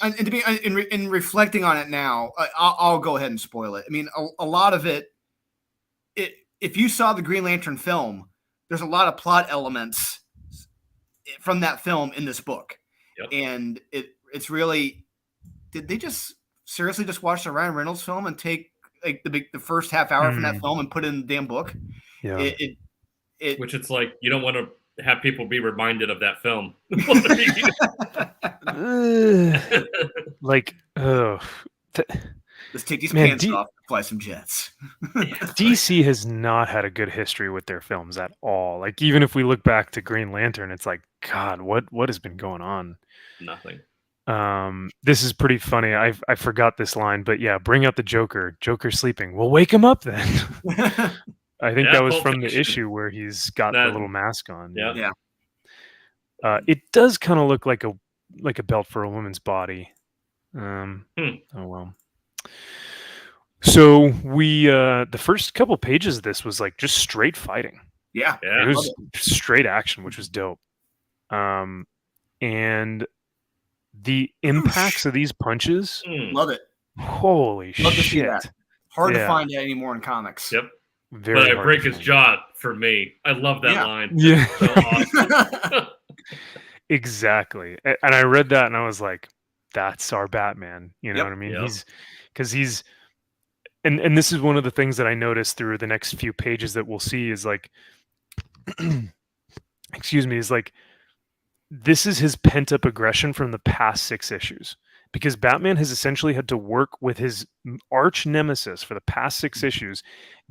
And to be in reflecting on it now, I'll go ahead and spoil it. I mean, a lot of it. If you saw the Green Lantern film, there's a lot of plot elements from that film in this book, and it's really. Did they just seriously just watch the Ryan Reynolds film and take like the first half hour from that film and put it in the damn book. Yeah. Which it's like you don't want to have people be reminded of that film. Like, let's take these pants off and fly some jets. DC has not had a good history with their films at all. Like, even if we look back to Green Lantern, it's like, God, what has been going on? Nothing. This is pretty funny. I forgot this line, but yeah, bring out the Joker. Joker's sleeping. Well, wake him up then. I think that was from the issue where he's got the little mask on. Yeah. It does kind of look like a belt for a woman's body. Oh well. So we the first couple pages of this was like just straight fighting. Yeah. It was straight action, which was dope. And the impacts of these punches, love it. Holy love shit! To see that. Hard to find that anymore in comics. Yep. Very but I break his jaw for me. I love that line. Yeah. So awesome. Exactly. And I read that and I was like, that's our Batman. You know what I mean? Yep. He's and this is one of the things that I noticed through the next few pages that we'll see is like excuse me, is like this is his pent-up aggression from the past 6 issues. Because Batman has essentially had to work with his arch nemesis for the past 6 issues,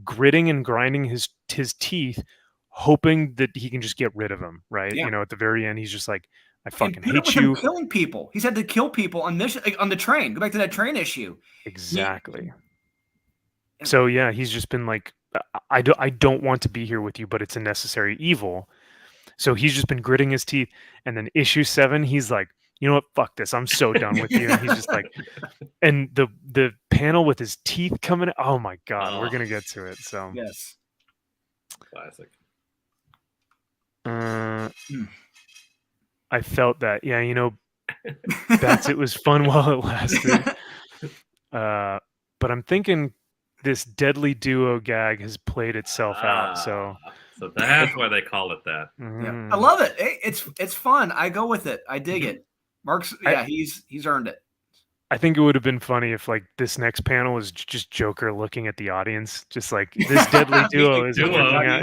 gritting and grinding his teeth, hoping that he can just get rid of him, right? Yeah. You know, at the very end, he's just like, I fucking hate you. Killing people. He's had to kill people on the train. Go back to that train issue. Exactly. So yeah, he's just been like, I don't want to be here with you, but it's a necessary evil. So he's just been gritting his teeth. And then issue 7, he's like, you know what? Fuck this. I'm so done with you. And he's just like, and the panel with his teeth coming. Oh my God, we're gonna get to it. So yes, classic. I felt that. Yeah, you know, Bats. It was fun while it lasted. But I'm thinking this deadly duo gag has played itself out. So that's why they call it that. Yeah. I love it. It's fun. I go with it. I dig it. Mark's he's earned it. I think it would have been funny if like this next panel was just Joker looking at the audience, just like this deadly duo is working out.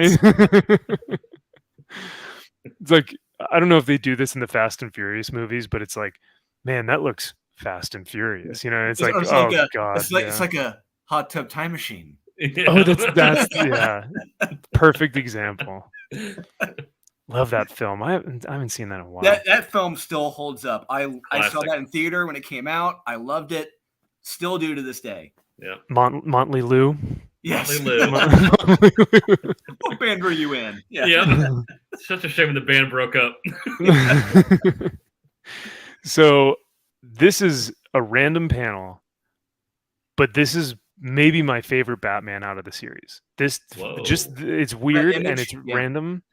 It's like I don't know if they do this in the Fast and Furious movies, but it's like, man, that looks Fast and Furious. You know, it's like, oh God, it's like a hot tub time machine. Oh, that's yeah, perfect example. Love that film. I haven't seen that in a while. That film still holds up. I saw that in theater when it came out. I loved it. Still do to this day. Yeah. Motley Lou. Yes. What band were you in? Yeah. Such a shame the band broke up. So this is a random panel, but this is maybe my favorite Batman out of the series. This it's weird and it's random.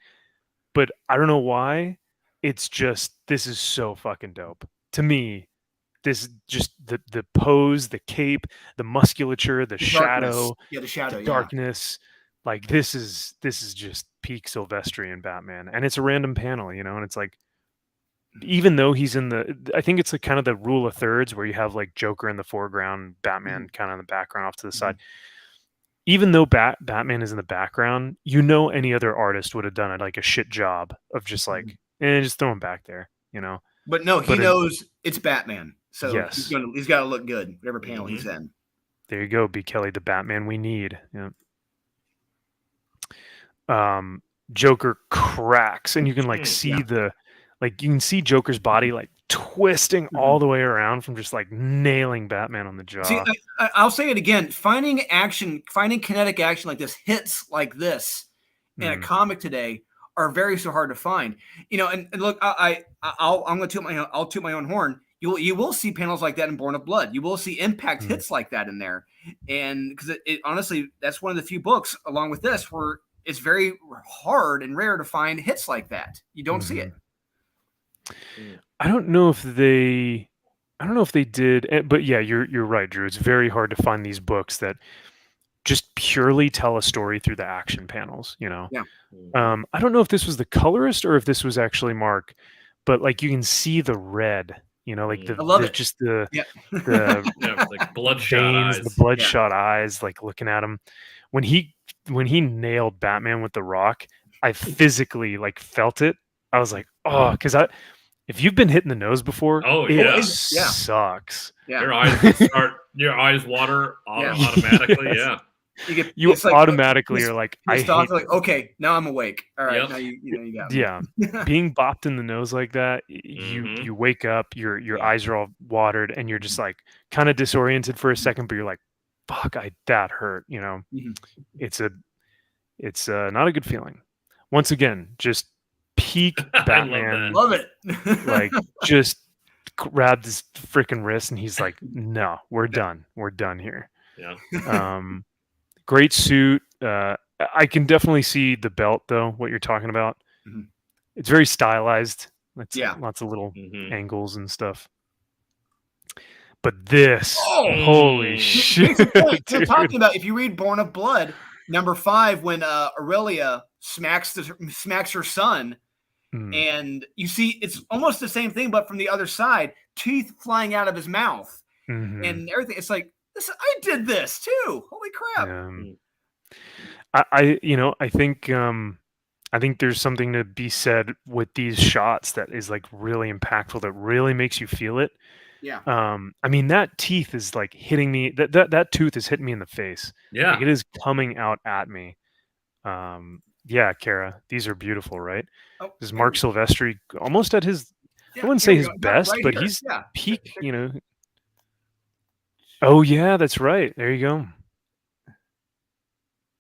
But I don't know why. It's just this is so fucking dope to me. This just the pose, the cape, the musculature, the shadow, the darkness. Like this is just peak Sylvestrian Batman, and it's a random panel, you know. And it's like, even though he's in I think it's like kind of the rule of thirds where you have like Joker in the foreground, Batman kind of in the background off to the side. Even though Batman is in the background, you know, any other artist would have done it like a shit job of just like, just throw him back there, you know. But no, he knows it's Batman, so yes, he's got to look good whatever panel he's in. There you go, B. Kelly, the Batman we need. Yeah. Joker cracks, and you can like see you can see Joker's body like twisting all the way around from just like nailing Batman on the jaw. See, I'll say it again. Finding kinetic action like this, hits like this in a comic today are very so hard to find. You know, and look, I'm going to toot my own horn. You will see panels like that in Born of Blood. You will see impact hits like that in there, and because it honestly, that's one of the few books along with this where it's very hard and rare to find hits like that. You don't see it. I don't know if they did, but yeah, you're right, Drew. It's very hard to find these books that just purely tell a story through the action panels, you know. Yeah. I don't know if this was the colorist or if this was actually Mark, but like you can see the red You know, like I love it. Just the like bloodshot veins, eyes. the bloodshot eyes, like looking at him. When he nailed Batman with the rock, I physically like felt it. I was like, oh, because if you've been hit in the nose before, it sucks. Yeah. Your eyes water automatically. Yes. Yeah. You automatically are like, I hate like, okay, now I'm awake. All right, now you got me. Yeah. Being bopped in the nose like that, you wake up, your eyes are all watered, and you're just like kind of disoriented for a second, but you're like, fuck, that hurt, you know. It's not a good feeling. Once again, just peak Batman. Love it. Like, just grabbed his freaking wrist, and he's like, no, we're done. We're done here. Yeah. Great suit. I can definitely see the belt, though, what you're talking about. It's very stylized. Lots of little angles and stuff. But this, holy shit. You're talking about, if you read Born of Blood, number 5, when Aurelia smacks her son, and you see it's almost the same thing, but from the other side, teeth flying out of his mouth and everything. It's like, I did this too. Holy crap! I think there's something to be said with these shots that is like really impactful. That really makes you feel it. Yeah. I mean, that teeth is like hitting me. That tooth is hitting me in the face. Yeah. Like, it is coming out at me. Yeah, Kara, these are beautiful, right? This is Mark Silvestri almost at his. I wouldn't say his best, but he's peak. You know. Oh yeah, that's right. There you go.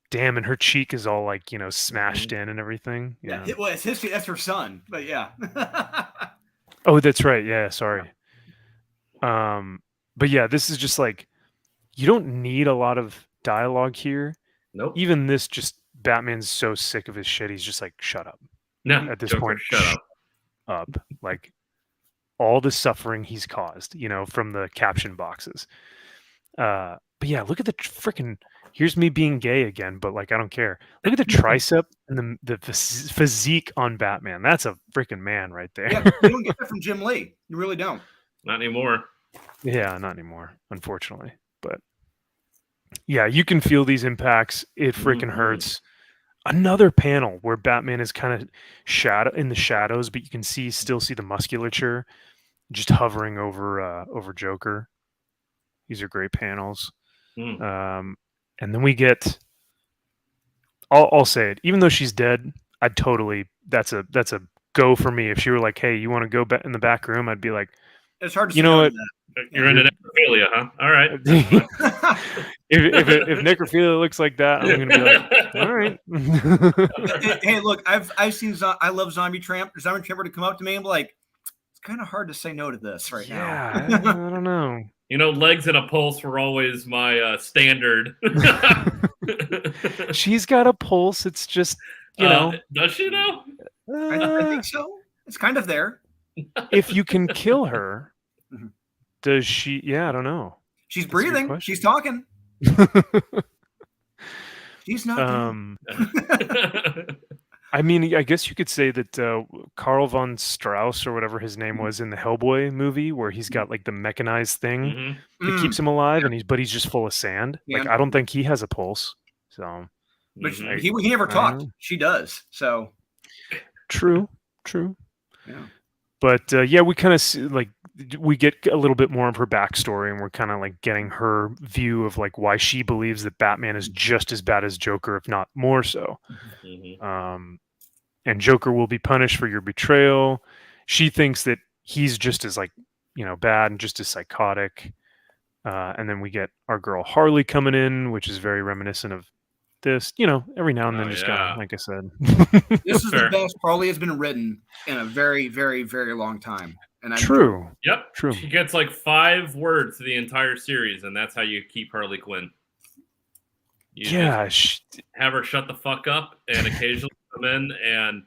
Damn, and her cheek is all like, you know, smashed in and everything. Yeah. Well, it's history. That's her son, but yeah. Oh, that's right. Yeah, sorry. But yeah, this is just like, you don't need a lot of dialogue here. Nope. Even this, just Batman's so sick of his shit. He's just like, shut up. No, at this Joker, point, shut up. Like, all the suffering he's caused, you know, from the caption boxes. But yeah, look at the freaking. Here's me being gay again, but like, I don't care. Look at the tricep and the physique on Batman. That's a freaking man right there. Yeah, you don't get that from Jim Lee. You really don't. Not anymore. Yeah, not anymore, unfortunately. But yeah, you can feel these impacts. It freaking hurts. Another panel where Batman is kind of in the shadows, but you can still see the musculature just hovering over Joker. These are great panels. And then we get. I'll say it. Even though she's dead, that's a go for me. If she were like, "Hey, you want to go in the back room?" I'd be like, "It's hard to." You know what? You're into necrophilia, huh? All right. if necrophilia looks like that, I'm gonna be like, all right. Hey, look, I've seen. I love Zombie Tramp. Zombie Tramp to come up to me and be like, "It's kind of hard to say no to this right now." Yeah, I don't know. You know, legs and a pulse were always my standard. She's got a pulse. It's just, you know. Does she know? I think so. It's kind of there. If you can kill her, does she? Yeah, I don't know. She's breathing. She's talking. She's not. I mean, I guess you could say that Karl von Strauss, or whatever his name was in the Hellboy movie, where he's got like the mechanized thing that keeps him alive, and he's just full of sand. Yeah. Like, I don't think he has a pulse. So, but he never talked. She does. So, true. Yeah. But yeah, we kind of like we get a little bit more of her backstory, and we're kind of like getting her view of like why she believes that Batman is just as bad as Joker, if not more so. And Joker will be punished for your betrayal. She thinks that he's just as like, you know, bad and just as psychotic. And then we get our girl Harley coming in, which is very reminiscent of this, you know, every now and then, just kind of, like I said. This is the best Harley has been written in a very, very, very long time. And True. Yep. True. She gets like 5 words to the entire series, and that's how you keep Harley Quinn. Have her shut the fuck up and occasionally come in and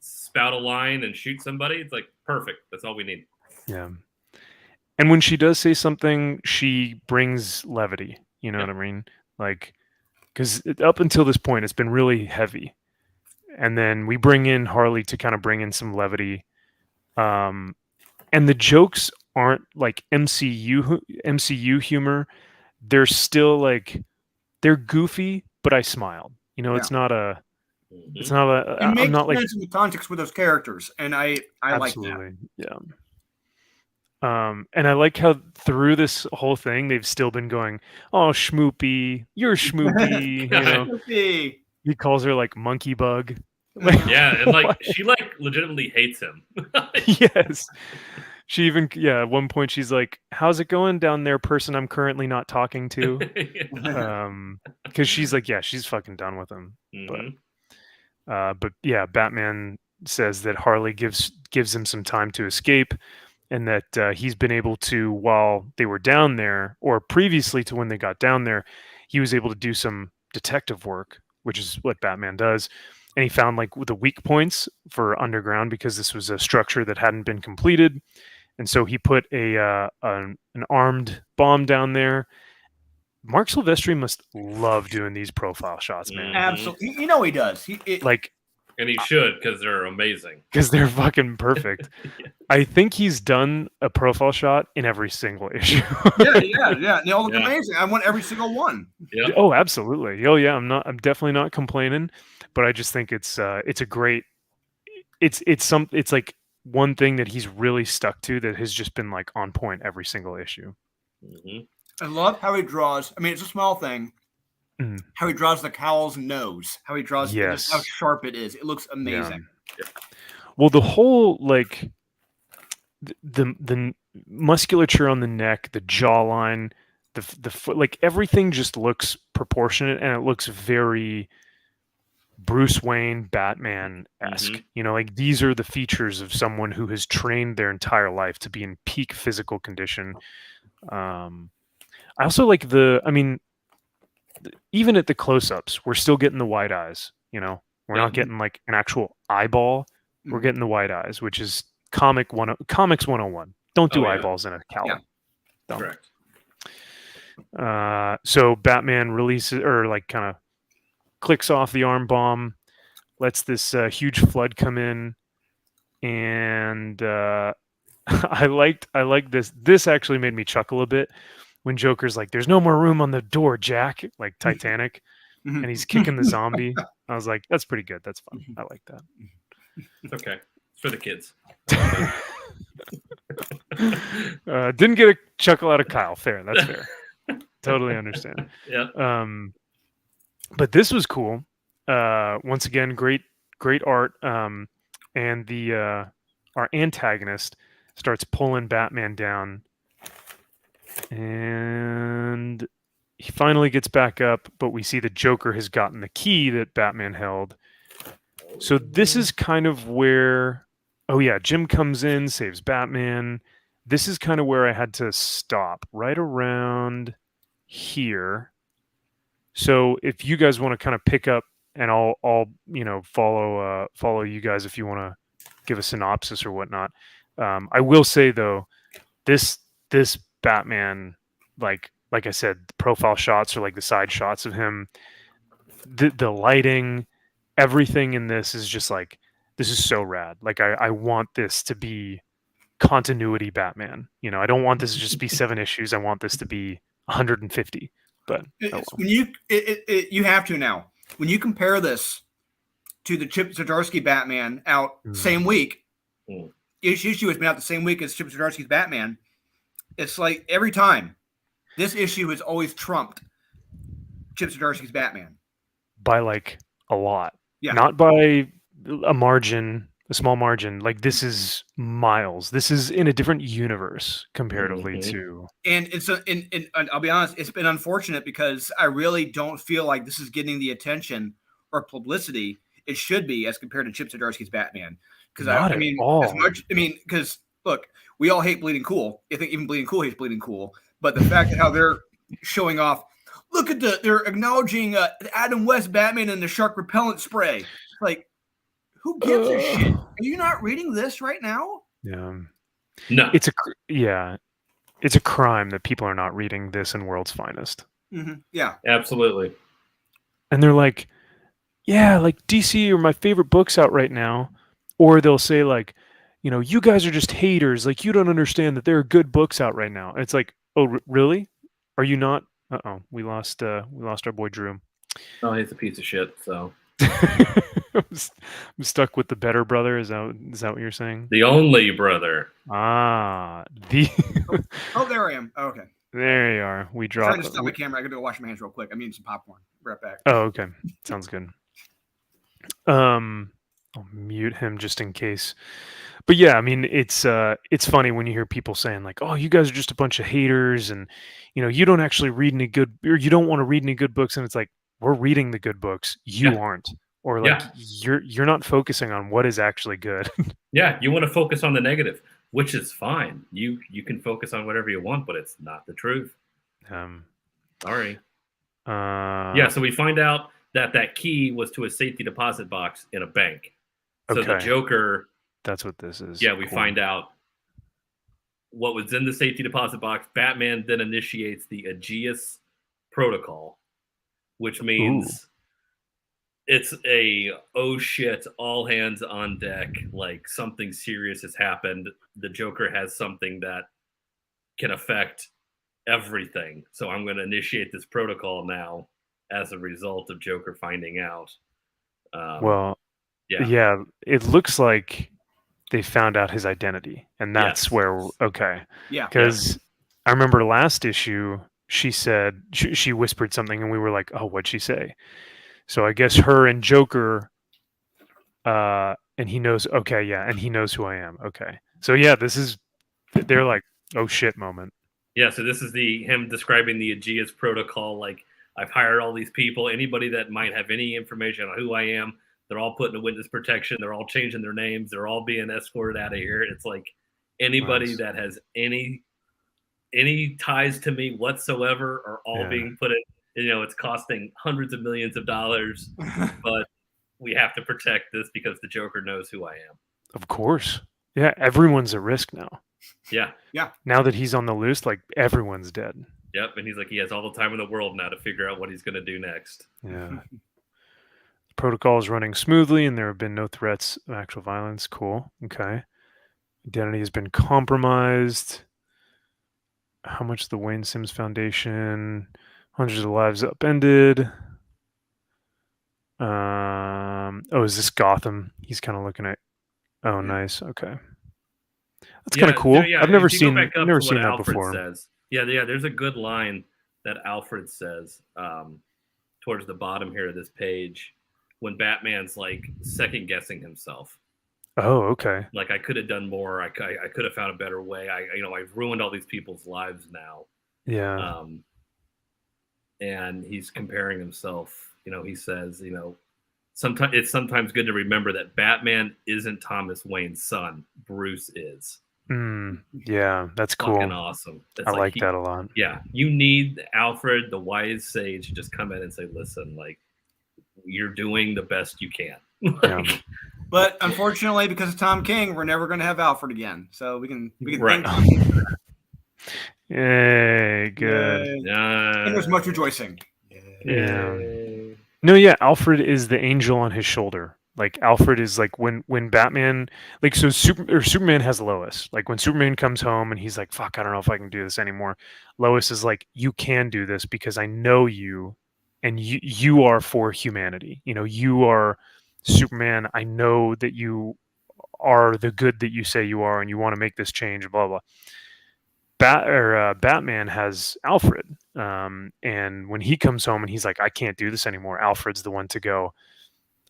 spout a line and shoot somebody. It's like perfect. That's all we need. Yeah. And when she does say something, she brings levity. You know what I mean? Like, because up until this point, it's been really heavy. And then we bring in Harley to kind of bring in some levity. And the jokes aren't like MCU humor. They're still like they're goofy, but I smiled. You know, it's not a. It's not a. It makes I'm not sense in the context with those characters, and I like that. Yeah. And I like how through this whole thing they've still been going, "Oh, Schmoopy, you're Schmoopy." You know, Schmoopy. He calls her like Monkey Bug. Yeah, and like she like legitimately hates him. Yes. She even at one point she's like, "How's it going down there, person I'm currently not talking to?" Because she's like, yeah, she's fucking done with him. But yeah, Batman says that Harley gives him some time to escape, and that he's been able to, while they were down there, or previously to when they got down there, he was able to do some detective work, which is what Batman does. And he found like the weak points for underground because this was a structure that hadn't been completed. And so he put an armed bomb down there. Mark Silvestri must love doing these profile shots, man. Absolutely, you know he does. And he should, because they're amazing. Because they're fucking perfect. Yeah. I think he's done a profile shot in every single issue. yeah. They all look amazing. I want every single one. Yeah. Oh, absolutely. Oh, yeah. I'm definitely not complaining, but I just think it's a great. It's like one thing that he's really stuck to that has just been like on point every single issue. I love how he draws. I mean, it's a small thing. How he draws the cowl's nose. How he draws how sharp it is. It looks amazing. Yeah. Well, the whole like the musculature on the neck, the jawline, the foot, like everything just looks proportionate, and it looks very Bruce Wayne, Batman-esque. You know, like these are the features of someone who has trained their entire life to be in peak physical condition. I also like even at the close-ups, we're still getting the wide eyes. You know, we're not getting like an actual eyeball. We're getting the wide eyes, which is comics 101. Don't do eyeballs in a cowl. Yeah. Correct. So Batman releases, or like kind of clicks off the arm bomb, lets this huge flood come in, and I like this. This actually made me chuckle a bit when Joker's like, "There's no more room on the door, Jack," like Titanic, and he's kicking the zombie. I was like, "That's pretty good. That's fun. I like that." It's okay. It's for the kids. Didn't get a chuckle out of Kyle. Fair. That's fair. Totally understand. Yeah. But this was cool. Once again, great art. And our antagonist starts pulling Batman down, and he finally gets back up. But we see the Joker has gotten the key that Batman held. So this is kind of where, Jim comes in, saves Batman. This is kind of where I had to stop, right around here. So if you guys want to kind of pick up, and I'll follow you guys if you want to give a synopsis or whatnot. I will say though, this Batman, like I said, the profile shots are like the side shots of him. The lighting, everything in this is just like, this is so rad. Like I want this to be continuity Batman. You know, I don't want this to just be 7 issues. I want this to be 150. But when you have to now. When you compare this to the Chip Zdarsky Batman out same week, each issue has been out the same week as Chip Zdarsky's Batman. It's like every time this issue has always trumped Chip Zdarsky's Batman by like a lot. Yeah, not by a margin, a small margin. Like this is miles. This is in a different universe comparatively to. And it's and I'll be honest, it's been unfortunate because I really don't feel like this is getting the attention or publicity it should be as compared to Chip Zdarsky's Batman. Because I mean, as much. I mean, because look, we all hate Bleeding Cool. I think even Bleeding Cool hates Bleeding Cool. But the fact that how they're showing off. Look at they're acknowledging Adam West Batman and the shark repellent spray. Like, who gives a shit? Are you not reading this right now? Yeah. No. It's a crime that people are not reading this in World's Finest. Yeah. Absolutely. And they're like, yeah, like DC are my favorite books out right now. Or they'll say like, you guys are just haters. Like, you don't understand that there are good books out right now. And it's like, oh, really? Are you not? We lost our boy Drew. Oh, he's a piece of shit. So I'm stuck with the better brother. Is that what you're saying? The only brother. The. Oh, there I am. Oh, okay. There you are. We dropped. I'm trying to stop my camera. I gotta go wash my hands real quick. I'm eating some popcorn. Be right back. Oh, okay. Sounds good. I'll mute him just in case. But yeah, I mean, it's funny when you hear people saying like, "Oh, you guys are just a bunch of haters," and you don't actually read any good, or you don't want to read any good books. And it's like, we're reading the good books. You aren't, or like you're not focusing on what is actually good. Yeah, you want to focus on the negative, which is fine. You can focus on whatever you want, but it's not the truth. Sorry. Yeah, so we find out that key was to a safety deposit box in a bank. So the Joker. That's what this is. Yeah, we find out what was in the safety deposit box. Batman then initiates the Aegis protocol, which means it's a, oh shit, all hands on deck. Like, something serious has happened. The Joker has something that can affect everything. So I'm going to initiate this protocol now as a result of Joker finding out. Yeah, it looks like they found out his identity, and that's where because I remember last issue she said she whispered something, and we were like, oh, what'd she say? So I guess her and Joker, and he knows. And he knows who I am. So yeah, they're like, oh shit moment. Yeah, so this is him describing the Aegis protocol. Like, I've hired all these people, anybody that might have any information on who I am, they're all put in witness protection. They're all changing their names. They're all being escorted out of here. It's like anybody that has any ties to me whatsoever are all being put in. It's costing hundreds of millions of dollars, but we have to protect this because the Joker knows who I am. Of course. Yeah, everyone's at risk now. Yeah. Now that he's on the loose, like, everyone's dead. Yep, and he's like, he has all the time in the world now to figure out what he's going to do next. Yeah. Protocol is running smoothly, and there have been no threats of actual violence. Cool. Okay. Identity has been compromised. How much the Wayne Sims Foundation? Hundreds of lives upended. Is this Gotham? He's kind of looking at. Oh, nice. Okay. That's kind of cool. I've never seen that before. Says. Yeah. There's a good line that Alfred says towards the bottom here of this page, when Batman's like second guessing himself. Oh, okay. Like, I could have done more. I could have found a better way. I've ruined all these people's lives now. Yeah. And he's comparing himself. He says, sometimes it's good to remember that Batman isn't Thomas Wayne's son. Bruce is. Yeah, that's cool. Fucking awesome. I like that a lot. Yeah, you need Alfred, the wise sage, to just come in and say, listen, like, you're doing the best you can. But unfortunately, because of Tom King, we're never going to have Alfred again. So we can right. Yay, good. And there's much rejoicing. Yeah. No, yeah, Alfred is the angel on his shoulder. Like, Alfred is like when Batman, like, so Superman has Lois. Like, when Superman comes home and he's like, fuck, I don't know if I can do this anymore. Lois is like, you can do this because I know you, and you are for humanity. You are Superman. I know that you are the good that you say you are, and you want to make this change, blah, blah. Batman has Alfred. And when he comes home and he's like, I can't do this anymore, Alfred's the one to go,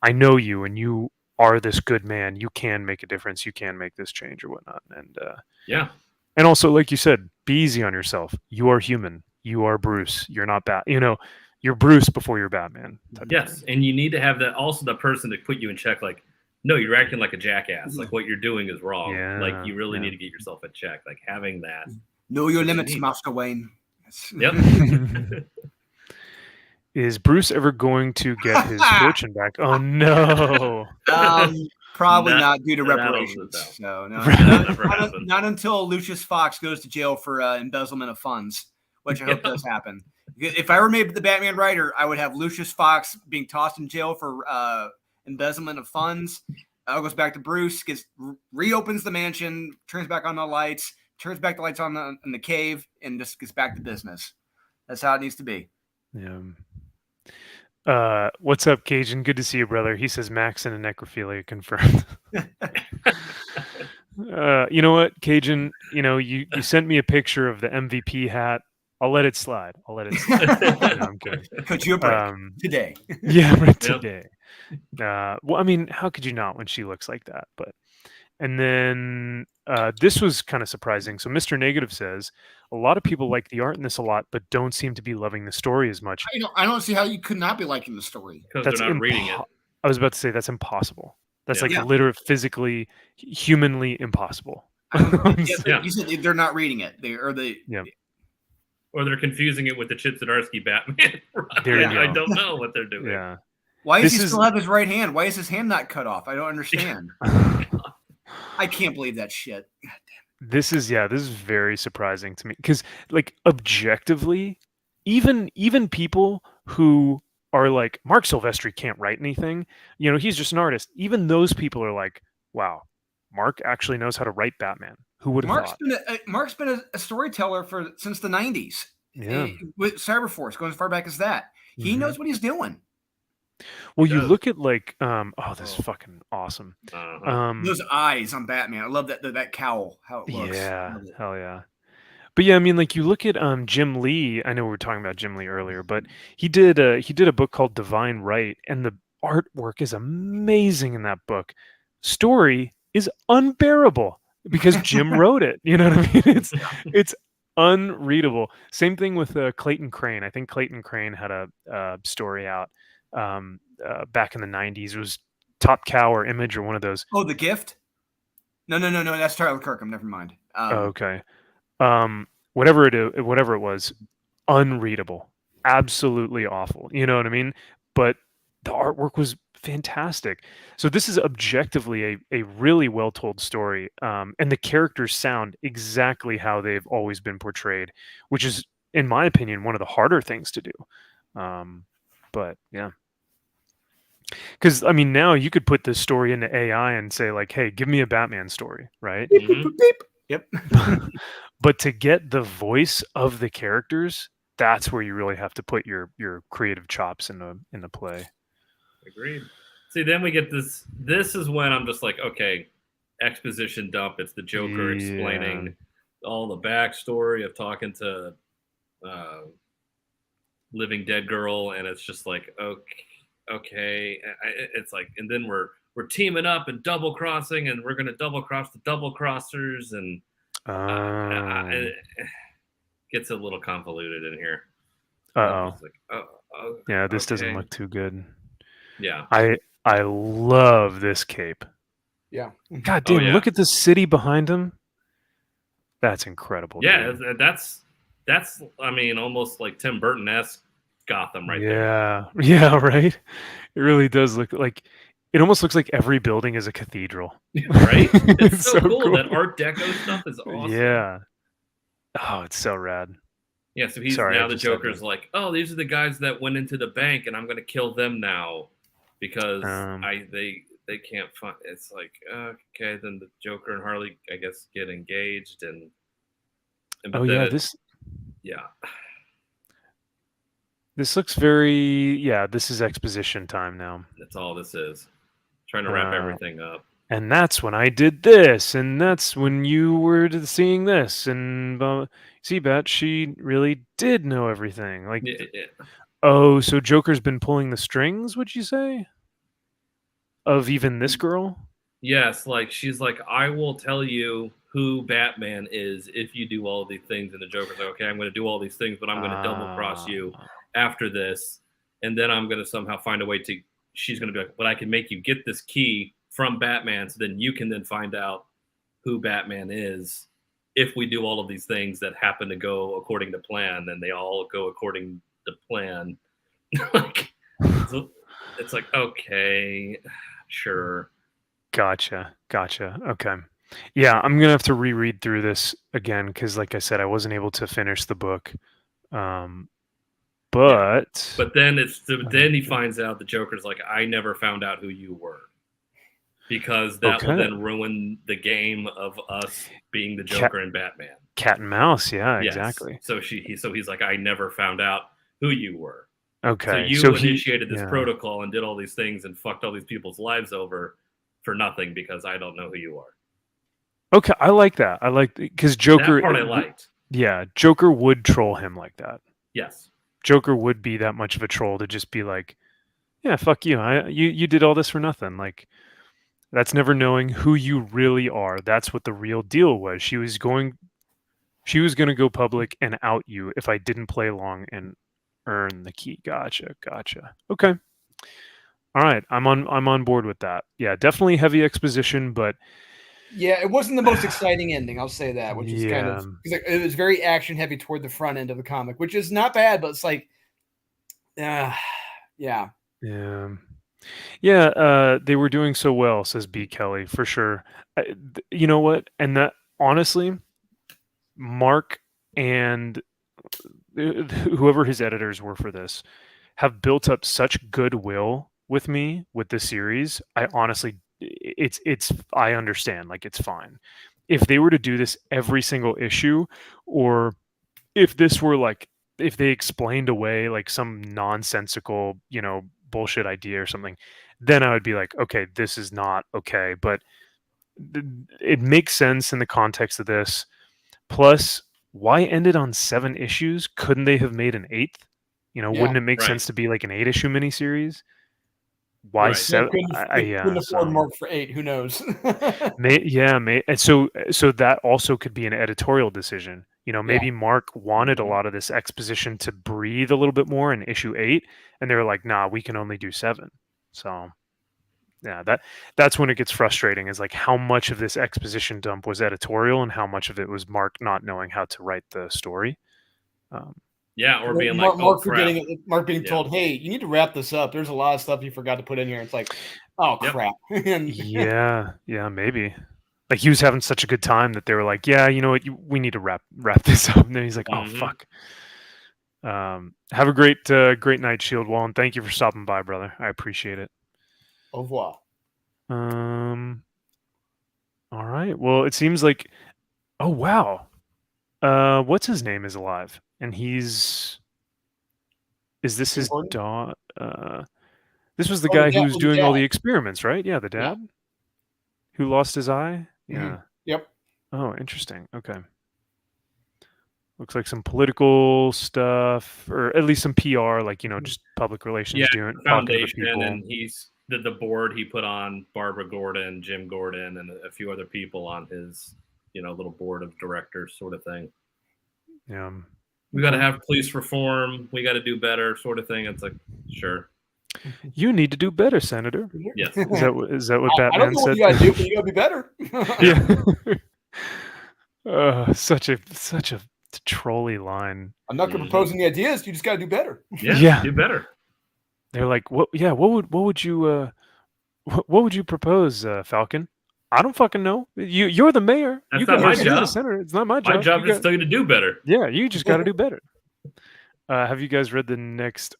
I know you, and you are this good man. You can make a difference. You can make this change or whatnot. And and also, like you said, be easy on yourself. You are human. You are Bruce. You're not you're Bruce before you're Batman. Yes, and you need to have that also the person to put you in check. Like, no, you're acting like a jackass. Like, what you're doing is wrong. Yeah, like, you really need to get yourself in check. Like, having that. Know your limits, Master Wayne. Yep. Is Bruce ever going to get his fortune back? Oh no. Probably not due to reparations. So no, not until Lucius Fox goes to jail for embezzlement of funds, which I hope does happen. If I were made the Batman writer, I would have Lucius Fox being tossed in jail for embezzlement of funds, goes back to Bruce, reopens the mansion, turns back on the lights, turns back the lights on in the cave, and just gets back to business. That's how it needs to be. Yeah. What's up, Cajun? Good to see you, brother. He says Max and a necrophilia confirmed. You know what, Cajun? You sent me a picture of the MVP hat. I'll let it slide. No, I'm kidding. Cut you a break today. Yeah, right today. Well, I mean, how could you not when she looks like that? And then this was kind of surprising. So Mr. Negative says a lot of people like the art in this a lot, but don't seem to be loving the story as much. I don't see how you could not be liking the story. Because they're not reading it. I was about to say that's impossible. That's literally physically, humanly impossible. You said they're not reading it. Or they're confusing it with the Chip Zdarsky Batman. I don't know what they're doing. Yeah. Why does he still have his right hand? Why is his hand not cut off? I don't understand. I can't believe that shit. God damn. This is very surprising to me because, like, objectively, even people who are like, Mark Silvestri can't write anything. He's just an artist. Even those people are like, wow, Mark actually knows how to write Batman. Who would have thought? Mark's been a storyteller since the 90s. Yeah. With Cyberforce, going as far back as that. He knows what he's doing. Well, you look at like, this is fucking awesome. Those eyes on Batman. I love that cowl, how it looks. Yeah, hell yeah. But yeah, I mean, like, you look at Jim Lee. I know we were talking about Jim Lee earlier, but he did a book called Divine Right, and the artwork is amazing in that book. Story is unbearable because Jim wrote it. You know what I mean? It's unreadable. Same thing with Clayton Crane. I think Clayton Crane had a story out back in the 90s. It was Top Cow or Image or one of those. Oh, The Gift? No. That's Tyler Kirkham. Never mind. Okay. Whatever it was, unreadable, absolutely awful. You know what I mean? But the artwork was fantastic. So this is objectively a really well told story, and the characters sound exactly how they've always been portrayed, which is, in my opinion, one of the harder things to do. But yeah. Because, I mean, now you could put this story into AI and say, like, hey, give me a Batman story, right? Beep, beep, beep. Yep. But to get the voice of the characters, that's where you really have to put your creative chops into play. Agreed. See, then we get this. This is when I'm just like, okay, exposition dump. It's the Joker explaining all the backstory of talking to Living Dead Girl, and it's just like, okay. It's like, and then we're teaming up and double crossing, and we're gonna double cross the double crossers, and it gets a little convoluted in here. Yeah, this doesn't look too good. Yeah, I love this cape. Yeah. God damn! Look at the city behind him. That's incredible. Yeah, dude. that's I mean, almost like Tim Burton-esque Gotham right there. Yeah, right. It really does look like. It almost looks like every building is a cathedral. Right? It's so cool. That Art Deco stuff is awesome. Yeah. Oh, it's so rad. Yeah, so the Joker's like, oh, these are the guys that went into the bank, and I'm going to kill them now because they can't find. It's like, okay, then the Joker and Harley, I guess, get engaged, and This looks very, this is exposition time now. That's all this is. Trying to wrap everything up. And that's when I did this, and that's when you were seeing this, and see, Bat, she really did know everything. Like, oh, so Joker's been pulling the strings, would you say? Of even this girl? Yes, like, she's like, I will tell you who Batman is if you do all these things, and the Joker's like, okay, I'm going to do all these things, but I'm going to double cross you after this, and then I'm going to somehow find a way to, she's going to be like, but I can make you get this key from Batman, so then you can then find out who Batman is if we do all of these things that happen to go according to plan, and they all go according to plan. Like, so it's like, okay, sure. Gotcha. Okay. Yeah, I'm going to have to reread through this again because, like I said, I wasn't able to finish the book. But then then he finds out the Joker's like, I never found out who you were. because that will then ruin the game of us being the Joker and Batman. Cat and mouse, yeah, yes. Exactly. So he's like, I never found out who you were. Okay. So you initiated this protocol and did all these things and fucked all these people's lives over for nothing because I don't know who you are. Okay, I like that. I like because Joker. That part I liked. Yeah, Joker would troll him like that. Yes. Joker would be that much of a troll to just be like, yeah, fuck you. You did all this for nothing. Like, that's never knowing who you really are. That's what the real deal was. She was going to go public and out you if I didn't play along and earn the key. Gotcha. Okay. All right. I'm on board with that. Yeah, definitely heavy exposition, but yeah, it wasn't the most exciting ending. I'll say that, which is kind of it was very action heavy toward the front end of the comic, which is not bad, but it's like, yeah. They were doing so well, says B. Kelly, for sure. You know what? And that honestly, Mark and whoever his editors were for this have built up such goodwill with me with this series. I honestly, I understand. Like, it's fine. If they were to do this every single issue, or if this were like, if they explained away like some nonsensical, bullshit idea or something, then I would be like, okay, this is not okay. But it makes sense in the context of this. Plus, why end it on 7 issues? Couldn't they have made an 8th? Wouldn't it make sense to be like an 8-issue miniseries? Why 7? Couldn't afford Mark for 8. Who knows? And so that also could be an editorial decision. Maybe Mark wanted a lot of this exposition to breathe a little bit more in issue 8, and they were like, "Nah, we can only do 7." So, yeah, that's when it gets frustrating. Is like how much of this exposition dump was editorial, and how much of it was Mark not knowing how to write the story. Or being Mark, like, Mark being told, "Hey, you need to wrap this up. There's a lot of stuff you forgot to put in here." It's like, oh crap. yeah, maybe. Like he was having such a good time that they were like, "Yeah, you know what? We need to wrap this up." And then he's like, "Oh fuck." Have a great night, Shieldwall, and thank you for stopping by, brother. I appreciate it. Au revoir. All right. Well, it seems like, oh wow. What's his name is alive, and is this his dad? This was the guy who was doing all the experiments, right? Yeah, the dad who lost his eye. Yeah. Mm-hmm. Yep. Oh, interesting. Okay. Looks like some political stuff, or at least some PR, like just public relations. Doing foundation, and he's the board he put on Barbara Gordon, Jim Gordon, and a few other people on his little board of directors, sort of thing. Yeah. We got to have police reform. We got to do better, sort of thing. It's like, sure. You need to do better, Senator. Yes. Is that what Batman I don't know said? What you got to do, but you got to be better. Yeah. Such a trolly line. I'm not going to propose any ideas. You just got to do better. Yeah. Do better. They're like, what? Yeah. What would you propose, Falcon? I don't fucking know. You're the mayor. That's not my job. Senator. It's not my job. My job is still to do better. Yeah, you just got to do better. Have you guys read the next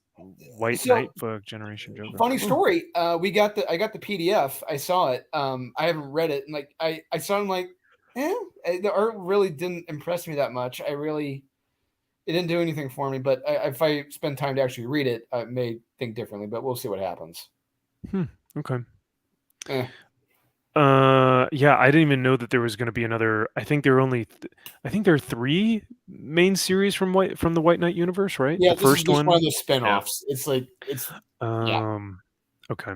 White Knight book, Generation Joker? Funny story. I got the PDF. I saw it. I haven't read it, and like I saw him like, the art really didn't impress me that much. It didn't do anything for me. But if I spend time to actually read it, I may think differently. But we'll see what happens. Okay. Yeah, I didn't even know that there was going to be another. I think there are 3 main series from the White Knight universe, right? Yeah, the first one of the spinoffs. Yeah. Okay.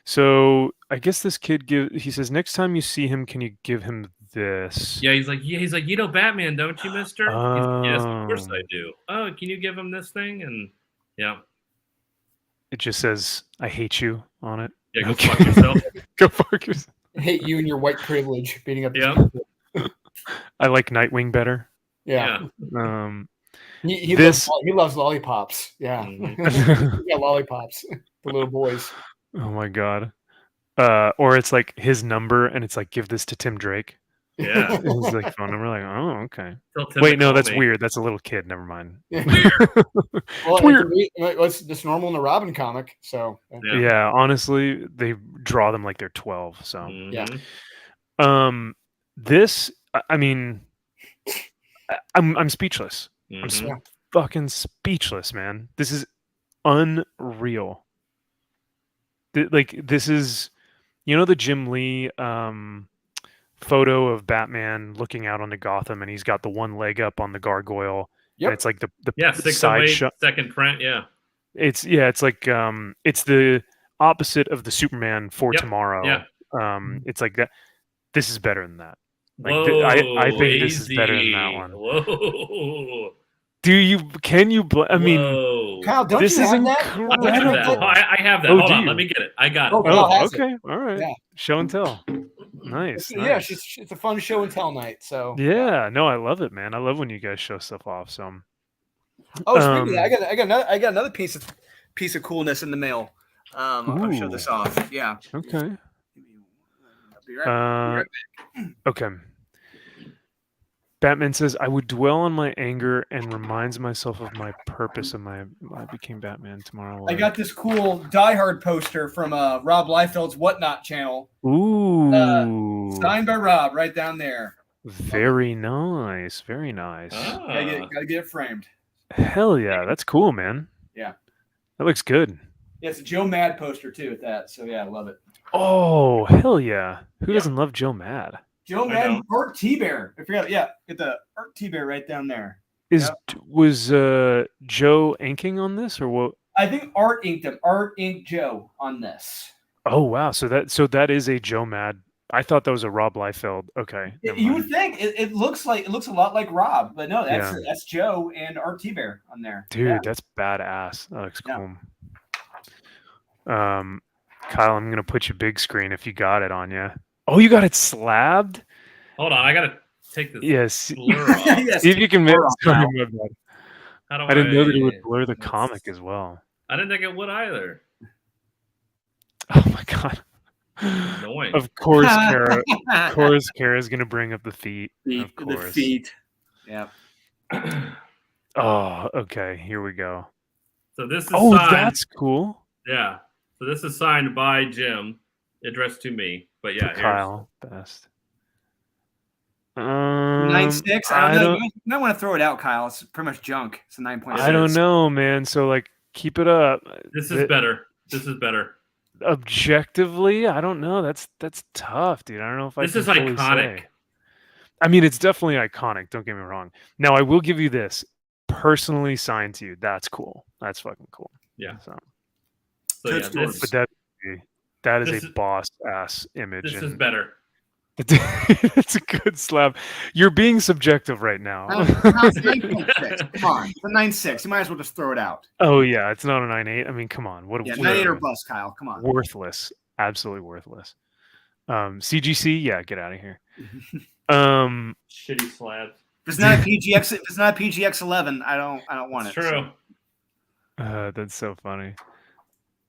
So I guess this kid he says next time you see him, can you give him this? Yeah, he's like, you know Batman, don't you, mister? Yes, of course I do. Oh, can you give him this thing? And yeah. It just says, I hate you on it. Yeah, go fuck yourself. Go fuck yourself. I hate you and your white privilege beating up. Yeah. I like Nightwing better. Yeah. He loves lollipops. Yeah. Yeah, lollipops. The little boys. Oh my god. Or it's like his number, and it's like, give this to Tim Drake. Yeah. His like phone number. Like, oh, okay. Tell Tim Wait, to no, call that's me. weird. That's a little kid. Never mind. Well, weird. It's just normal in the Robin comic. So Yeah, honestly, they draw them like they're 12. So yeah. this, I mean, I'm speechless. Mhm. I'm fucking speechless, man. This is unreal. This is, the Jim Lee photo of Batman looking out onto Gotham, and he's got the one leg up on the gargoyle. Yep. And it's like the Yeah, side 608 shot. second print. Yeah. It's like it's the opposite of the Superman for Yep, tomorrow. yeah. It's like that. This is better than that. Like Whoa, I think this is better than that one. Whoa. Can you I mean, Whoa. Kyle, don't this you is have that? incredible. I have that. Oh, I have that. Oh, Hold do on, you? let me get it. I got Oh, it. Kyle Oh, has it. okay. All right. Yeah. Show and tell. Nice. Yeah, nice. it's a fun show and tell night. So Yeah, no, I love it, man. I love when you guys show stuff off. So Oh, speaking of that, I got another piece of coolness in the mail. I'll show this off. Yeah. Okay. I'll be right back. Okay. Batman says, "I would dwell on my anger and reminds myself of my purpose and I became Batman tomorrow." I got this cool Die Hard poster from Rob Liefeld's Whatnot channel. Ooh. Signed by Rob, right down there. Very nice. Very nice. Ah. Gotta get it framed. Hell yeah, that's cool, man. Yeah. That looks good. Yeah, it's a Joe Mad poster too at that. So yeah, I love it. Oh, hell yeah. Who doesn't love Joe Mad? Joe Mad and Art T-Bear. I forgot. Yeah, get the Art T-Bear right down there. Was Joe inking on this or what? I think Art inked him. Art inked Joe on this. Oh wow, so that is a Joe Mad. I thought that was a Rob Liefeld. Okay. You would think it looks a lot like Rob, but no, that's Joe and Art T-Bear on there. Dude, that's badass. That looks cool. Kyle, I'm gonna put you big screen if you got it on you. Oh, you got it slabbed? Hold on, I gotta take this Yes. blur off. Yes. See if you can make How do I didn't know that it would blur the comic as well. I didn't think it would either. Oh my god. Annoying. Of course, Kara. Of course, Kara's gonna bring up the feet. Of course. The feet. Yeah. Oh, okay. Here we go. So this is signed. That's cool. Yeah. So this is signed by Jim, addressed to me. But yeah, For Kyle, best. 9.6. I don't know. You might want to throw it out, Kyle. It's pretty much junk. It's a 9.6. I don't know, man. So like, keep it up. This is better. This is better. Objectively, I don't know. That's tough, dude. I don't know if this I. This is iconic. Say. I mean, it's definitely iconic. Don't get me wrong. Now, I will give you this. Personally signed to you. That's cool. That's fucking cool. Yeah. So yeah, but that is a boss ass image. This is better. It's a good slab. You're being subjective right now. 9.6. Come on, it's a 9.6. You might as well just throw it out. Oh yeah, it's not a 9.8. I mean, come on. What? 9.8 or bust, Kyle. Come on. Worthless. Absolutely worthless. CGC, yeah, get out of here. Shitty slabs. If it's not a PGX, if it's not a PGX 11, I don't want it. True. So. That's so funny.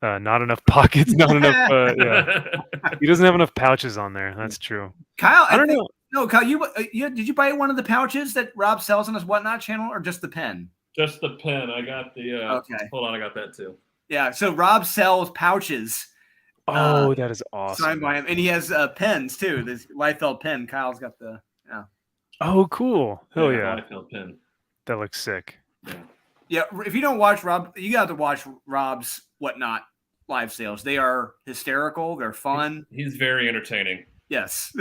Not enough pockets, not enough. Yeah, he doesn't have enough pouches on there. That's true. Kyle, I don't know. No, Kyle, did you buy one of the pouches that Rob sells on his Whatnot channel, or just the pen? Just the pen. I got the. Okay. Hold on, I got that too. Yeah. So Rob sells pouches. Oh, that is awesome. Signed by him, and he has pens too. This Liefeld pen. Kyle's got the. Yeah. Oh, cool. Hell yeah. Liefeld pen. That looks sick. Yeah. If you don't watch Rob, you got to watch Rob's Whatnot live sales. They are hysterical. They're fun. He's very entertaining. Yes.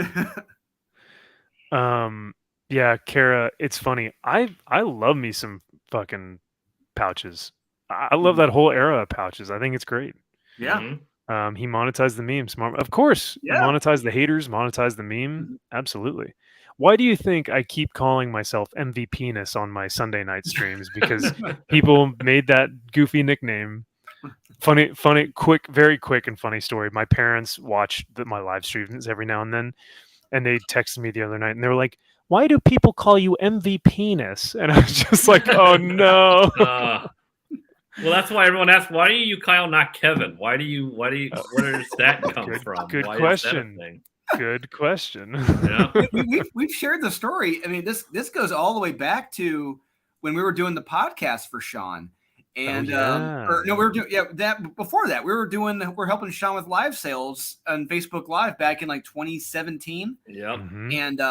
Yeah, Kara, it's funny. I love me some fucking pouches. I love that whole era of pouches. I think it's great. Yeah. Mm-hmm. He monetized the meme smart. Of course. Yeah. Monetize the haters, monetize the meme. Absolutely. Why do you think I keep calling myself MVPness on my Sunday night streams? Because people made that goofy nickname. Funny, very quick and funny story. My parents watch my live streams every now and then, and they texted me the other night, and they were like, "Why do people call you MVPness?" And I was just like, "Oh no." Well, that's why everyone asks, "Why are you Kyle, not Kevin? Where does that come from?" Good why question. Good question. Yeah. We've shared the story. I mean, this goes all the way back to when we were doing the podcast for Sean. And we were doing that before that. We're helping Sean with live sales on Facebook Live back in like 2017. Yep. And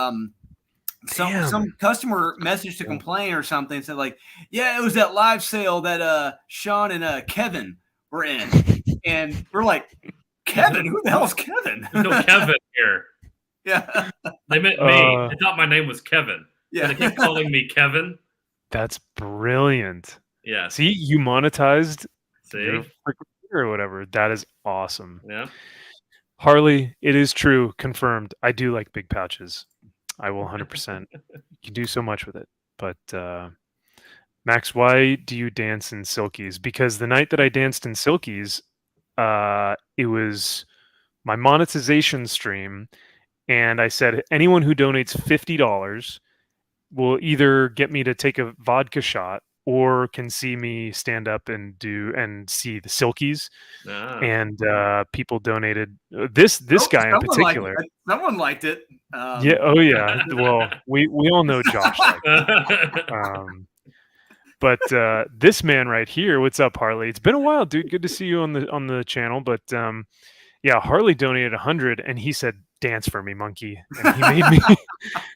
some customer messaged to complain or something, said like, yeah, it was that live sale that Sean and Kevin were in. And we're like, Kevin? Who the hell is Kevin? There's no Kevin here. Yeah. They meant me. I thought my name was Kevin. Yeah. They keep calling me Kevin. That's brilliant. Yeah. See, you monetized your or whatever. That is awesome. Yeah. Harley, it is true. Confirmed. I do like big pouches. I will 100%. You can do so much with it. But Max, why do you dance in silkies? Because the night that I danced in silkies, it was my monetization stream, and I said anyone who donates $50 will either get me to take a vodka shot or can see me stand up and see the silkies. And people donated this guy in particular. Someone liked it. Yeah. Oh yeah. Well, we all know Josh liked it. But this man right here, what's up, Harley? It's been a while, dude. Good to see you on the channel. But yeah, Harley donated 100, and he said, "Dance for me, monkey."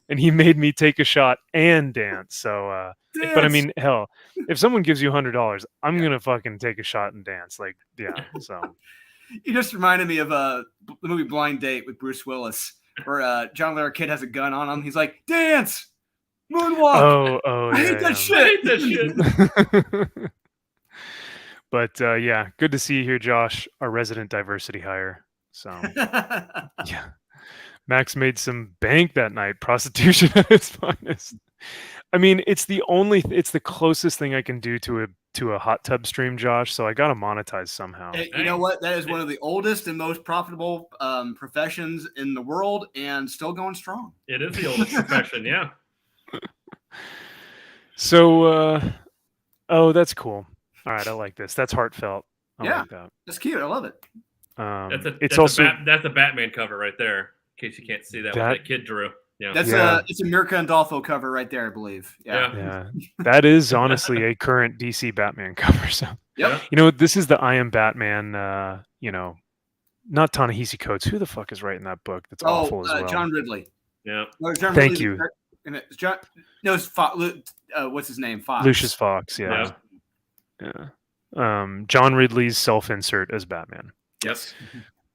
And he made me take a shot and dance. So, but I mean, hell, if someone gives you $100, I'm gonna fucking take a shot and dance. Like, yeah. So you just reminded me of the movie Blind Date with Bruce Willis, where John Larroquette has a gun on him. He's like, "Dance." Moonwalk. Oh, I hate that shit. But yeah, good to see you here, Josh, our resident diversity hire. So yeah, Max made some bank that night. Prostitution at its finest. I mean, it's the closest thing I can do to a hot tub stream, Josh. So I got to monetize somehow. Hey, you know what? That is one of the oldest and most profitable professions in the world, and still going strong. It is the oldest profession, yeah. So, that's cool. All right, I like this. That's heartfelt. I like that. That's cute. I love it. That's a Batman cover right there. In case you can't see that kid drew. Yeah, it's a Mirka and Dolfo cover right there, I believe. Yeah. That is honestly a current DC Batman cover. So, this is the I Am Batman. Not Ta-Nehisi Coates. Who the fuck is writing that book? That's awful as well. John Ridley. Yeah. Thank you. It's John. No, it's what's his name? Fox. Lucius Fox. Yeah. John Ridley's self-insert as Batman. Yes.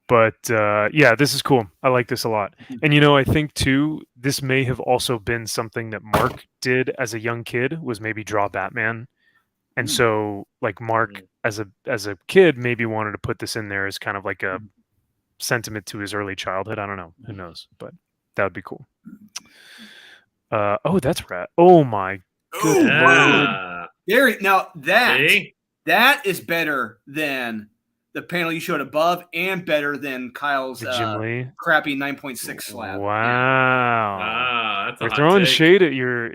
But this is cool. I like this a lot. And I think too, this may have also been something that Mark did as a young kid, was maybe draw Batman. And so like Mark as a kid maybe wanted to put this in there as kind of like a sentiment to his early childhood. I don't know. Who knows? But that would be cool. That's rad. Oh my good Lord. Gary, now that is better than the panel you showed above, and better than Kyle's crappy 9.6 slab. Wow. We're throwing shade at your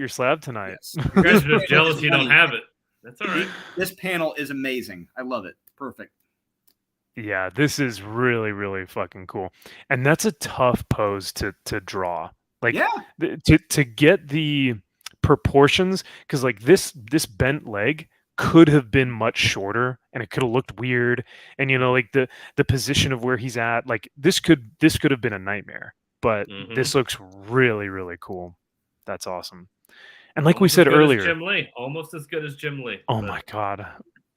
slab tonight. Yes. You guys are just jealous you don't have it. That's all right. This panel is amazing. I love it. Perfect. Yeah, this is really, really fucking cool. And that's a tough pose to draw. Like to get the proportions, because like this bent leg could have been much shorter and it could have looked weird, and like the position of where he's at, like this could have been a nightmare, but this looks really, really cool. That's awesome. And like we said earlier, Jim Lee, almost as good as Jim Lee. Oh my god.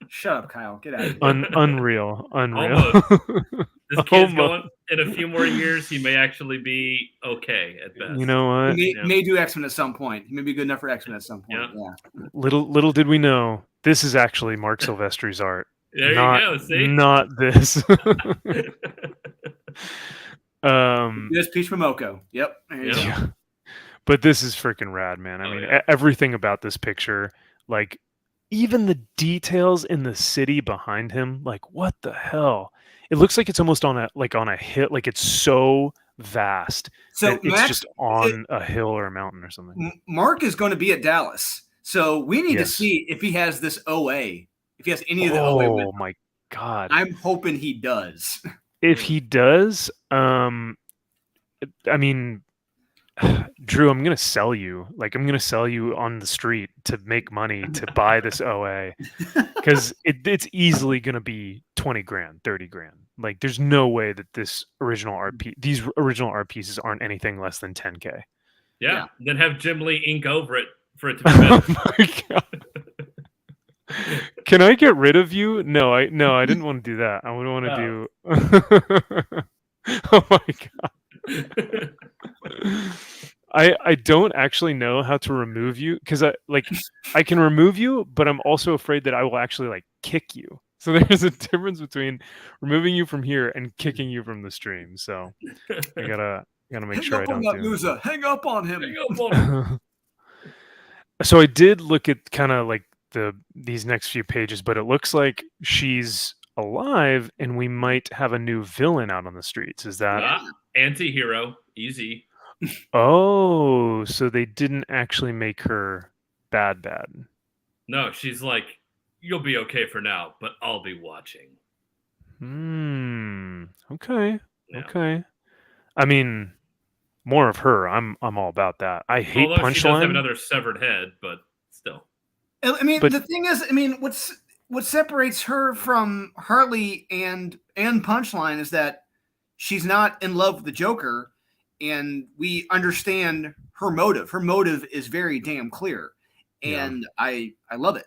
Shut up, Kyle. Get out of here. Unreal. This kid's going in a few more years. He may actually be okay at best. You know what? He may do X-Men at some point. He may be good enough for X-Men at some point. Yeah. Little did we know, this is actually Mark Silvestri's art. There you go. See, not this. This Peach Momoko. Yep. Yeah. But this is freaking rad, man. I mean, everything about this picture, like even the details in the city behind him, like what the hell? It looks like it's almost on a hill, like it's so vast. So it's just on a hill or a mountain or something. Mark is going to be at Dallas, so we need to see if he has this OA. If he has any of the OA with him. My god! I'm hoping he does. If he does, I mean, Drew, I'm gonna sell you. Like, I'm gonna sell you on the street to make money to buy this OA, because it's easily gonna be 20 grand, 30 grand. Like, there's no way that these original art pieces aren't anything less than 10K. Yeah. Then have Jim Lee ink over it for it to be better. Oh my god. Can I get rid of you? No, I didn't want to do that. I would want to do. Oh my god. I don't actually know how to remove you, because I can remove you, but I'm also afraid that I will actually like kick you. So there's a difference between removing you from here and kicking you from the stream. So I gotta make sure I don't do loser. Hang up on him. Hang up on him. So I did look at kind of like these next few pages, but it looks like she's alive and we might have a new villain out on the streets. Is that anti-hero? Easy. Oh, so they didn't actually make her bad. No, she's like, you'll be okay for now, but I'll be watching. Okay. Yeah. Okay. I mean, more of her. I'm all about that. I hate Although she does have Punchline. another severed head, but still. I mean, the thing is, what separates her from Harley and Punchline is that she's not in love with the Joker, and we understand her motive. Her motive is very damn clear, and I love it.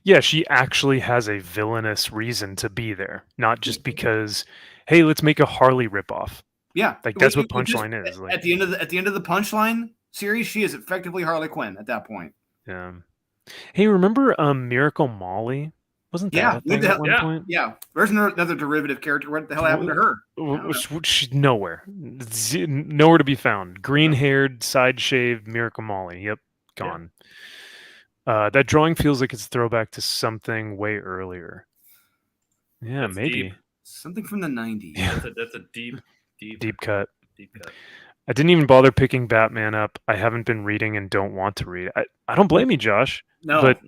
Yeah, she actually has a villainous reason to be there, not just because, hey, let's make a Harley ripoff. Yeah, like that's what Punchline is. Like, at the end of the Punchline series, she is effectively Harley Quinn at that point. Yeah. Hey, remember Miracle Molly? Wasn't that a thing at one point? Yeah. There's another derivative character. What the hell happened to her? She's nowhere. Nowhere to be found. Green-haired, side-shaved Miracle Molly. Yep, gone. That drawing feels like it's a throwback to something way earlier. Yeah, that's maybe. Deep. Something from the 90s. Yeah. That's a deep cut. Deep cut. I didn't even bother picking Batman up. I haven't been reading and don't want to read. I don't blame you, Josh. No, but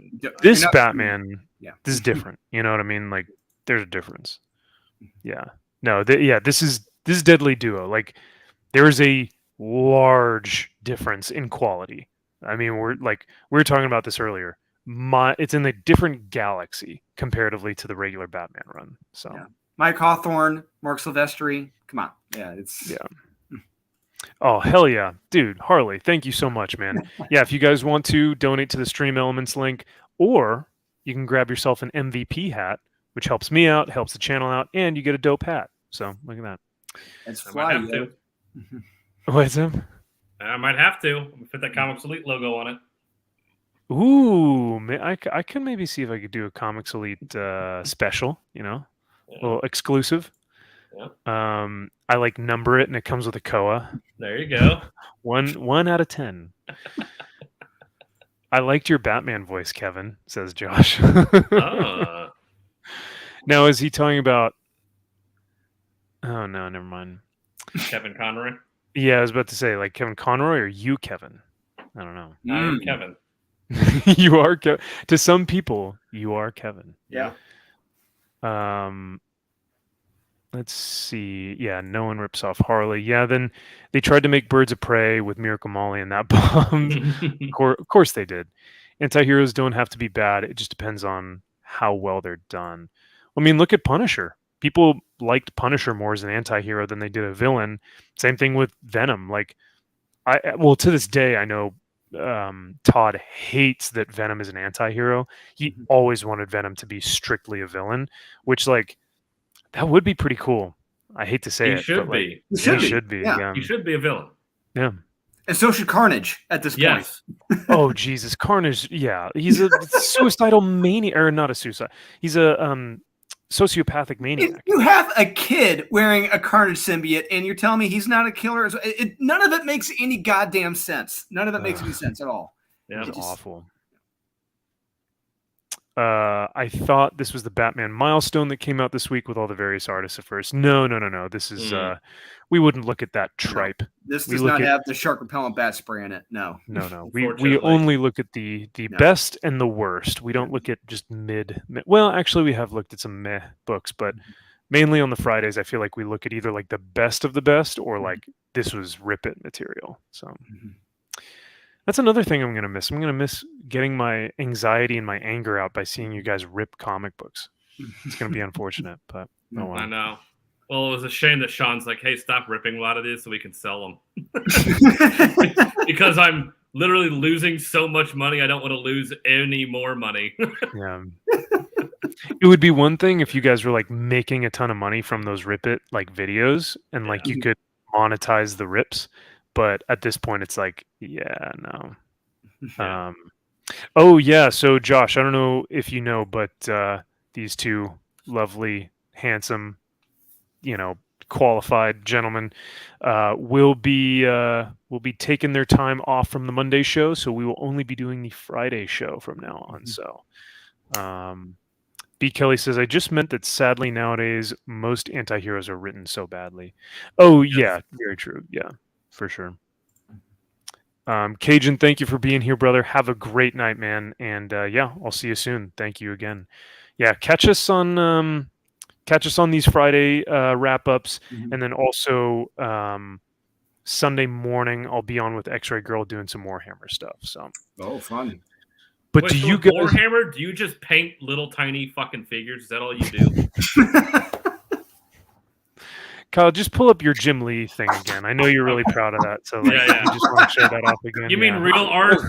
this Batman, this is different. You know what I mean? Like, there's a difference. Yeah. No. This is Deadly Duo. Like, there is a large difference in quality. I mean, we were talking about this earlier. It's in a different galaxy comparatively to the regular Batman run. So, Mike Hawthorne, Mark Silvestri. Come on. Yeah, it's Oh, hell yeah. Dude, Harley, thank you so much, man. Yeah, if you guys want to donate to the Stream Elements link, or you can grab yourself an MVP hat, which helps me out, helps the channel out, and you get a dope hat. So, look at that. It's fly. I might have to. What's up? I might have to. Put that Comics Elite logo on it. Ooh, I can maybe see if I could do a Comics Elite special, a little exclusive. Yeah. I number it, and it comes with a KOA. There you go. 1 out of 10. I liked your Batman voice, Kevin, says Josh. Now, is he talking about? Oh no, never mind. Kevin Conroy. Yeah, I was about to say Kevin Conroy or you, Kevin. I don't know. I am Kevin. You are Kevin. To some people, you are Kevin. Yeah. Let's see. Yeah, no one rips off Harley. Yeah, then they tried to make Birds of Prey with Miracle Molly, and that bombed. Of course they did. Anti-heroes don't have to be bad. It just depends on how well they're done. I mean, look at Punisher. People liked Punisher more as an anti-hero than they did a villain. Same thing with Venom. To this day, I know Todd hates that Venom is an anti-hero. He always wanted Venom to be strictly a villain, which that would be pretty cool. I hate to say he should be. He should be. Yeah. He should be a villain. Yeah. And so should Carnage at this point. Oh, Jesus. Carnage. Yeah. He's a suicidal maniac. Or not a suicide. He's a sociopathic maniac. If you have a kid wearing a Carnage symbiote and you're telling me he's not a killer, none of it makes any goddamn sense. None of it makes any sense at all. Yeah, it's awful. I thought this was the Batman milestone that came out this week with all the various artists at first. No. This is we wouldn't look at that tripe. This does not have the shark repellent bat spray in it. No. We only look at the best and the worst. We don't look at just mid. Well, actually, we have looked at some meh books, but mainly on the Fridays, I feel like we look at either like the best of the best or like this was rip it material. So that's another thing I'm going to miss. I'm going to miss getting my anxiety and my anger out by seeing you guys rip comic books. It's going to be unfortunate, but oh well. I know. Well, it was a shame that Sean's like, hey, stop ripping a lot of these so we can sell them. Because I'm literally losing so much money. I don't want to lose any more money. Yeah. It would be one thing if you guys were like making a ton of money from those rip it like videos and like you could monetize the rips. But at this point, it's like, yeah, no. Yeah. Oh, yeah. So, Josh, I don't know if you know, but these two lovely, handsome, qualified gentlemen will be taking their time off from the Monday show. So we will only be doing the Friday show from now on. So B. Kelly says, I just meant that sadly nowadays, most anti-heroes are written so badly. Oh, yeah. Very true. Yeah, for sure. Cajun, thank you for being here, brother. Have a great night, man. And yeah, I'll see you soon. Thank you again. Yeah, catch us on these Friday wrap-ups, and then also Sunday morning I'll be on with X-Ray Girl doing some Warhammer stuff. So fun. But wait, do so you with guys Warhammer? Do you just paint little tiny fucking figures? Is that all you do? Kyle, just pull up your Jim Lee thing again. I know you're really proud of that, so like, Yeah. you just want to show that off again. You mean real art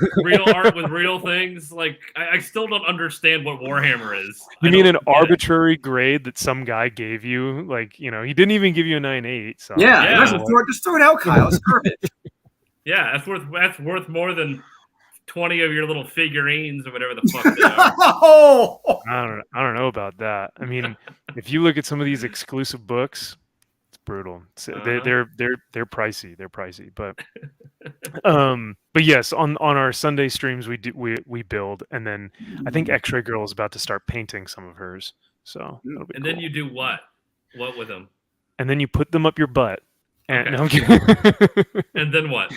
with real things? Like, I still don't understand what Warhammer is. You mean an arbitrary grade that some guy gave you? Like, he didn't even give you a 9.8. So just throw it out, Kyle. It's garbage. Yeah, that's worth more than 20 of your little figurines or whatever the fuck they are. I don't know about that. I mean, if you look at some of these exclusive books, it's brutal. They're pricey. They're pricey, but yes, on our Sunday streams we build, and then I think X-Ray Girl is about to start painting some of hers. So that'll be and cool. then you do what? What with them? And then you put them up your butt. And, Okay. And then what?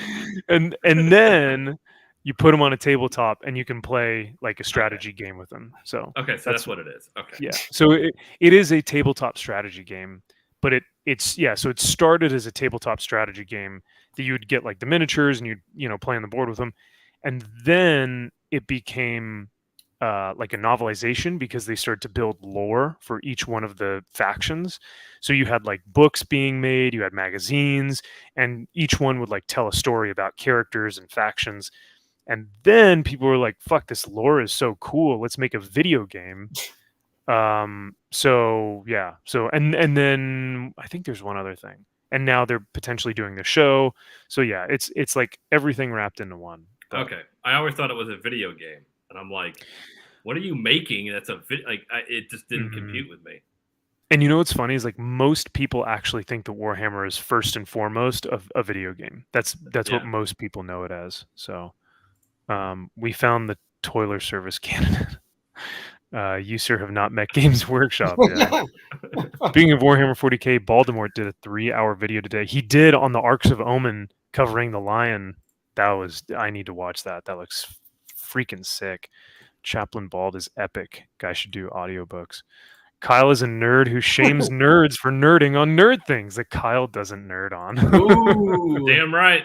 And then you put them on a tabletop, and you can play like a strategy game with them. So that's what it is. Okay. Yeah. So it is a tabletop strategy game, but so it started as a tabletop strategy game that you would get like the miniatures and you'd play on the board with them, and then it became like a novelization because they started to build lore for each one of the factions. So you had like books being made, you had magazines, and each one would like tell a story about characters and factions. And then people were like, fuck, this lore is so cool, let's make a video game. So yeah, and then I think there's one other thing, and now they're potentially doing the show. So yeah, it's like everything wrapped into one. But okay, I always thought it was a video game, and I'm like, what are you making? That's a it just didn't compute with me. And what's funny is like most people actually think that Warhammer is first and foremost a video game. That's what most people know it as. So we found the Toiler Service candidate. You, sir, have not met Games Workshop yet. Speaking of Warhammer 40k, Baltimore did a 3-hour video today. He did on the Arcs of Omen covering the Lion. I need to watch that. That looks freaking sick. Chaplain Bald is epic. Guy should do audiobooks. Kyle is a nerd who shames nerds for nerding on nerd things that Kyle doesn't nerd on. Ooh, damn right.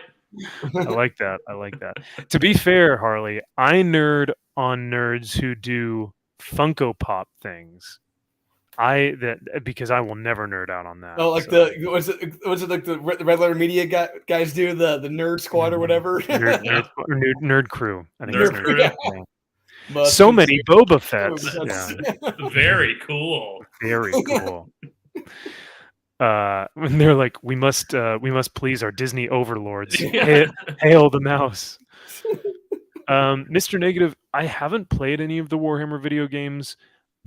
I like that. To be fair, Harley, I nerd on nerds who do Funko Pop things. Because I will never nerd out on that. Oh, like was it like the Red Letter Media guys do the Nerd Squad or whatever? Nerd Crew. I think Nerd Crew. Yeah. So many Boba Fett's. Yeah. Very cool. Very cool. When they're like, we must please our Disney overlords. Hail the mouse. Mr. Negative, I haven't played any of the Warhammer video games.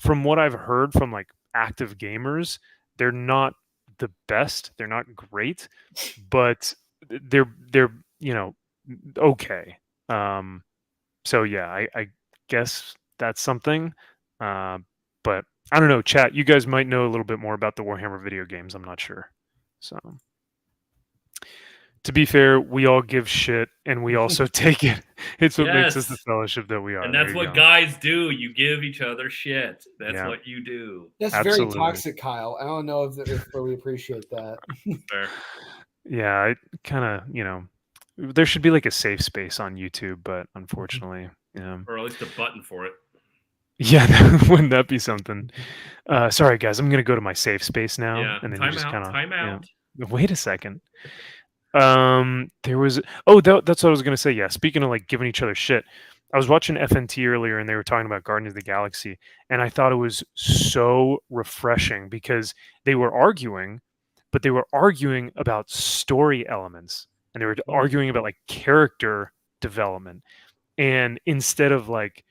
From what I've heard from like active gamers, they're not the best. They're not great, but they're okay. So yeah, I guess that's something. But I don't know, chat. You guys might know a little bit more about the Warhammer video games. I'm not sure. So to be fair, we all give shit and we also take it. It's what makes us the Yes. fellowship that we are. And that's There you what go. guys do. You give each other shit. That's Yeah. what you do. That's Absolutely. very toxic, Kyle. I don't know if we appreciate that. Fair. Yeah, I kind of, there should be like a safe space on YouTube, but unfortunately, Or at least a button for it. yeah, wouldn't that be something? Sorry, guys, I'm gonna go to my safe space now, Yeah. and then Time you just out. kind of Time out. Wait a second. There was that's what I was gonna say. Yeah, speaking of like giving each other shit, I was watching FNT earlier, and they were talking about Guardians of the Galaxy, and I thought it was so refreshing because they were arguing, but they were arguing about story elements, and they were arguing about like character development, and instead of like,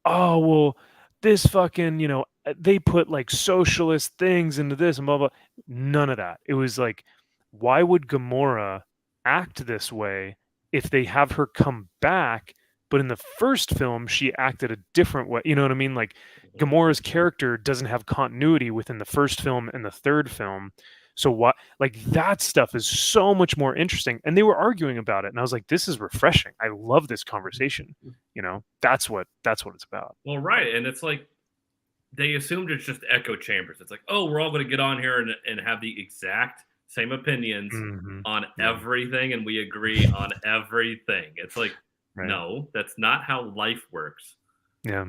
oh well, this fucking, they put like socialist things into this and blah blah. None of that. It was like, why would Gamora act this way if they have her come back? But in the first film, she acted a different way. You know what I mean? Like Gamora's character doesn't have continuity within the first film and the third film. So what, like that stuff is so much more interesting. And they were arguing about it. And I was like, this is refreshing. I love this conversation. That's what it's about. Well, right. And it's like they assumed it's just echo chambers. It's like, oh, we're all going to get on here and have the exact same opinions on everything, and we agree on everything. It's like, no, that's not how life works. Yeah.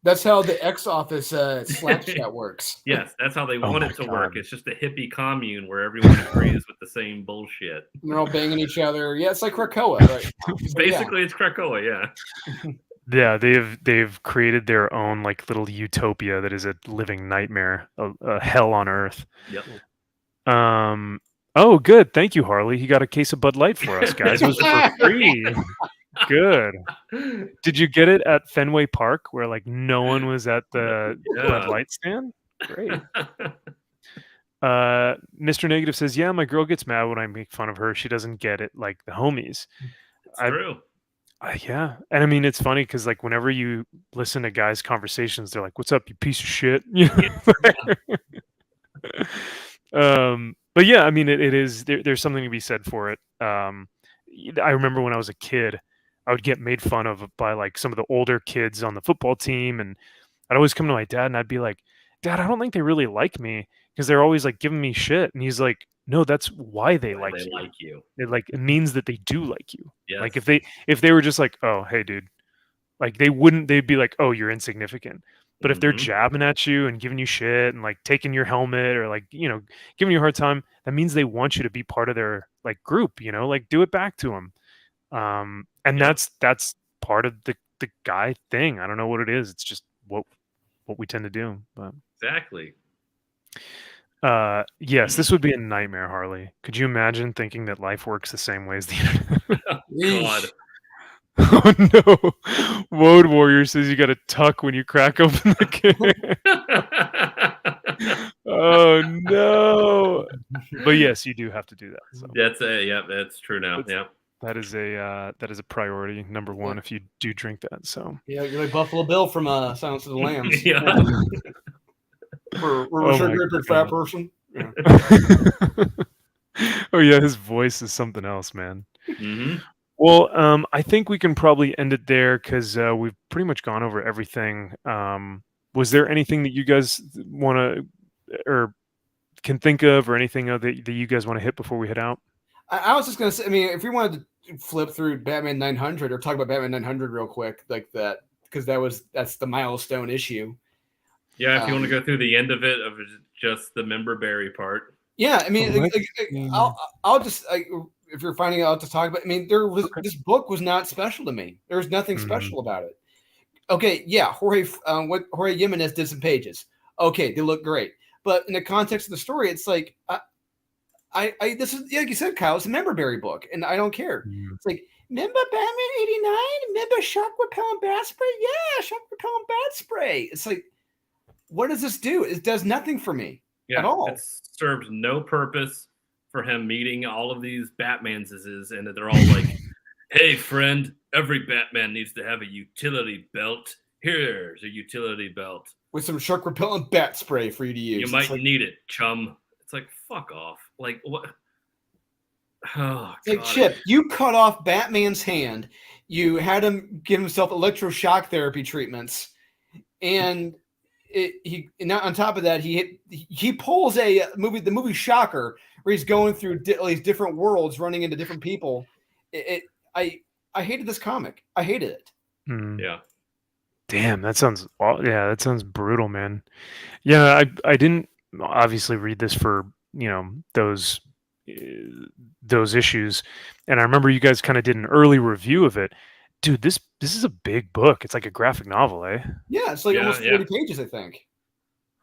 That's how the X Office Slack chat works. Yes, that's how they want it to work. It's just a hippie commune where everyone agrees with the same bullshit. And they're all banging each other. Yeah, it's like Krakoa, right? Basically, it's Krakoa, yeah. Yeah, they've created their own like little utopia that is a living nightmare, a hell on earth. Yep. Oh, good. Thank you, Harley. He got a case of Bud Light for us, guys. It was for free. Good. Did you get it at Fenway Park where like no one was at the Bud Light stand? Great. Mr. Negative says, yeah, my girl gets mad when I make fun of her. She doesn't get it like the homies. It's true. Yeah. And I mean, it's funny because like whenever you listen to guys' conversations, they're like, what's up, you piece of shit? But yeah, I mean, it is, there's something to be said for it. I remember when I was a kid, I would get made fun of by like some of the older kids on the football team. And I'd always come to my dad and I'd be like, Dad, I don't think they really like me because they're always like giving me shit. And he's like, no, that's why they like you. It means that they do like you. Yes. Like if they were just like, oh, hey, dude, like they'd be like, oh, you're insignificant. But if they're jabbing at you and giving you shit and like taking your helmet or like, giving you a hard time, that means they want you to be part of their like group, like do it back to them. And that's part of the guy thing. I don't know what it is. It's just what we tend to do. But exactly. Yes, this would be a nightmare, Harley. Could you imagine thinking that life works the same way as the internet? Oh, God. Oh no! Woad Warrior says you got to tuck when you crack open the can. Oh no! But yes, you do have to do that. So. That's true now. That is a priority number one if you do drink that. So you're like Buffalo Bill from Silence of the Lambs. We're a sugar-dripped fat person. Yeah. Oh yeah, his voice is something else, man. Mm-hmm. Well, I think we can probably end it there because we've pretty much gone over everything. Was there anything that you guys want to or can think of, or anything that you guys want to hit before we head out? I was just going to say, I mean, if we wanted to flip through Batman 900 or talk about Batman 900 real quick, like that, because that's the milestone issue. Yeah, if you want to go through the end of it, of just the member-berry part. Yeah, I mean, I'll just... if you're finding out to talk about, I mean, this book was not special to me. There was nothing special about it. Okay, yeah, Jorge Jimenez did some pages. Okay, they look great, but in the context of the story, it's like, this is like you said, Kyle. It's a member-berry book, and I don't care. It's like, remember Batman '89? Remember shock repellent bat spray? Yeah, shock repellent bat spray. It's like, what does this do? It does nothing for me at all. It serves no purpose for him meeting all of these Batmanses, and they're all like, hey, friend, every Batman needs to have a utility belt. Here's a utility belt. With some shark repellent bat spray for you to use. You might need it, chum. It's like, fuck off. Like, what? Oh, Like, God. Chip, you cut off Batman's hand. You had him give himself electroshock therapy treatments, and now on top of that, he pulls the movie Shocker, where he's going through these different worlds, running into different people. I hated this comic. I hated it. Yeah. Damn, that sounds brutal, man. Yeah, I didn't obviously read this for, those issues, and I remember you guys kind of did an early review of it. Dude, this is a big book. It's like a graphic novel, eh? Yeah, it's like almost 40 pages, I think.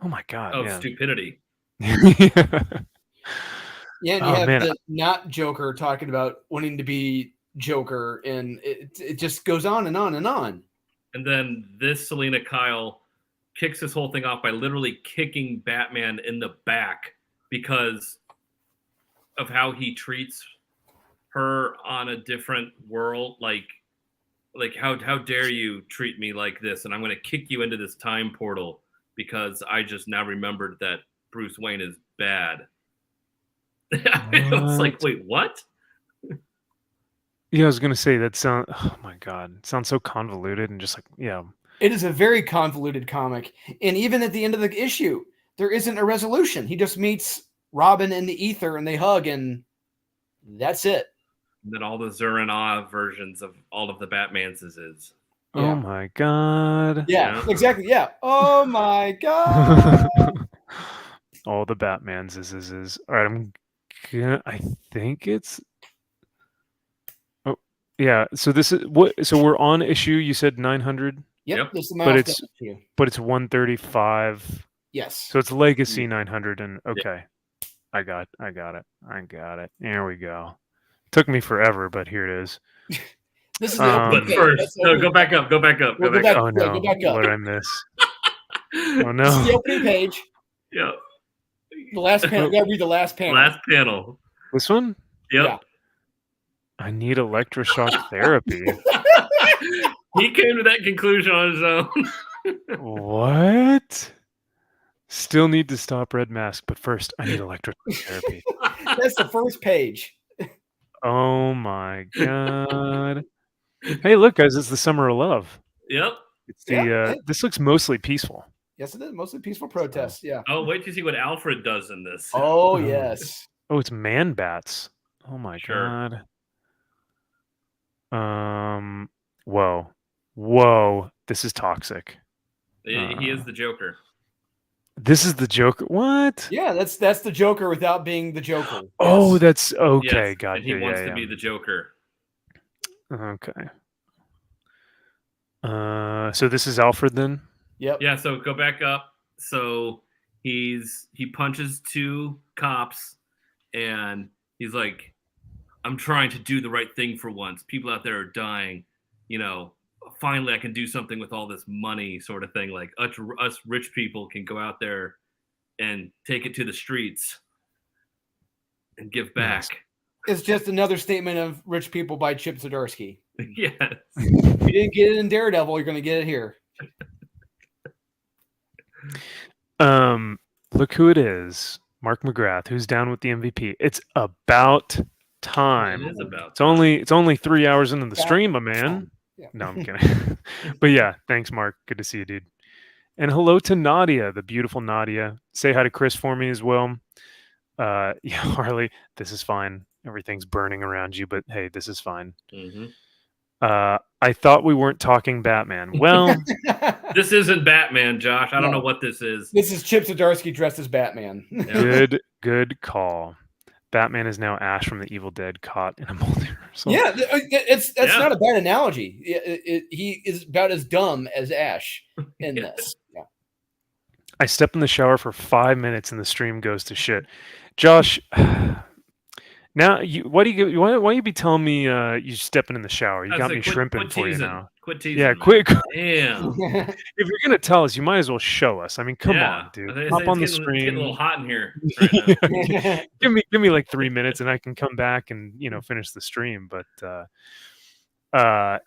Oh my God. Oh, stupidity. Yeah, and you have the not Joker talking about wanting to be Joker, and it just goes on and on and on. And then this Selena Kyle kicks this whole thing off by literally kicking Batman in the back because of how he treats her on a different world. Like how dare you treat me like this? And I'm going to kick you into this time portal because I just now remembered that Bruce Wayne is bad. It was like, wait, what? Yeah, I was gonna say oh my God, it sounds so convoluted and just like, yeah. It is a very convoluted comic, and even at the end of the issue, there isn't a resolution. He just meets Robin in the ether, and they hug, and that's it. And then all the Zur-En-Ah versions of all of the Batmans is. Yeah. Oh my God. Yeah, exactly. Yeah. Oh my God. All the Batmans is. All right, I think it's. Oh, yeah. So this is what. So we're on issue. You said 900. Yep. But it's 135. Yes. So it's Legacy 900, and okay, I got it. There we go. Took me forever, but here it is. This is but first, no, go back up. Oh no! What did I miss? Oh no! This is the opening page. Yeah. The last panel. You gotta read the last panel. Last panel. This one? Yep. Yeah. I need electroshock therapy. He came to that conclusion on his own. What? Still need to stop Red Mask, but first I need electroshock therapy. That's the first page. Oh my God. Hey, look, guys, it's the Summer of Love. Yep. It's this looks mostly peaceful. Yes, it is. Mostly peaceful protests. Yeah. Oh, wait to see what Alfred does in this. Oh, yes. Oh, it's man bats. Oh my God. Whoa. This is toxic. He is the Joker. This is the Joker. What? Yeah, that's the Joker without being the Joker. Yes. Oh, that's okay. Yes, Got you. He wants to be the Joker. Okay. So this is Alfred then? Yep. Yeah, so go back up. So he punches two cops and he's like, I'm trying to do the right thing for once. People out there are dying. Finally I can do something with all this money, sort of thing. Like us rich people can go out there and take it to the streets and give back. It's just another statement of rich people by Chip Zdarsky. Yes. If you didn't get it in Daredevil, you're going to get it here. Look who it is. Mark McGrath, who's down with the MVP. It's about time. It is about It's only 3 hours into the stream, my man. Yeah. No, I'm kidding. But yeah, thanks, Mark. Good to see you, dude. And hello to Nadia, the beautiful Nadia. Say hi to Chris for me as well. Yeah, Harley, this is fine. Everything's burning around you, but hey, this is fine. Mm-hmm. I thought we weren't talking Batman. Well, this isn't Batman, Josh. I don't know what this is. This is Chip Zdarsky dressed as Batman. Good call. Batman is now Ash from the Evil Dead caught in a multiverse. Yeah, that's not a bad analogy. He is about as dumb as Ash in this. Yeah. I step in the shower for 5 minutes and the stream goes to shit. Josh, now why you be telling me you stepping in the shower? You got me shrimping for you now. Quit teasing. Yeah, quit. Damn. If you're gonna tell us, you might as well show us. I mean, come on, dude. Hop on the screen. It's getting a little hot in here right now. give me like 3 minutes and I can come back and finish the stream. But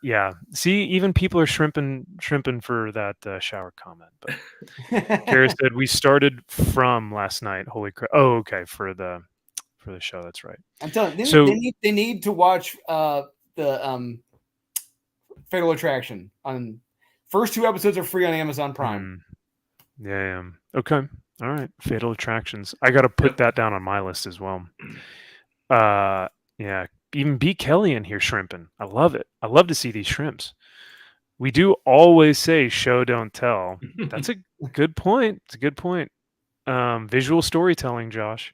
yeah. See, even people are shrimping for that shower comment. But Kara said we started from last night. Holy crap! Oh, okay, for the for the show. That's right. I'm telling you, So they need to watch the Fatal Attraction. On first 2 episodes are free on Amazon Prime. Yeah. Okay. All right. Fatal Attractions. I got to put that down on my list as well. Yeah. Even B. Kelly in here shrimping. I love it. I love to see these shrimps. We do always say show, don't tell. That's a good point. It's a good point. Visual storytelling, Josh.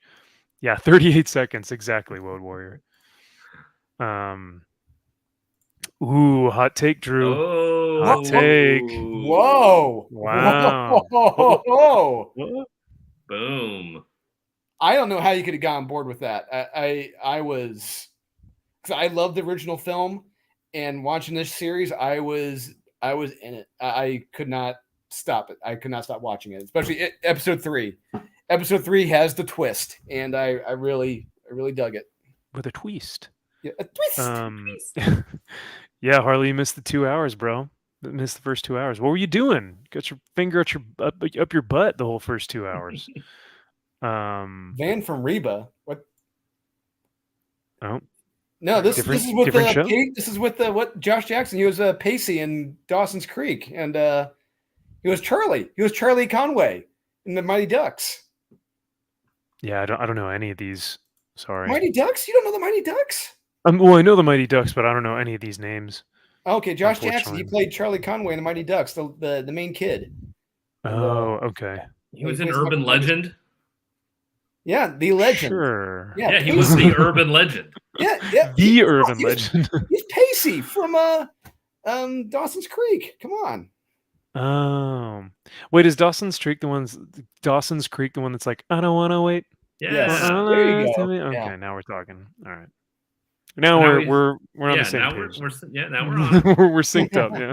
Yeah, 38 seconds. Exactly, Woad Warrior. Ooh, hot take, Drew. Oh, hot take. Whoa. Wow. Whoa. Boom. I don't know how you could have got on board with that. I was, because I love the original film, and watching this series, I was in it. I could not stop it. I could not stop watching it, especially episode 3. Episode 3 has the twist, and I really dug it. With a twist. Yeah, a twist. Yeah, Harley, you missed the 2 hours, bro. Missed the first 2 hours. What were you doing? Got your finger up your butt the whole first 2 hours. Van from Reba. What? Oh. No, this is with show? This is with what Josh Jackson. He was Pacey in Dawson's Creek, and he was Charlie. He was Charlie Conway in the Mighty Ducks. Yeah, I don't know any of these. Sorry. Mighty Ducks? You don't know the Mighty Ducks? Well, I know the Mighty Ducks, but I don't know any of these names. Okay, Josh Jackson. He played Charlie Conway in the Mighty Ducks, the main kid. Oh, okay. He was an urban legend. Yeah, the legend. Sure. Yeah, he was the urban legend. Yeah. The urban legend. He's Pacey from Dawson's Creek. Come on. Oh, wait, is Dawson's Creek the one that's like, I don't want to wait? Yeah. There you go. Okay, Yeah. now we're talking. All right. Now we're on the same page. Now we're on. We're synced up, yeah.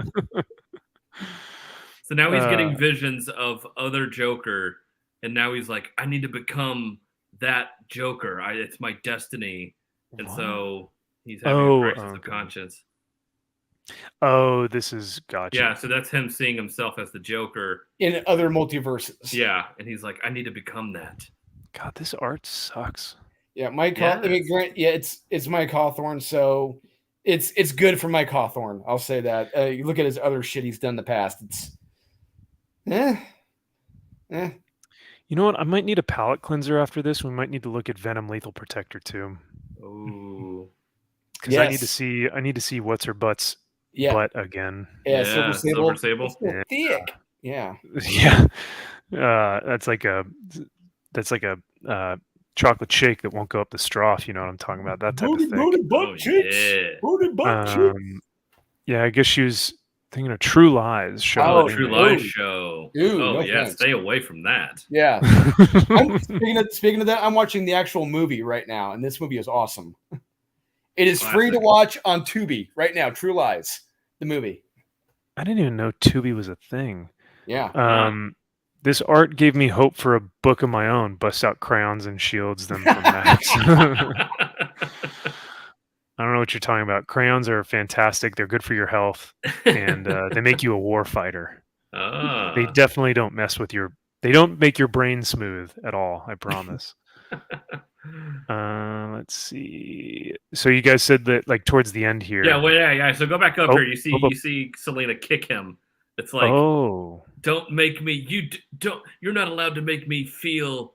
So now he's getting visions of other Joker, and now he's like, I need to become that Joker. It's my destiny. And so he's having a crisis of conscience. Oh, this is gotcha. Yeah, so that's him seeing himself as the Joker in other multiverses. Yeah, and he's like, I need to become that. God, this art sucks. Yeah, Mike. It's Mike Hawthorne, so it's good for Mike Hawthorne. I'll say that. You look at his other shit he's done in the past. It's You know what? I might need a palate cleanser after this. We might need to look at Venom Lethal Protector too. Oh, because I need to see what's her butt's butt again. Yeah, Silver Sable. Thick. Yeah. Yeah. That's like a chocolate shake that won't go up the straw, if you know what I'm talking about. That type of thing. Yeah, I guess she was thinking of True Lies show. Oh, True Lies show. Ooh, thanks. Stay away from that. Yeah. Speaking of that, I'm watching the actual movie right now, and this movie is awesome. It is free to watch on Tubi right now. True Lies, the movie. I didn't even know Tubi was a thing. Yeah. This art gave me hope for a book of my own. Bust out crayons and shields them from Max. I don't know what you're talking about. Crayons are fantastic. They're good for your health, and they make you a war fighter. They definitely don't mess with they don't make your brain smooth at all. I promise. Let's see. So you guys said that like towards the end here. Yeah. So go back up here. You see Selena kick him. It's like, don't make me. You're not allowed to make me feel,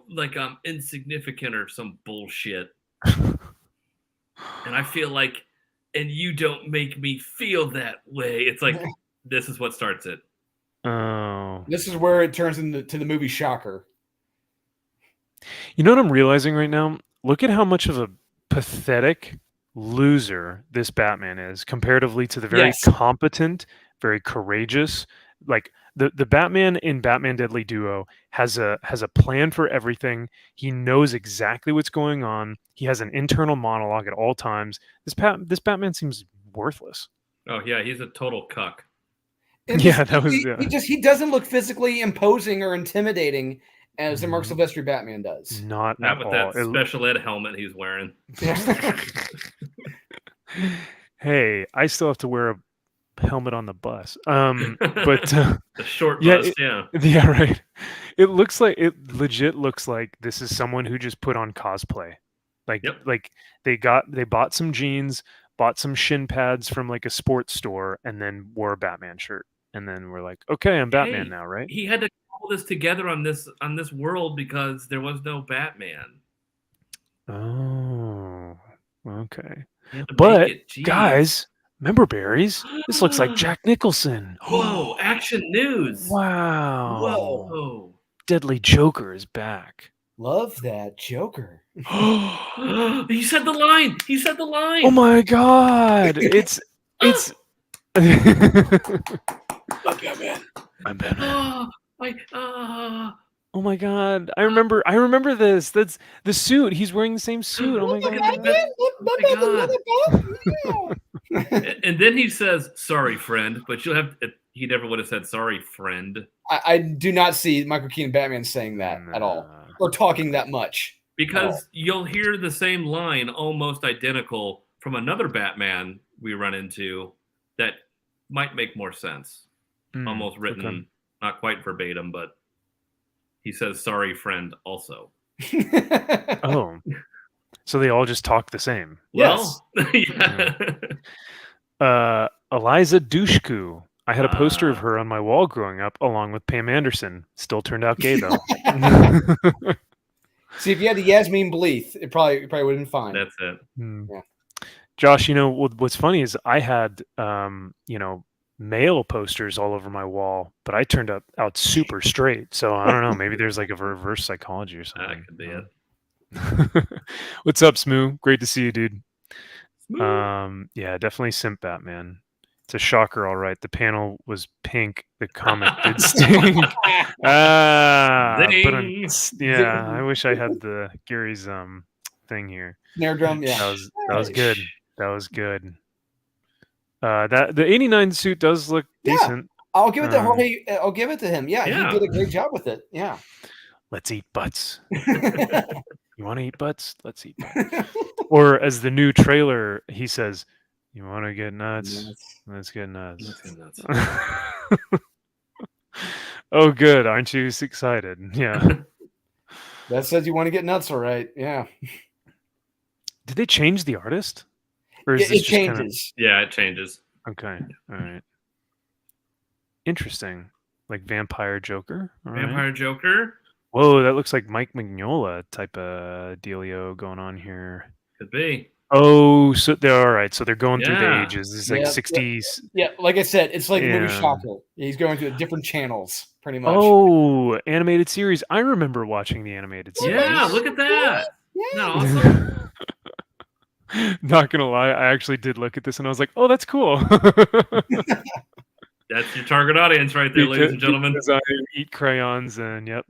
like I'm insignificant or some bullshit. And I feel like, and you don't make me feel that way. It's like, this is what starts it. Oh. This is where it turns into the movie Shocker. You know what I'm realizing right now? Look at how much of a pathetic loser this Batman is comparatively to the very competent, very courageous. Like the Batman in Batman Deadly Duo has a plan for everything. He knows exactly what's going on. He has an internal monologue at all times. This Batman seems worthless. Oh yeah, he's a total cuck. He doesn't look physically imposing or intimidating as the Mark Silvestri Batman does. Not with all. That special ed helmet he's wearing. Hey, I still have to wear a helmet on the bus. But the short bus, yeah, right. It legit looks like this is someone who just put on cosplay. Like they bought some jeans, bought some shin pads from like a sports store, and then wore a Batman shirt. And then we're like, okay, I'm Batman now, right? He had to call this together on this world because there was no Batman. Oh, okay. But guys, member berries. This looks like Jack Nicholson. Whoa! Action news. Wow. Whoa! Deadly Joker is back. Love that Joker. He said the line. He said the line. Oh my God! It's. I'm Batman. I'm Batman. Oh my God! I remember this. That's the suit. He's wearing the same suit. Oh my God! And then he says, "Sorry, friend," but you'll have. He never would have said, "Sorry, friend." I do not see Michael Keaton Batman saying that at all, or talking that much. Because you'll hear the same line, almost identical, from another Batman we run into that might make more sense. Almost written, not quite verbatim, but he says, "Sorry, friend," also. Oh. So they all just talk the same. Yes. Well, Eliza Dushku. I had a poster of her on my wall growing up, along with Pam Anderson. Still turned out gay, though. See, if you had the Yasmin Bleeth, it probably would have been fine. That's it. Yeah. Josh, what's funny is I had, male posters all over my wall, but I turned out super straight. So I don't know. Maybe there's like a reverse psychology or something. That could be it. What's up, Smoo? Great to see you, dude. Yeah, definitely simp Batman. It's a shocker, all right. The panel was pink. The comic did stink. I wish I had the Gary's thing here. Snare drum, yeah. That was good. That was good. That the 89 suit does look decent. I'll give it to Harley. I'll give it to him. Yeah, he did a great job with it. Yeah. Let's eat butts. You want to eat butts? Let's eat butts. Or as the new trailer, he says, "You want to get nuts? Let's get nuts." Let's get nuts. Oh, good. Aren't you excited? Yeah. That says you want to get nuts, all right. Yeah. Did they change the artist? Or is it changes. Yeah, it changes. Okay. All right. Interesting. Like Vampire Joker. All Vampire right. Joker. Whoa, that looks like Mike Mignola type of dealio going on here. Could be. Oh, so they're all right. So they're going through the ages. It's like 60s. Yeah, like I said, it's like movie Shocker. He's going through different channels, pretty much. Oh, animated series. I remember watching the animated series. Yeah, look at that. Yeah. No, awesome. Not gonna lie, I actually did look at this and I was like, "Oh, that's cool." That's your target audience right there, ladies and gentlemen. Because I eat crayons and yep.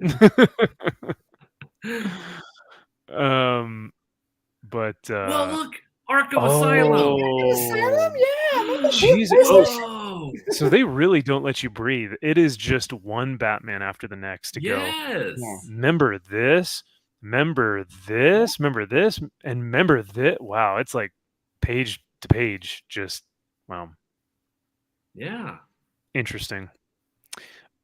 But well, look, Arkham Asylum. Asylum, yeah. Jesus. Oh, so they really don't let you breathe. It is just one Batman after the next to go. Yes. Remember this. Remember this. Remember this. And remember this. Wow, it's like page to page. Just wow. Yeah. Interesting.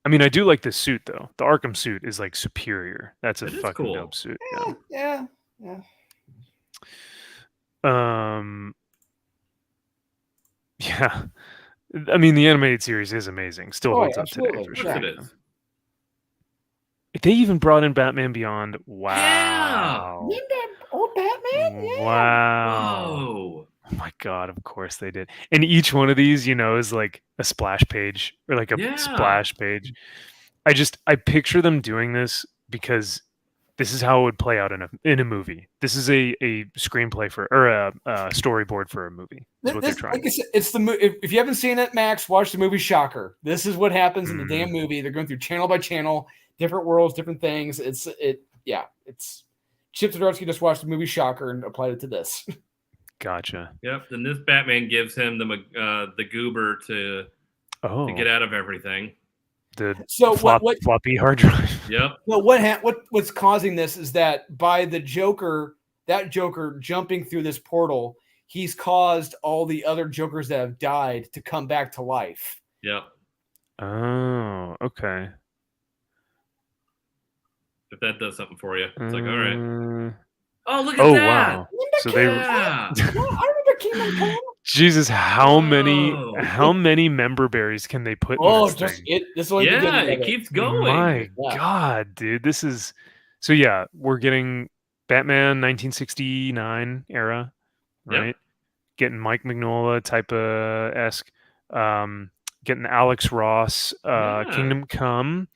I mean, I do like this suit though. The Arkham suit is like superior. That's a fucking cool. dope suit. Yeah. Yeah. I mean, the animated series is amazing. Still holds up today for sure. It is. They even brought in Batman Beyond. Wow. Yeah. Old Batman? Yeah. Wow. Whoa. Oh my God, of course they did. And each one of these, is like a splash page or like a splash page. I picture them doing this because this is how it would play out in a movie. This is a screenplay or a storyboard for a movie. Is what they're trying. Like I said, it's if you haven't seen it, Max, watch the movie Shocker. This is what happens in the damn movie. They're going through channel by channel, different worlds, different things. It's Chip Zdarsky just watched the movie Shocker and applied it to this. Gotcha. Yep. And this Batman gives him the goober to get out of everything. Floppy hard drive. Yep. Well, what's causing this is that by that Joker jumping through this portal, he's caused all the other Jokers that have died to come back to life. Yep. Oh, okay. If that does something for you, it's like, all right. Oh, look at that! Wow! So they. I remember Kingdom Come. Jesus, how many member berries can they put in this thing? This it keeps going. My God, dude, this is so. Yeah, we're getting Batman 1969 era, right? Yep. Getting Mike Mignola type of esque, getting Alex Ross, Kingdom Come.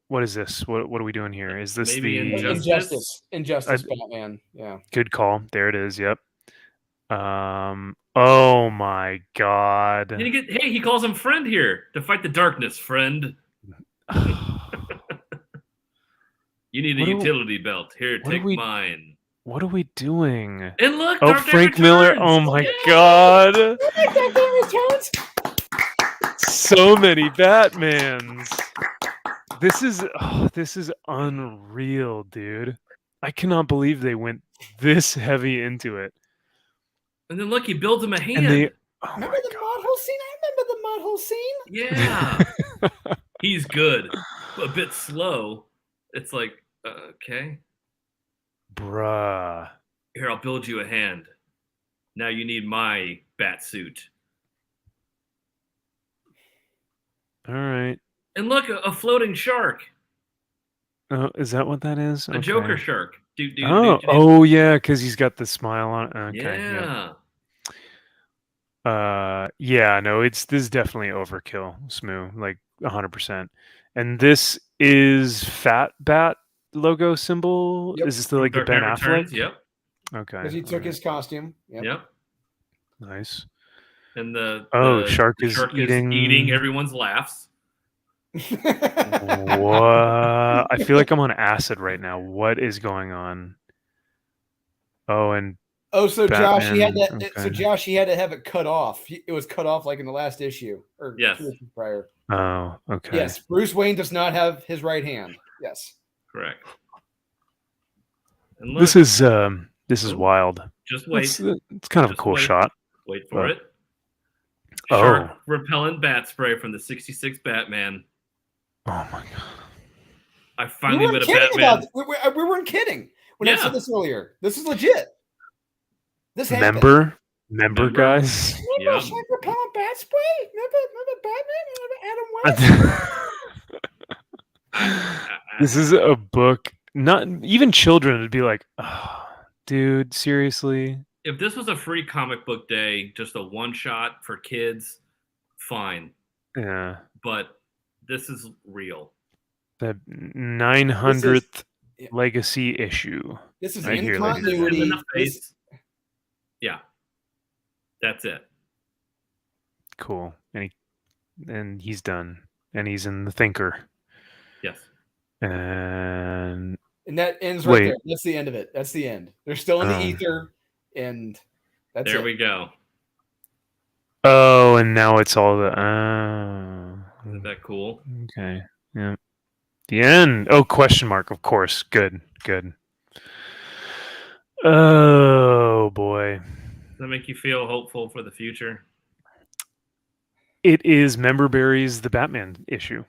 What is this? What are we doing here? Is this maybe Injustice Batman? Yeah. Good call. There it is. Yep. Oh my God. Hey, he calls him friend here to fight the darkness, friend. You need a utility belt. Here, take mine. What are we doing? And look, Frank Miller. Oh my God. So many Batmans. This is unreal, dude. I cannot believe they went this heavy into it. And then look, he builds him a hand. Remember the mud hole scene? I remember the mud hole scene. Yeah. He's good. A bit slow. It's like, okay. Bruh. Here, I'll build you a hand. Now you need my bat suit. All right. And look, a floating shark. Oh, is that what that is? A Joker shark. Oh, yeah, because he's got the smile on it. Okay, yeah. No, this is definitely overkill, Smoo, like 100%. And this is Fat Bat logo symbol. Yep. Is this the Ben Affleck? Yep. Okay. Because he took his costume. Yep. Nice. And the shark is eating everyone's laughs. What? I feel like I'm on acid right now. What is going on? Oh, and so Batman. Josh, he had that. Okay. So Josh, he had to have it cut off. It was cut off like in the last issue or 2 issues prior. Oh, okay. Yes, Bruce Wayne does not have his right hand. Yes, correct. And look, this is wild. Just wait. It's kind of a cool shot. Wait for it. Shark repellent bat spray from the '66 Batman. Oh my God! I finally met a Batman. We weren't kidding when I said this earlier. This is legit. This happened. Member guys. Remember shark repellent bat spray? Remember Batman? Remember Adam West? This is a book. Not even children would be like, oh, dude, seriously. If this was a free comic book day, just a one shot for kids, fine. Yeah. But this is real. The 900th legacy issue. This is right in continuity. Yeah. That's it. Cool. And he's done. And he's in the Thinker. Yes. And that ends right there. That's the end of it. That's the end. They're still in the ether. And that's there we go. Oh, and now it's all the. Isn't that cool? Okay. Yeah. The end. Oh, question mark. Of course. Good. Oh boy. Does that make you feel hopeful for the future? It is Member Berries, the Batman issue.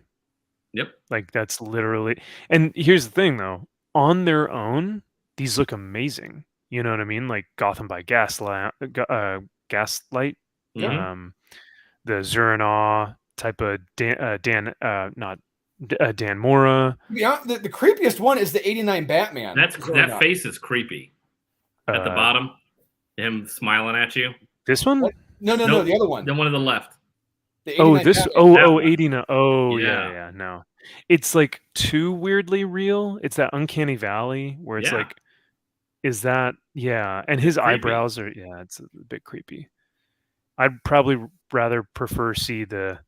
Yep. Like that's literally. And here's the thing, though. On their own, these look amazing. You know what I mean? Like Gotham by Gaslight. Mm-hmm. The Zurinaw type of Dan Mora. Yeah, the creepiest one is the '89 Batman. That face is creepy. At the bottom, him smiling at you. This one? What? No, the other one. The one on the left. This. Batman. 89. Oh, yeah. No, it's like too weirdly real. It's that uncanny valley where it's like. Is that and his creepy. Eyebrows are it's a bit creepy. I'd probably rather prefer see the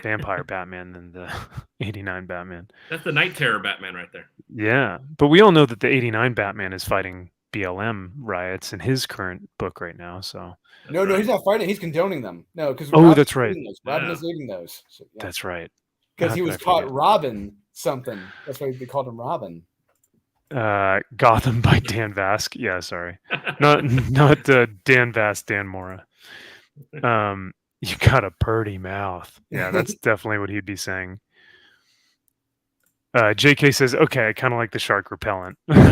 vampire Batman than the 89 Batman. That's the Night Terror Batman right there. Yeah, but we all know that the 89 Batman is fighting BLM riots in his current book right now. So no, he's not fighting. He's condoning them. No, because that's right. Robin is leading those. So, That's right. Because he was caught robbing something. That's why they called him Robin. Gotham by Dan Vasc. Yeah, sorry, not Dan Vasc, Dan Mora. You got a purty mouth. Yeah, that's definitely what he'd be saying. JK says, "Okay, I kind of like the shark repellent." You're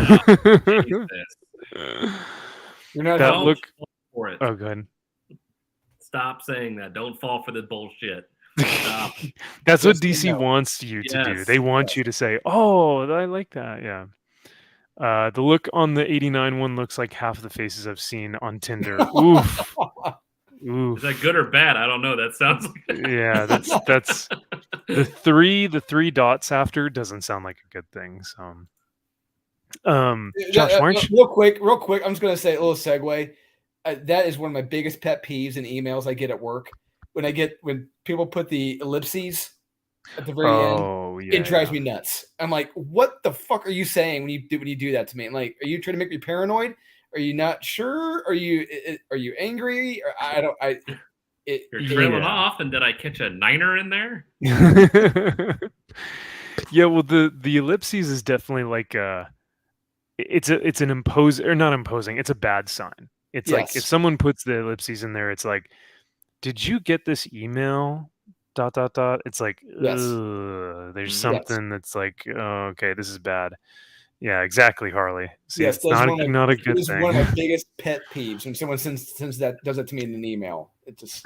not that look for it. Oh, good. Stop saying that. Don't fall for the bullshit. That's what DC wants you to do. They want you to say, "Oh, I like that." Yeah. The look on the 89 one looks like half the faces I've seen on Tinder. Oof. Oof. Is that good or bad? I don't know. That sounds like yeah. That's the three dots after doesn't sound like a good thing. So, Josh, why aren't you... real quick? I'm just gonna say a little segue. That is one of my biggest pet peeves in emails I get at work. When people put the ellipses at the very end, it drives me nuts. I'm like, what the fuck are you saying when you do that to me? I'm like, are you trying to make me paranoid? Are you not sure? Are you angry? Or you're trailing off, and did I catch a niner in there? Yeah, well, the ellipses is definitely like it's an not imposing. It's a bad sign. It's like if someone puts the ellipses in there, it's like, did you get this email? ... It's like, there's something that's like, oh, okay, this is bad. Yeah, exactly, Harley. See, it's not a good thing. It's one of my biggest pet peeves when someone sends that does it to me in an email. It just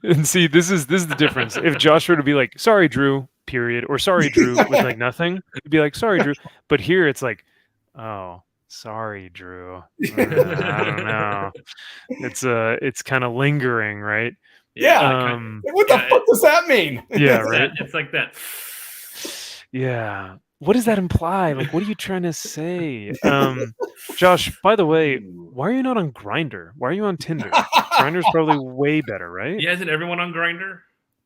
and see, this is the difference. If Josh were to be like, "Sorry, Drew," period, or "Sorry, Drew," with like nothing, he'd be like, "Sorry, Drew." But here, it's like, "Oh, sorry, Drew." I don't know. It's kind of lingering, right? Yeah. What the fuck does that mean? Yeah, right. It's like that. Yeah. What does that imply? Like, what are you trying to say? Josh, by the way, why are you not on Grindr? Why are you on Tinder? Grindr's probably way better, right? Yeah, isn't everyone on Grindr?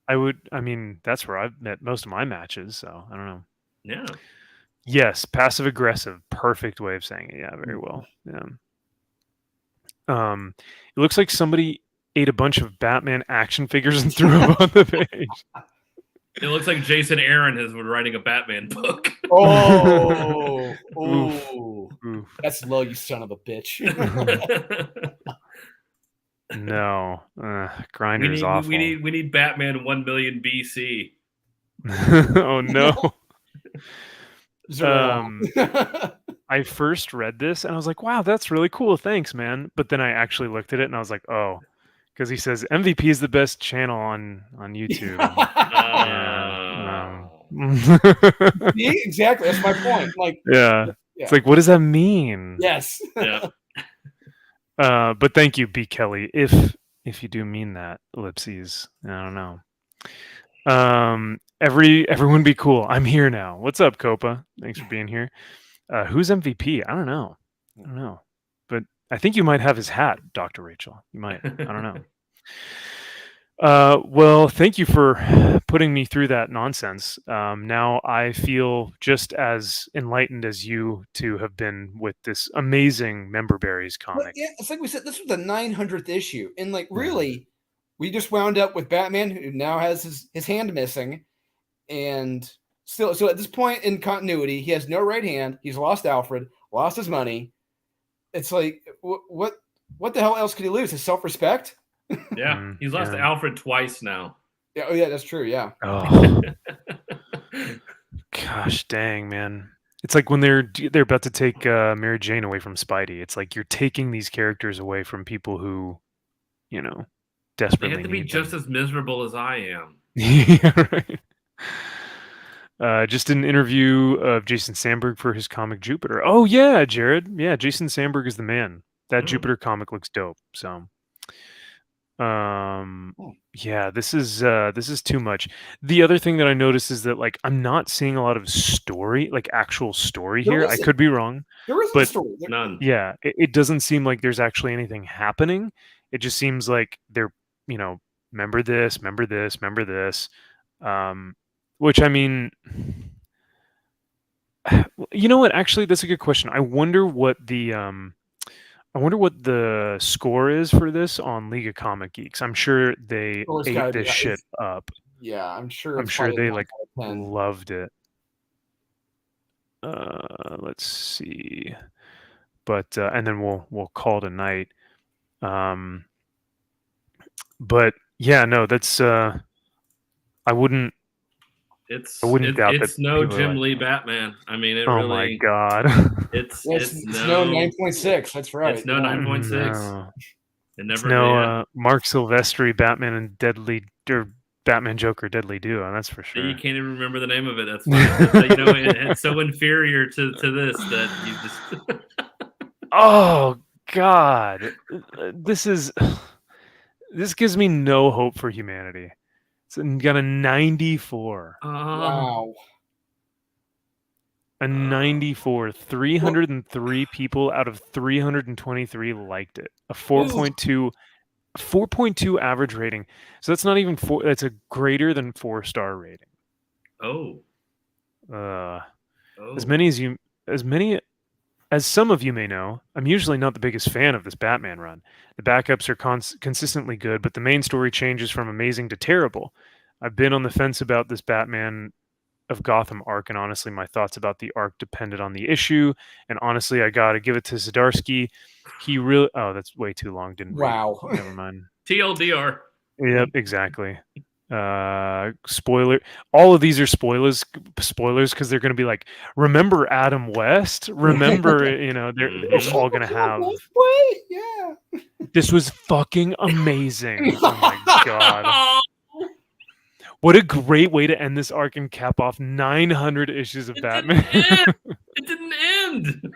I mean, that's where I've met most of my matches, so I don't know. Yeah. Yes, passive aggressive. Perfect way of saying it. Yeah, very well. Yeah. It looks like somebody ate a bunch of Batman action figures and threw them on the page. It looks like Jason Aaron has been writing a Batman book. Oh, that's low, you son of a bitch. No, Grindr is awful. We need Batman 1 million BC. Oh no. I first read this and I was like, wow, that's really cool. Thanks, man. But then I actually looked at it and I was like, oh, because he says MVP is the best channel on YouTube. See, exactly. That's my point. Like, yeah. It's like, what does that mean? Yes. Yeah. But thank you, B. Kelly. If you do mean that, ellipses. I don't know. Everyone be cool. I'm here now. What's up, Copa? Thanks for being here. Who's MVP? I don't know. But I think you might have his hat, Dr. Rachel. You might. I don't know. Well, thank you for putting me through that nonsense. Now I feel just as enlightened as you two have been with this amazing Member Berries comic. Well, yeah, it's like we said, this was the 900th issue. And like, really, we just wound up with Batman, who now has his hand missing. And so at this point in continuity, he has no right hand. He's lost Alfred, lost his money. It's like, what the hell else could he lose? His self-respect? Yeah, he's lost Alfred twice now. Yeah, oh yeah, that's true. Yeah. Oh. Gosh, dang, man! It's like when they're about to take Mary Jane away from Spidey. It's like you're taking these characters away from people who, desperately. They have to be just as miserable as I am. Yeah, right. Just an interview of Jason Sandberg for his comic Jupiter. Oh yeah, Jared. Yeah, Jason Sandberg is the man. That Jupiter comic looks dope. So. Yeah, this is too much. The other thing that I noticed is that like I'm not seeing a lot of story, like actual story here. I could be wrong. There isn't a story. None. Yeah, it doesn't seem like there's actually anything happening. It just seems like they're, remember this, which I mean, you know what? Actually, that's a good question. I wonder what the score is for this on League of Comic Geeks. I'm sure they ate this shit up. Yeah, I'm sure. I'm sure they like loved it. let's see. But and then we'll call it a night. But yeah, no, that's I wouldn't It's doubt that no people are Jim like, Lee Batman. I mean, it oh really. my god. It's no 9.6. That's right. It's no 9.6. No. It never. It's no Mark Silvestri Batman and Deadly or Batman Joker Deadly Duo. That's for sure. You can't even remember the name of it. That's fine. You know, it's so inferior to this that you just. Oh God, this gives me no hope for humanity. It's got a 94. Wow. A 94. 303 people out of 323 liked it. A 4.2 average rating. So that's not even four. That's a greater than 4-star rating. Oh. As many as some of you may know, I'm usually not the biggest fan of this Batman run. The backups are consistently good, but the main story changes from amazing to terrible. I've been on the fence about this Batman of Gotham arc, and honestly, my thoughts about the arc depended on the issue. And honestly, I gotta give it to Zdarsky. He really... Oh, that's way too long. Didn't wow. read. Never mind. TLDR. Yep, exactly. Spoiler. All of these are spoilers because they're going to be like, remember Adam West? Remember, it's all going to have. Yeah. This was fucking amazing. Oh my god. What a great way to end this arc and cap off 900 issues of Batman. It didn't end.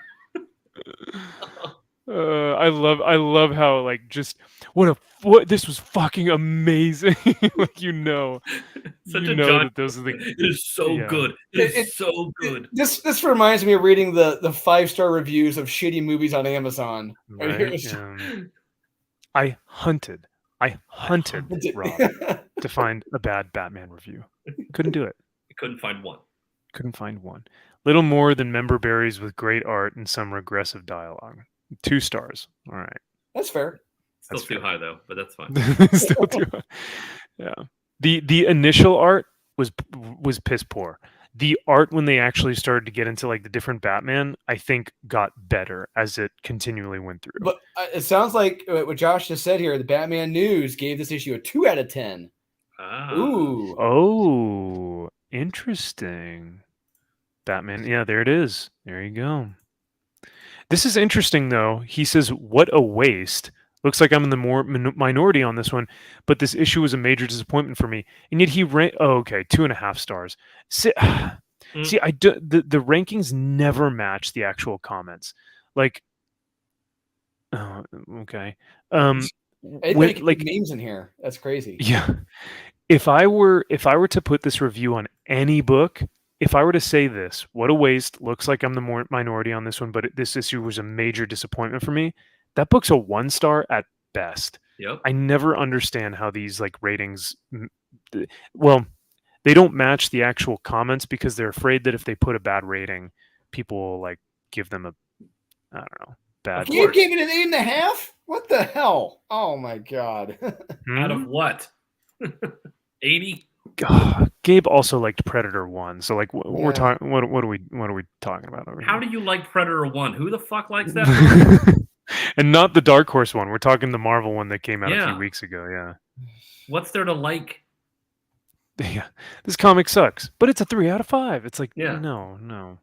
I love how like just what this was fucking amazing. Like Such a John, that those are the. It is so good. It's so good. This reminds me of reading the 5-star reviews of shitty movies on Amazon. Right? I hunted Rob to find a bad Batman review. Couldn't do it. Couldn't find one. Little more than member berries with great art and some regressive dialogue. 2 stars. All right. That's fair. Still too high though, but that's fine. Still too high. Yeah. The initial art was piss poor. The art when they actually started to get into like the different Batman, I think got better as it continually went through. But it sounds like what Josh just said here, the Batman News gave this issue a 2 out of 10. Ooh. Oh, interesting. Batman. Yeah, there it is. There you go. This is interesting, though. He says, what a waste. Looks like I'm in the more minority on this one, but this issue was a major disappointment for me. And yet he ranked... Oh, okay, 2.5 stars. See, the rankings never match the actual comments. Like... Oh, okay. Like names in here. That's crazy. Yeah. If I were to put this review on any book... If I were to say this, what a waste, looks like I'm the more minority on this one, but this issue was a major disappointment for me, that book's a 1-star at best. Yep. I never understand how these like ratings, well, they don't match the actual comments because they're afraid that if they put a bad rating, people will like give them a, I don't know, bad. You gave it an 8.5? What the hell? Oh my god. Out of what? 80? God, Gabe also liked Predator 1, so like we're talking. What are we talking about over here? How do you like Predator 1? Who the fuck likes that? And not the Dark Horse one. We're talking the Marvel one that came out a few weeks ago. Yeah. What's there to like? Yeah, this comic sucks, but it's a 3 out of 5. It's like no.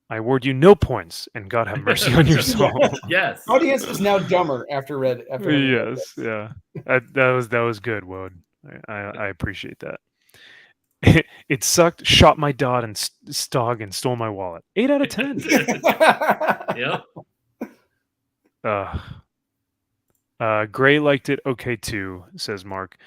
I award you no points, and God have mercy on your soul. Yes. Audience is now dumber after yes, yeah. That was good, Woad. I appreciate that. It sucked. Shot my dog and stole my wallet. 8 out of 10. Yep. Gray liked it okay too, says Mark.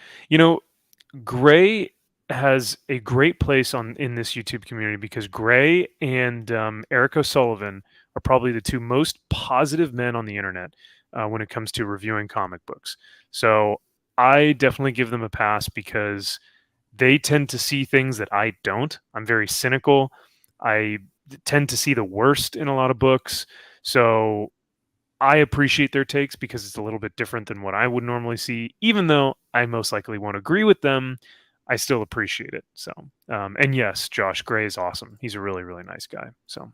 Gray has a great place in this YouTube community because Gray and Eric O'Sullivan are probably the 2 most positive men on the internet when it comes to reviewing comic books. So I definitely give them a pass because they tend to see things that I don't. I'm very cynical. I tend to see the worst in a lot of books. So I appreciate their takes because it's a little bit different than what I would normally see. Even though I most likely won't agree with them, I still appreciate it. So, and yes, Josh Gray is awesome. He's a really, really nice guy. So,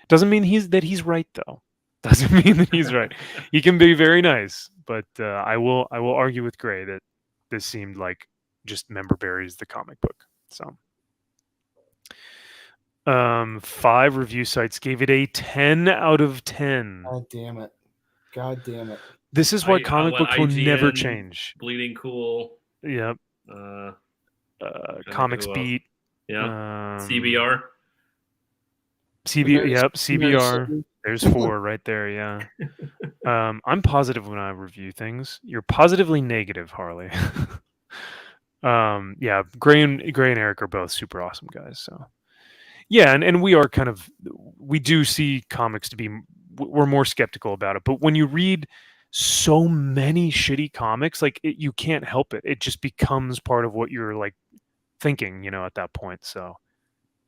doesn't mean he's right though. Doesn't mean that he's right. He can be very nice, but I will argue with Gray that this seemed like just member berries the comic book. So, 5 review sites gave it a 10 out of 10. God damn it! God damn it! This is why comic books will never change. Bleeding Cool. Yep. Comics Beat. Yeah. CBR. Yep. CBR. There's 4 right there. Yeah. I'm positive when I review things. You're positively negative, Harley. Yeah. Gray and Eric are both super awesome guys. So. Yeah, and we are we do see comics to be, we're more skeptical about it. But when you read so many shitty comics, like you can't help it. It just becomes part of what you're like thinking, at that point. So,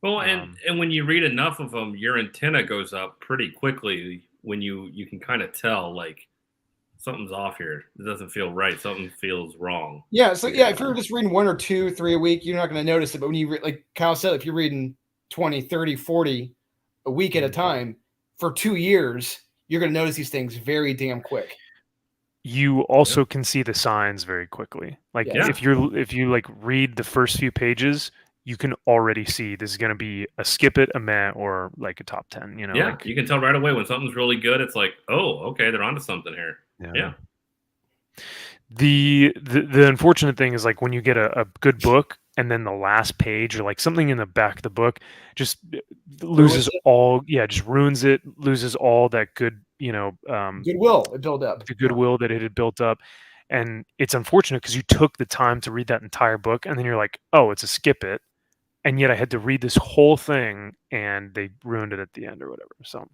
well, and when you read enough of them, your antenna goes up pretty quickly when you can kind of tell like something's off here. It doesn't feel right. Something feels wrong. Yeah, so yeah, if you're just reading 1 or 2, 3 a week, you're not going to notice it. But when you like Kyle said, if you're reading 20, 30, 40 a week at a time for 2 years, you're going to notice these things very damn quick. You also can see the signs very quickly. Like if you like read the first few pages, you can already see this is going to be a skip it, a meh, or like a top 10. Yeah, you can tell right away when something's really good. It's like, oh, okay, they're onto something here. Yeah. The unfortunate thing is like when you get a good book and then the last page or like something in the back of the book just loses all, just ruins it, loses all that good, goodwill it built up. The goodwill that it had built up. And it's unfortunate because you took the time to read that entire book and then you're like, oh, it's a skip it. And yet I had to read this whole thing and they ruined it at the end or whatever. So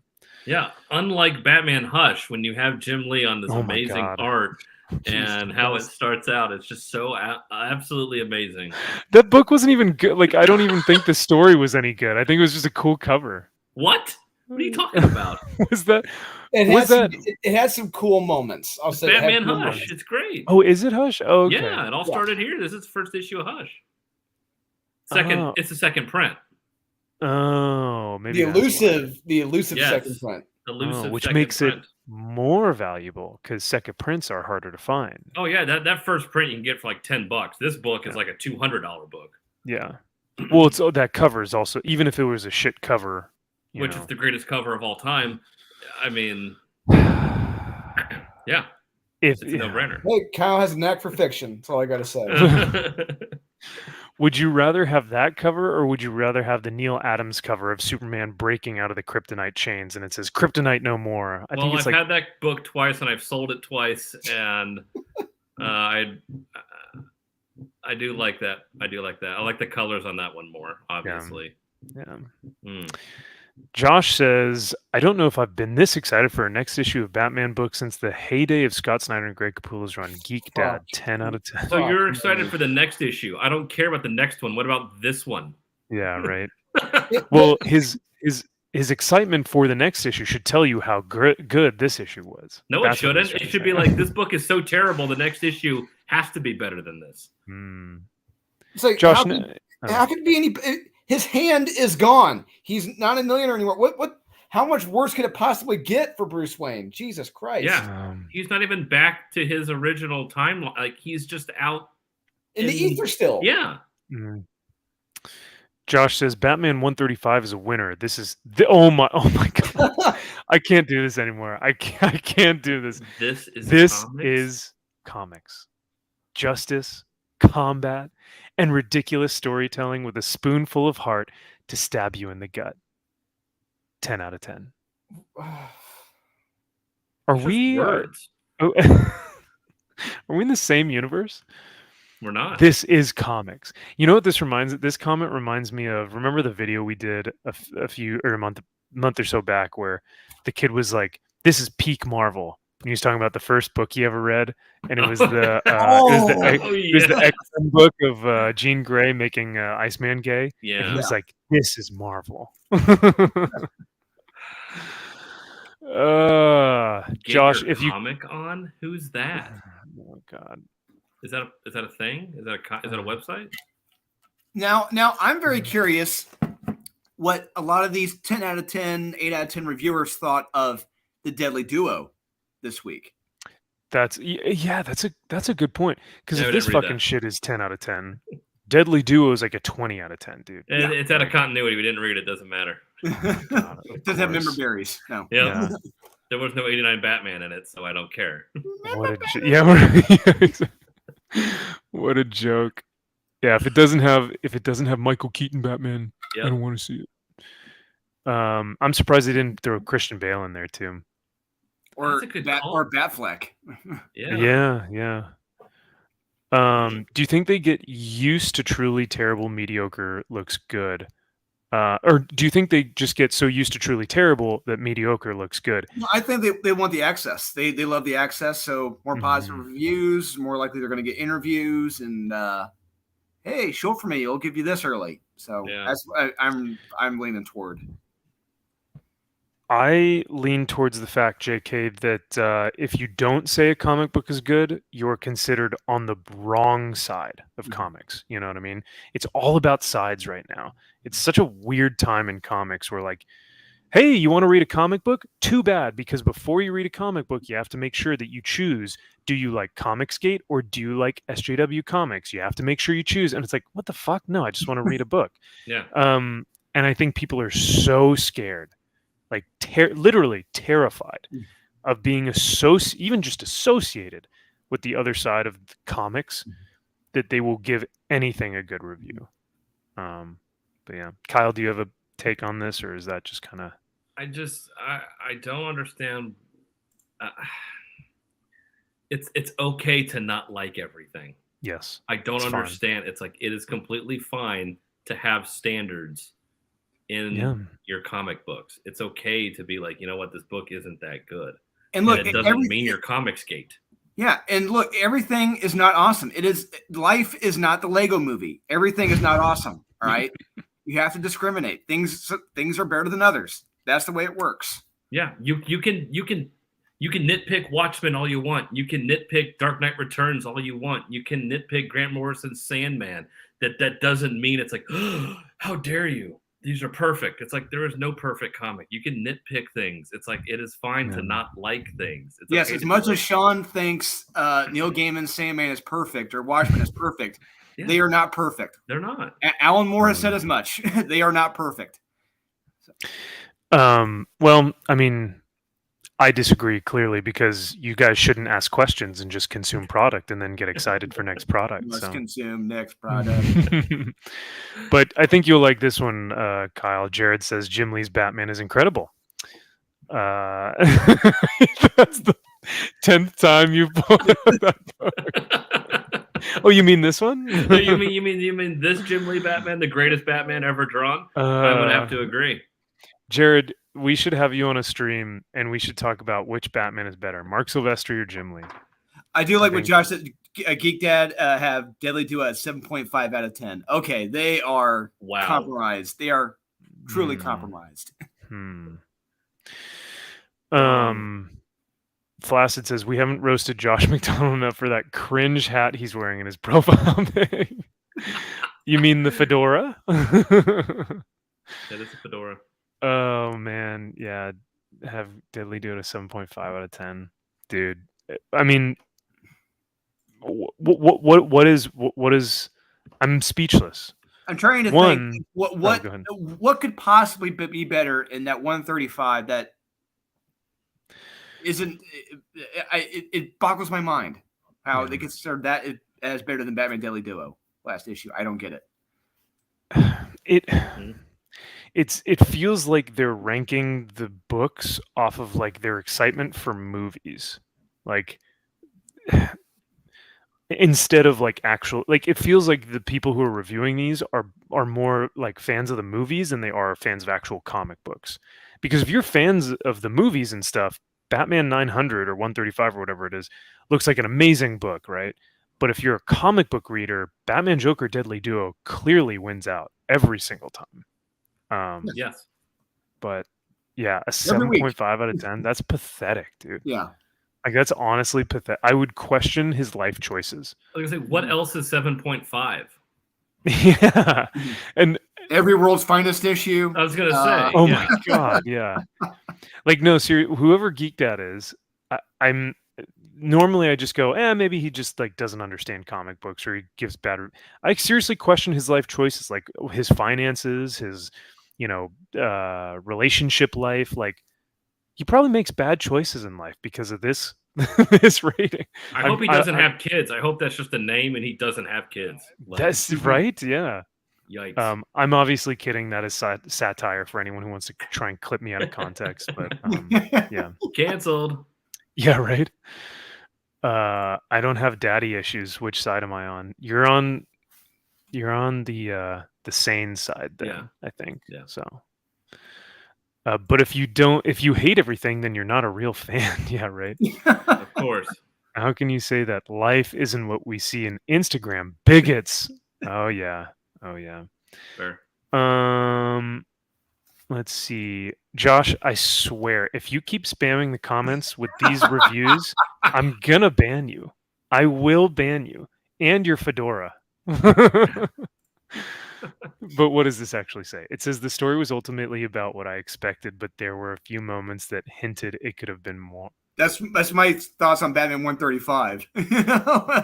yeah, unlike Batman Hush, when you have Jim Lee on this amazing art and how it starts out, it's just so absolutely amazing. That book wasn't even good. Like, I don't even think the story was any good. I think it was just a cool cover. What are you talking about? It has some cool moments. I'll say Batman Hush. It's great. Oh, is it Hush? Oh, okay. Yeah, it all started here. This is the first issue of Hush. It's the second print. Oh, maybe the elusive second print. Which makes it more valuable because second prints are harder to find. Oh yeah, that first print you can get for like $10. This book is like a $200 book. Yeah. Well, that cover is also, even if it was a shit cover, which is the greatest cover of all time. I mean, yeah, it's a no-brainer. Hey, Kyle has a knack for fiction. That's all I got to say. Would you rather have that cover or would you rather have the Neil Adams cover of Superman breaking out of the kryptonite chains and it says "Kryptonite no more"? I've had that book twice and I've sold it twice, and I do like that. I like the colors on that one more, obviously. Yeah. Josh says, I don't know if I've been this excited for a next issue of Batman book since the heyday of Scott Snyder and Greg Capullo's run. Geek Dad, 10 out of 10. So you're excited for the next issue. I don't care about the next one. What about this one? Yeah, right. Well, his excitement for the next issue should tell you how good this issue was. No, it shouldn't. It should be like, this book is so terrible, the next issue has to be better than this. It's like, Josh, how could it be any... His hand is gone. He's not a millionaire anymore. What? How much worse could it possibly get for Bruce Wayne? Jesus Christ. Yeah. He's not even back to his original timeline. Like, he's just out in the ether still. Yeah. Josh says Batman 135 is a winner. This is oh my god. I can't do this anymore. I can't do this. This is comics. Justice, combat, and ridiculous storytelling with a spoonful of heart to stab you in the gut. 10 out of 10. Are we are we in the same universe? We're not. This is comics. You know what this comment reminds me of? Remember the video we did a month or so back where the kid was like, this is peak Marvel. He was talking about the first book he ever read, and it was the X-Men book of Jean Grey making Iceman gay. Yeah, and he was like, "This is Marvel." Josh, if you comic on, who's that? Oh God, is that a thing? Is that a website? Now I'm very curious what a lot of these 10 out of 10, 8 out of 10 reviewers thought of the Deadly Duo this week. That's a good point. Because if this fucking shit is 10 out of 10, Deadly Duo is like a 20 out of 10, dude. It's out of continuity. We didn't read it. Doesn't matter. God, it doesn't have member berries. No. Yeah. There was no 89 Batman in it, so I don't care. What a joke. Yeah, if it doesn't have Michael Keaton Batman, I don't want to see it. I'm surprised they didn't throw Christian Bale in there too. Or Batfleck. Yeah. Do you think they get used to truly terrible, mediocre looks good? Or do you think they just get so used to truly terrible that mediocre looks good? I think they want the access. They love the access, so more positive reviews, more likely they're going to get interviews, and hey, show it for me. I'll give you this early. So that's I'm leaning toward. I lean towards the fact, JK, that if you don't say a comic book is good, you're considered on the wrong side of comics. You know what I mean? It's all about sides right now. It's such a weird time in comics where, like, hey, you want to read a comic book? Too bad, because before you read a comic book, you have to make sure that you choose, do you like Comicsgate or do you like SJW Comics? You have to make sure you choose. And it's like, what the fuck? No, I just want to read a book. And I think people are so scared. Like literally terrified of being even just associated with the other side of the comics, that they will give anything a good review. But yeah, Kyle, do you have a take on this, or is that just kind of? I don't understand. It's okay to not like everything. Yes, I don't understand. Fine. It's like it is completely fine to have standards in your comic books. It's okay to be like, you know what, this book isn't that good. And look, it doesn't mean your Comicsgate. Yeah, and look, everything is not awesome. Life is not the Lego movie. Everything is not awesome. All right. You have to discriminate. Things are better than others. That's the way it works. Yeah. You can nitpick Watchmen all you want. You can nitpick Dark Knight Returns all you want. You can nitpick Grant Morrison's Sandman. That doesn't mean it's like, oh, how dare you? These are perfect. It's like there is no perfect comic. You can nitpick things. It's like it is fine to not like things. It's yes, as much as Sean thinks Neil Gaiman's Sandman is perfect or Watchmen is perfect, they are not perfect. They're not. Alan Moore has said as much. They are not perfect. Well, I mean, I disagree clearly, because you guys shouldn't ask questions and just consume product and then get excited for next product. Let's consume next product. But I think you'll like this one, Kyle. Jared says Jim Lee's Batman is incredible. That's the 10th time you've bought that book. Oh, you mean this one? you mean this Jim Lee Batman, the greatest Batman ever drawn? I'm gonna have to agree. Jared, we should have you on a stream, and we should talk about which Batman is better, Mark Silvestri or Jim Lee. I do like what Josh said. Geek Dad have Deadly Duo at 7.5 out of 10. Okay, they are compromised. They are truly compromised. Flaccid says, we haven't roasted Josh McDonald enough for that cringe hat he's wearing in his profile thing. You mean the fedora? That is a fedora. Oh man, yeah. Have Deadly Duo to 7.5 out of 10, dude. I mean, what is? I'm speechless. I'm trying to think what could possibly be better in that 135 that isn't. It boggles my mind how they consider that as better than Batman Deadly Duo last issue. I don't get it. It feels like they're ranking the books off of like their excitement for movies, like instead of like actual, like it feels like the people who are reviewing these are more like fans of the movies than they are fans of actual comic books. Because if you're fans of the movies and stuff, Batman 900 or 135 or whatever it is looks like an amazing book, right? But if you're a comic book reader, Batman Joker Deadly Duo clearly wins out every single time. Yes, but yeah, a 7.5 out of 10. That's pathetic, dude. Yeah, like that's honestly pathetic. I would question his life choices. I was gonna say, what else is 7.5? Yeah, and every world's finest issue. I was gonna say. Oh my god, yeah. Like, no, seriously, whoever Geek Dad is, I'm normally I just go, maybe he just like doesn't understand comic books, or he gives bad. I seriously question his life choices, like his finances, his, relationship life. Like, he probably makes bad choices in life because of this this rating. I hope he doesn't have kids. I hope that's just a name and he doesn't have kids. Like, That's right. Yeah. Yikes. I'm obviously kidding. That is satire for anyone who wants to try and clip me out of context. But yeah, canceled. Yeah, right. I don't have daddy issues. Which side am I on? You're on the sane side then, Yeah. I think. Yeah. So. But if you hate everything, then you're not a real fan. Yeah, right. Of course. How can you say that life isn't what we see in Instagram? Bigots. Oh yeah. Fair. Let's see. Josh, I swear, if you keep spamming the comments with these reviews, I'm gonna ban you. I will ban you. And your fedora. But what does this actually say? It says the story was ultimately about what I expected, but there were a few moments that hinted it could have been more. That's my thoughts on Batman 135.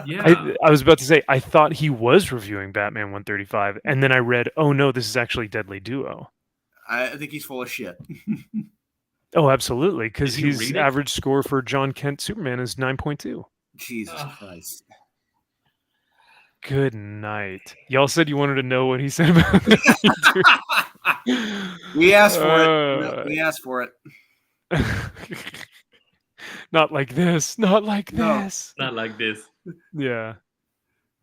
Yeah. I was about to say, I thought he was reviewing Batman 135, and then I read, oh no, this is actually Deadly Duo. I think he's full of shit. Oh, absolutely, because Did you his read it? average score for John Kent Superman is 9.2. Jesus Christ. Good night. Y'all said you wanted to know what he said about it. We asked for it. We asked for it. Not like this. Not like No. this. Not like this. Yeah.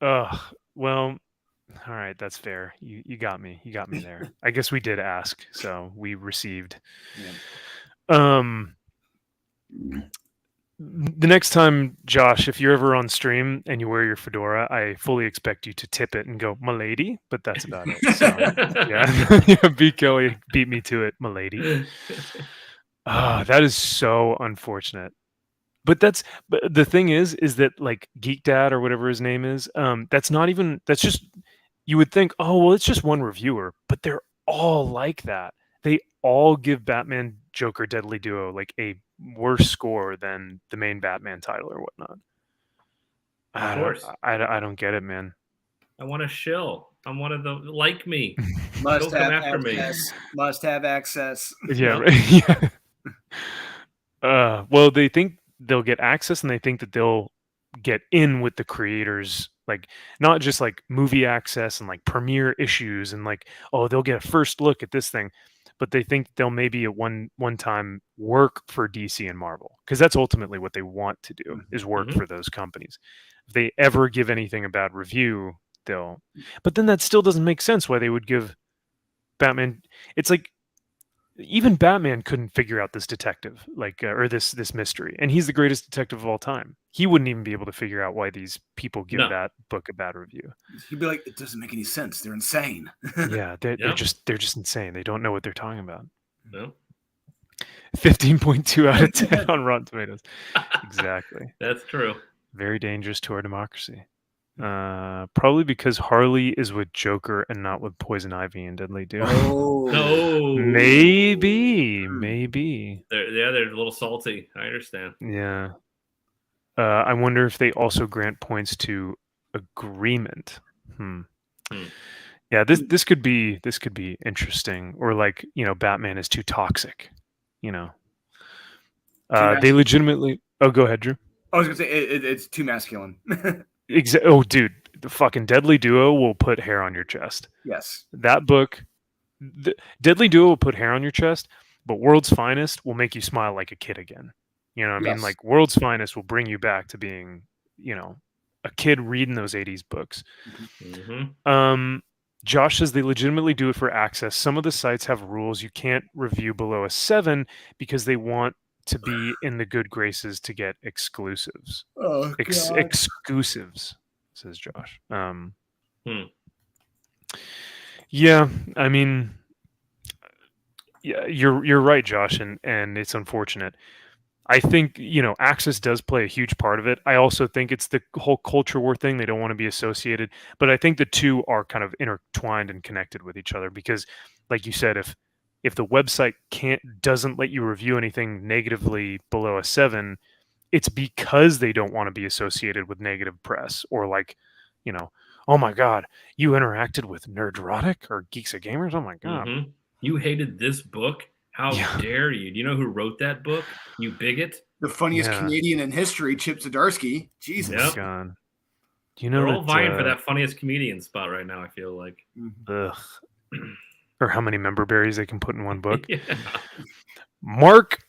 Well, all right, that's fair. You got me. You got me there. I guess we did ask, so we received. Yeah. The next time, Josh, if you're ever on stream and you wear your fedora, I fully expect you to tip it and go, "M'lady," but that's about it. So, yeah, B. Kelly beat me to it, "M'lady." That is so unfortunate. But the thing is that like Geek Dad or whatever his name is, that's just, you would think, oh well, it's just one reviewer, but they're all like that. They all give Batman Joker Deadly Duo like a worse score than the main Batman title or whatnot. Of course. I don't get it, man. I want to shill. I'm one of the like me. Must Don't have come after me. access. Must have access. Yeah. Yep. Right. Yeah. Well, they think they'll get access, and they think that they'll get in with the creators, like not just like movie access and like premiere issues and like, oh, they'll get a first look at this thing, but they think they'll maybe at one time work for DC and Marvel, because that's ultimately what they want to do, is work for those companies. If they ever give anything a bad review, but then that still doesn't make sense why they would give Batman. It's like even Batman couldn't figure out this detective, like or this mystery, and he's the greatest detective of all time. He wouldn't even be able to figure out why these people give that book a bad review. He'd be like, it doesn't make any sense. They're insane. Yeah, they're just insane. They don't know what they're talking about. No. 15.2 out of 10 on Rotten Tomatoes. Exactly. That's true. Very dangerous to our democracy. Probably because Harley is with Joker and not with Poison Ivy and Deadly Duo. Oh no. Maybe. They're a little salty. I understand. Yeah. I wonder if they also grant points to agreement. Yeah, this could be interesting. Or like, Batman is too toxic. They legitimately. Oh, go ahead, Drew. I was gonna say it's too masculine. Oh, dude, the fucking Deadly Duo will put hair on your chest. Yes. That book, Deadly Duo will put hair on your chest, but World's Finest will make you smile like a kid again. You know what I mean? Like World's Finest will bring you back to being, a kid reading those 80s books. Josh says they legitimately do it for access. Some of the sites have rules you can't review below a 7 because they want to be in the good graces to get exclusives. Oh, exclusives, says Josh. Yeah, I mean, yeah, you're right, Josh, and it's unfortunate. I think, Axis does play a huge part of it. I also think it's the whole culture war thing. They don't want to be associated, but I think the two are kind of intertwined and connected with each other because, like you said, if the website doesn't let you review anything negatively below a 7, it's because they don't want to be associated with negative press or like, oh my God, you interacted with Nerdrotic or Geeks of Gamers? Oh my God. Mm-hmm. You hated this book? How dare you? Do you know who wrote that book? You bigot. The funniest Canadian in history, Chip Zdarsky. Jesus. Yep. God. They're all vying for that funniest comedian spot right now, I feel like. Ugh. Or how many member berries they can put in one book. Yeah. Mark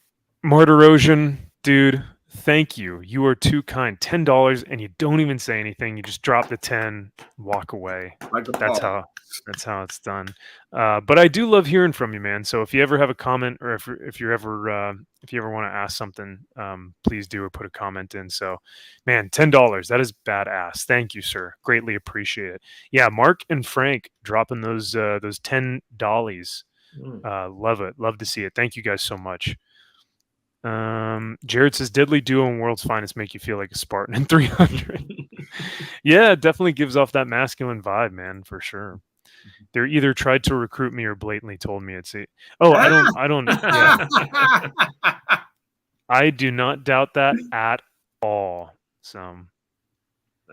Martirosian, dude, thank you. You are too kind. $10 and you don't even say anything. You just drop the 10, walk away. That's how it's done. But I do love hearing from you, man. So if you ever have a comment or if you ever want to ask something, please do or put a comment in. So, man, $10, that is badass. Thank you, sir. Greatly appreciate it. Yeah, Mark and Frank dropping those $10. Love it. Love to see it. Thank you guys so much. Jared says Deadly Duo and World's Finest make you feel like a Spartan in 300. Yeah, it definitely gives off that masculine vibe, man, for sure. They're either tried to recruit me or blatantly told me it's I don't yeah. I do not doubt that at all. So I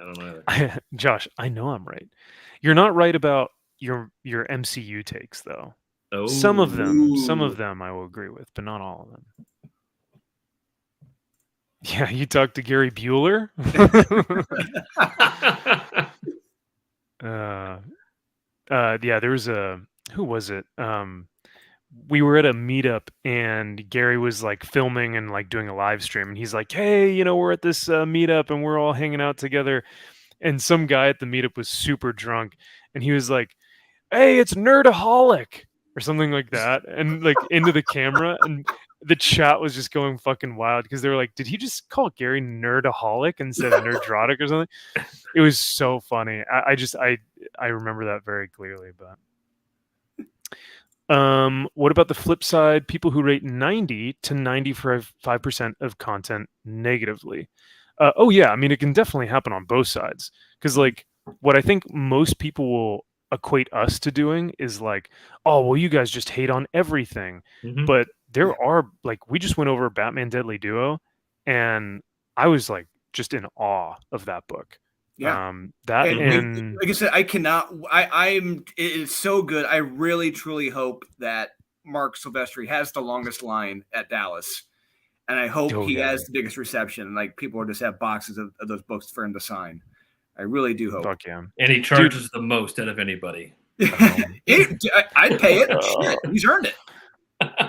don't know either. Josh, I know I'm right. You're not right about your MCU takes though. Oh. Some of them I will agree with, but not all of them. Yeah, you talked to Gary Bueller? Yeah, there was who was it? We were at a meetup and Gary was like filming and like doing a live stream and he's like, hey, we're at this meetup and we're all hanging out together. And some guy at the meetup was super drunk and he was like, hey, it's Nerdaholic or something like that. And like into the camera and the chat was just going fucking wild because they were like, did he just call Gary Nerdaholic instead of Nerdrotic or something? It was so funny. I remember that very clearly. But what about the flip side? People who rate 90 to 95% of content negatively. Oh yeah, I mean it can definitely happen on both sides because like what I think most people will equate us to doing is like, oh well, you guys just hate on everything, but there are like we just went over Batman Deadly Duo and I was like just in awe of that book. Yeah. And like I said, it is so good. I really truly hope that Mark Silvestri has the longest line at Dallas. And I hope he has the biggest reception. Like people will just have boxes of those books for him to sign. I really do hope. Fuck yeah. And he charges the most out of anybody. I'd pay it. Shit, he's earned it.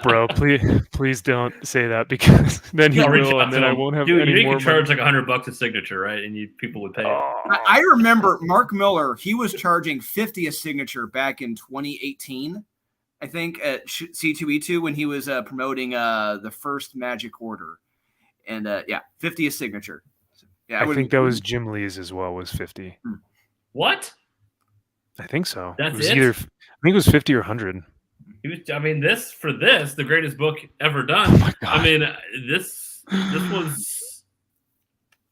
Bro, please don't say that because then he will, and then I won't have any more. You can charge like $100 a signature, right? And people would pay it. I remember Mark Miller. He was charging $50 a signature back in 2018, I think, at C2E2 when he was promoting the first Magic Order, and $50 a signature. So, yeah, I think that was Jim Lee's as well. Was 50. What? I think so. That's it was either. I think it was 50 or 100. The greatest book ever done. Oh my God. I mean, this was.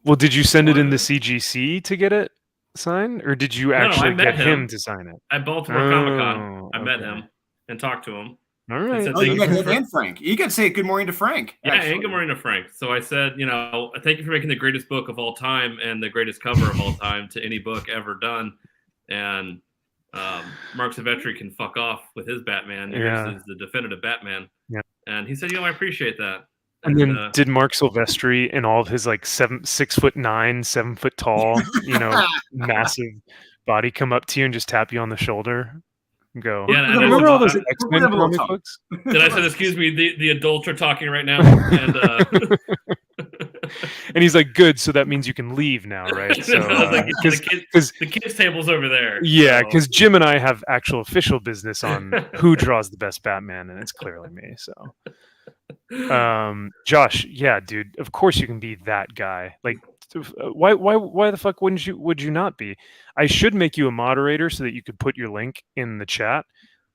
Well, did you send it in the CGC to get it signed, or did you actually get him to sign it? At Baltimore Comic-Con. I met him and talked to him. All right. You got him and Frank. You can say good morning to Frank. Yeah, and good morning to Frank. So I said, thank you for making the greatest book of all time and the greatest cover of all time to any book ever done. And Mark Silvestri can fuck off with his Batman. Yours is the definitive Batman. Yeah. And he said, I appreciate that. And then did Mark Silvestri in all of his like 6'9", 7 foot tall, massive body come up to you and just tap you on the sholler and go, remember all those X-Men comic books? Did I say, excuse me, the adults are talking right now? And and he's like, good, so that means you can leave now, right? So the kids' table's over there. Yeah, because Jim and I have actual official business on who draws the best Batman, and it's clearly me. So, Josh, yeah, dude, of course you can be that guy. Like, why the fuck would you not be? I should make you a moderator so that you could put your link in the chat,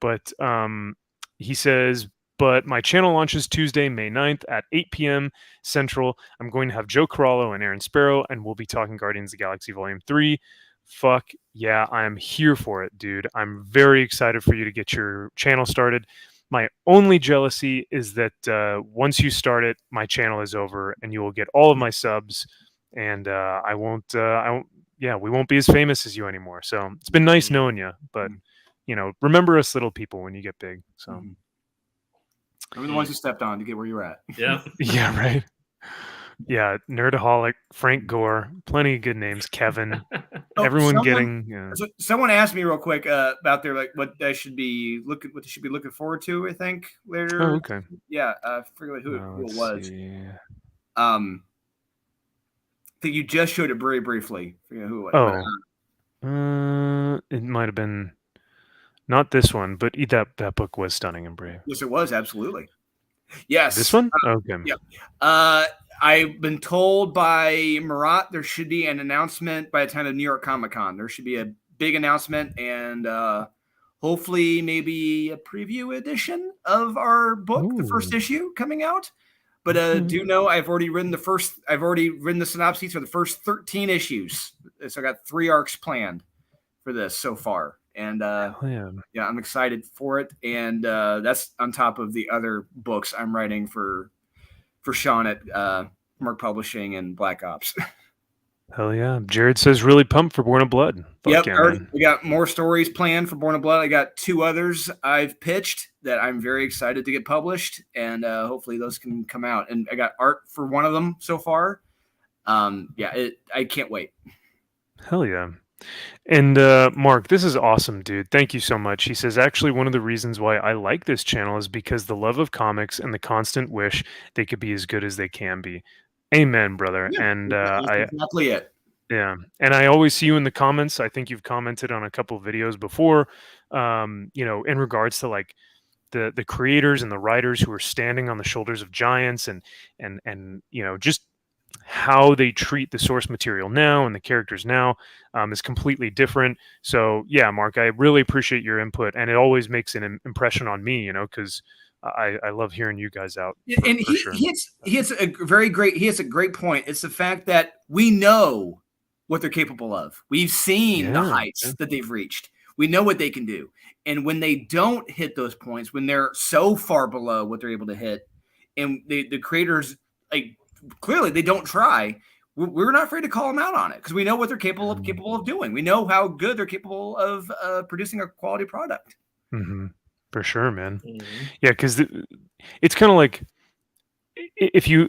but he says But my channel launches Tuesday, May 9th at 8 p.m. Central. I'm going to have Joe Corallo and Aaron Sparrow, and we'll be talking Guardians of the Galaxy Volume 3. Fuck yeah, I am here for it, dude. I'm very excited for you to get your channel started. My only jealousy is that once you start it, my channel is over, and you will get all of my subs, and I won't. Yeah, we won't be as famous as you anymore. So it's been nice knowing you, but remember us little people when you get big. So. Remember the ones who stepped on to get where you're at. Yeah. Yeah, right. Yeah, Nerdaholic, Frank Gore, plenty of good names. Kevin, Someone asked me real quick about their what they should be looking forward to. I think later. Oh, okay. Yeah, I forget who it was. I think you just showed it very briefly. I forget who it was. Oh, it might have been. Not this one, but that book was stunning and brave. Yes, it was, absolutely. Yes. This one? Okay. Yeah. I've been told by Murat there should be an announcement by the time of New York Comic-Con. There should be a big announcement and hopefully maybe a preview edition of our book, the first issue coming out. But do know I've already written the synopses for the first 13 issues. So I got 3 arcs planned for this so far. And I'm excited for it. And that's on top of the other books I'm writing for Sean at Merc Publishing and Black Ops. Hell yeah. Jared says really pumped for Born of Blood. Yep. We got more stories planned for Born of Blood. I got 2 others I've pitched that I'm very excited to get published. And hopefully those can come out. And I got art for one of them so far. I can't wait. Hell yeah. And Mark, this is awesome, dude. Thank you so much. He says, actually, one of the reasons why I like this channel is because the love of comics and the constant wish they could be as good as they can be. Amen, brother. Yeah, and that's exactly it. Yeah. And I always see you in the comments. I think you've commented on a couple of videos before, in regards to like the creators and the writers who are standing on the shoulders of giants and just how they treat the source material now and the characters now is completely different. So yeah, Mark, I really appreciate your input, and it always makes an impression on me, because I love hearing you guys out. And he has a great point. It's the fact that we know what they're capable of. We've seen the heights that they've reached. We know what they can do. And when they don't hit those points, when they're so far below what they're able to hit, and the creators clearly they don't try, we're not afraid to call them out on it because we know what they're capable of doing. We know how good they're capable of producing a quality product. Mm-hmm. For sure, man. Mm-hmm. Yeah, because it's kind of like if you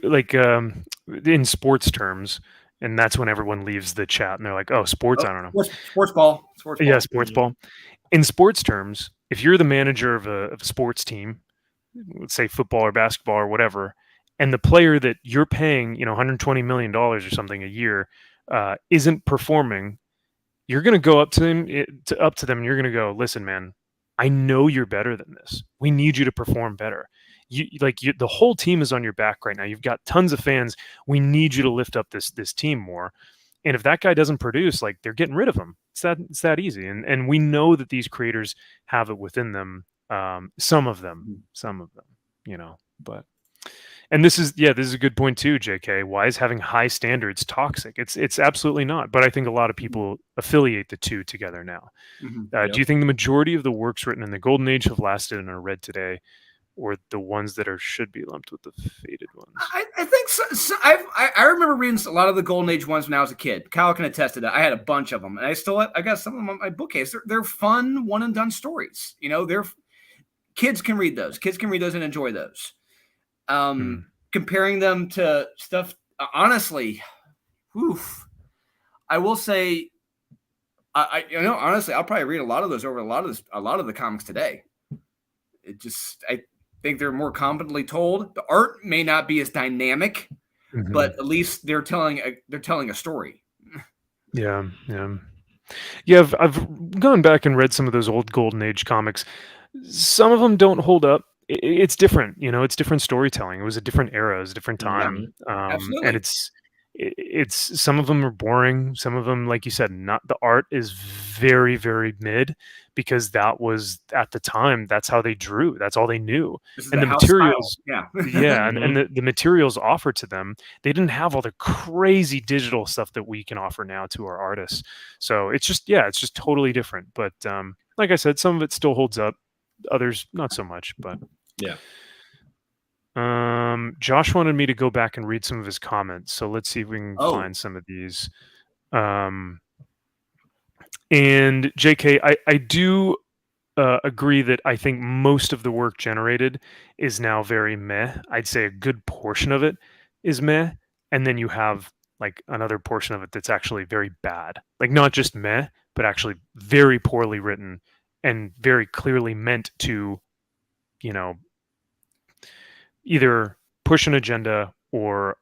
in sports terms, and that's when everyone leaves the chat and they're like, "Oh, sports, I don't know, sports ball." Yeah, sports ball. In sports terms, if you're the manager of a sports team, let's say football or basketball or whatever, and the player that you're paying, $120 million or something a year, isn't performing, you're going to go up to them, and you're going to go, listen, man, I know you're better than this. We need you to perform better. The whole team is on your back right now. You've got tons of fans. We need you to lift up this team more. And if that guy doesn't produce, they're getting rid of him. It's that easy. And we know that these creators have it within them. Some of them, but. And this is a good point too, JK. Why is having high standards toxic? It's absolutely not. But I think a lot of people affiliate the two together now. Mm-hmm. Do you think the majority of the works written in the Golden Age have lasted and are read today, or the ones that should be lumped with the faded ones? I think so. I remember reading a lot of the Golden Age ones when I was a kid. Kyle can attest to that. I had a bunch of them, and I got some of them on my bookcase. They're fun, one and done stories. Kids can read those. Kids can read those and enjoy those. Comparing them to stuff, honestly, I will say, honestly, I'll probably read a lot of those over a lot of the comics today. I think they're more competently told. The art may not be as dynamic, but at least they're telling a story. Yeah. I've gone back and read some of those old Golden Age comics. Some of them don't hold up. It's different, it's different storytelling. It was a different era, it was a different time, and it's some of them are boring. Some of them, like you said, not the art is very, very mid because that was at the time, that's how they drew. That's all they knew. And the materials, and the materials offered to them, they didn't have all the crazy digital stuff that we can offer now to our artists. So it's just totally different. But like I said, some of it still holds up, others not so much. But yeah. Josh wanted me to go back and read some of his comments, so let's see if we can find some of these. And JK, I do agree that I think most of the work generated is now very meh. I'd say a good portion of it is meh, and then you have like another portion of it that's actually very bad. Like not just meh, but actually very poorly written and very clearly meant to, you know, either push an agenda or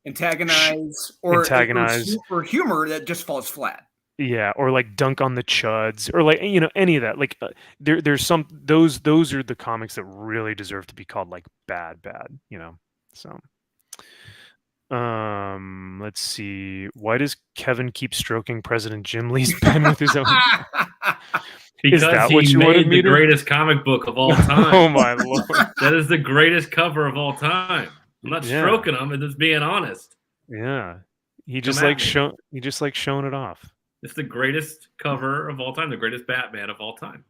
antagonize or humor that just falls flat. Yeah, or like dunk on the chuds, or like, you know, any of that. Like there's some those are the comics that really deserve to be called like bad, you know. So let's see. Why does Kevin keep stroking President Jim Lee's pen with his own? Because he made the greatest comic book of all time. Oh my lord! That is the greatest cover of all time. I'm not stroking him; I'm just being honest. Yeah, he just likes showing it off. It's the greatest cover of all time, the greatest Batman of all time,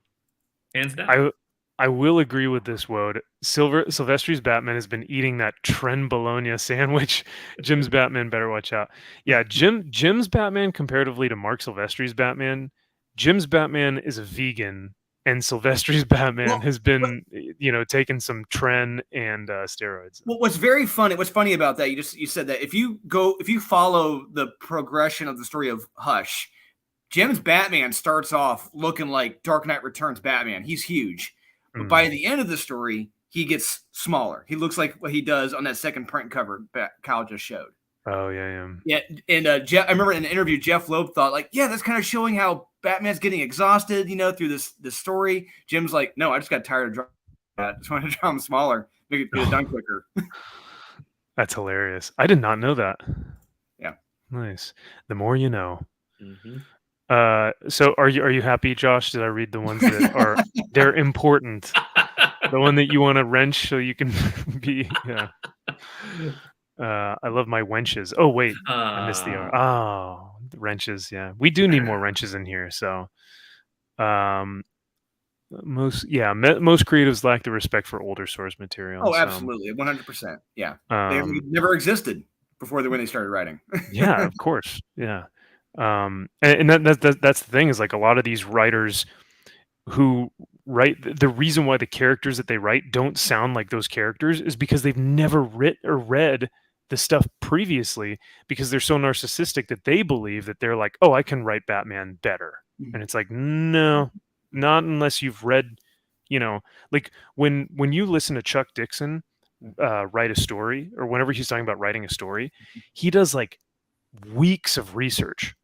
hands down. I will agree with this, Wode. Silvestri's Batman has been eating that Tren Bologna sandwich. Jim's Batman better watch out. Yeah, Jim's Batman comparatively to Mark Silvestri's Batman. Jim's Batman is a vegan, and Silvestri's Batman has been, you know, taking some Tren and steroids. Well, what's funny about that, you said that if you follow the progression of the story of Housh, Jim's Batman starts off looking like Dark Knight Returns Batman. He's huge, but by the end of the story, he gets smaller. He looks like what he does on that second print cover Kyle just showed. Oh yeah. And I remember in an interview, Jeff Loeb thought like, yeah, that's kind of showing how Batman's getting exhausted, you know, through this story. Jim's like, no, I just got tired of drawing that. I just wanted to draw him smaller, make it get it done quicker. That's hilarious. I did not know that. Yeah, nice. The more you know. Mm-hmm. So are you happy, Josh? Did I read the ones that are they're important? The one that you want to wrench so you can be I love my wenches. Oh wait, I missed the R. Oh, the wrenches. Yeah, we do need more wrenches in here. So, most creatives lack the respect for older source material. Oh, absolutely, 100%. Yeah, they never existed before when they started writing. Yeah, of course. Yeah, and that's the thing is like a lot of these writers who write, the reason why the characters that they write don't sound like those characters is because they've never written or read the stuff previously, because they're so narcissistic that they believe that they're like, oh, I can write Batman better. And it's like, no, not unless you've read, you know, like when you listen to Chuck Dixon write a story, or whenever he's talking about writing a story, he does like weeks of research,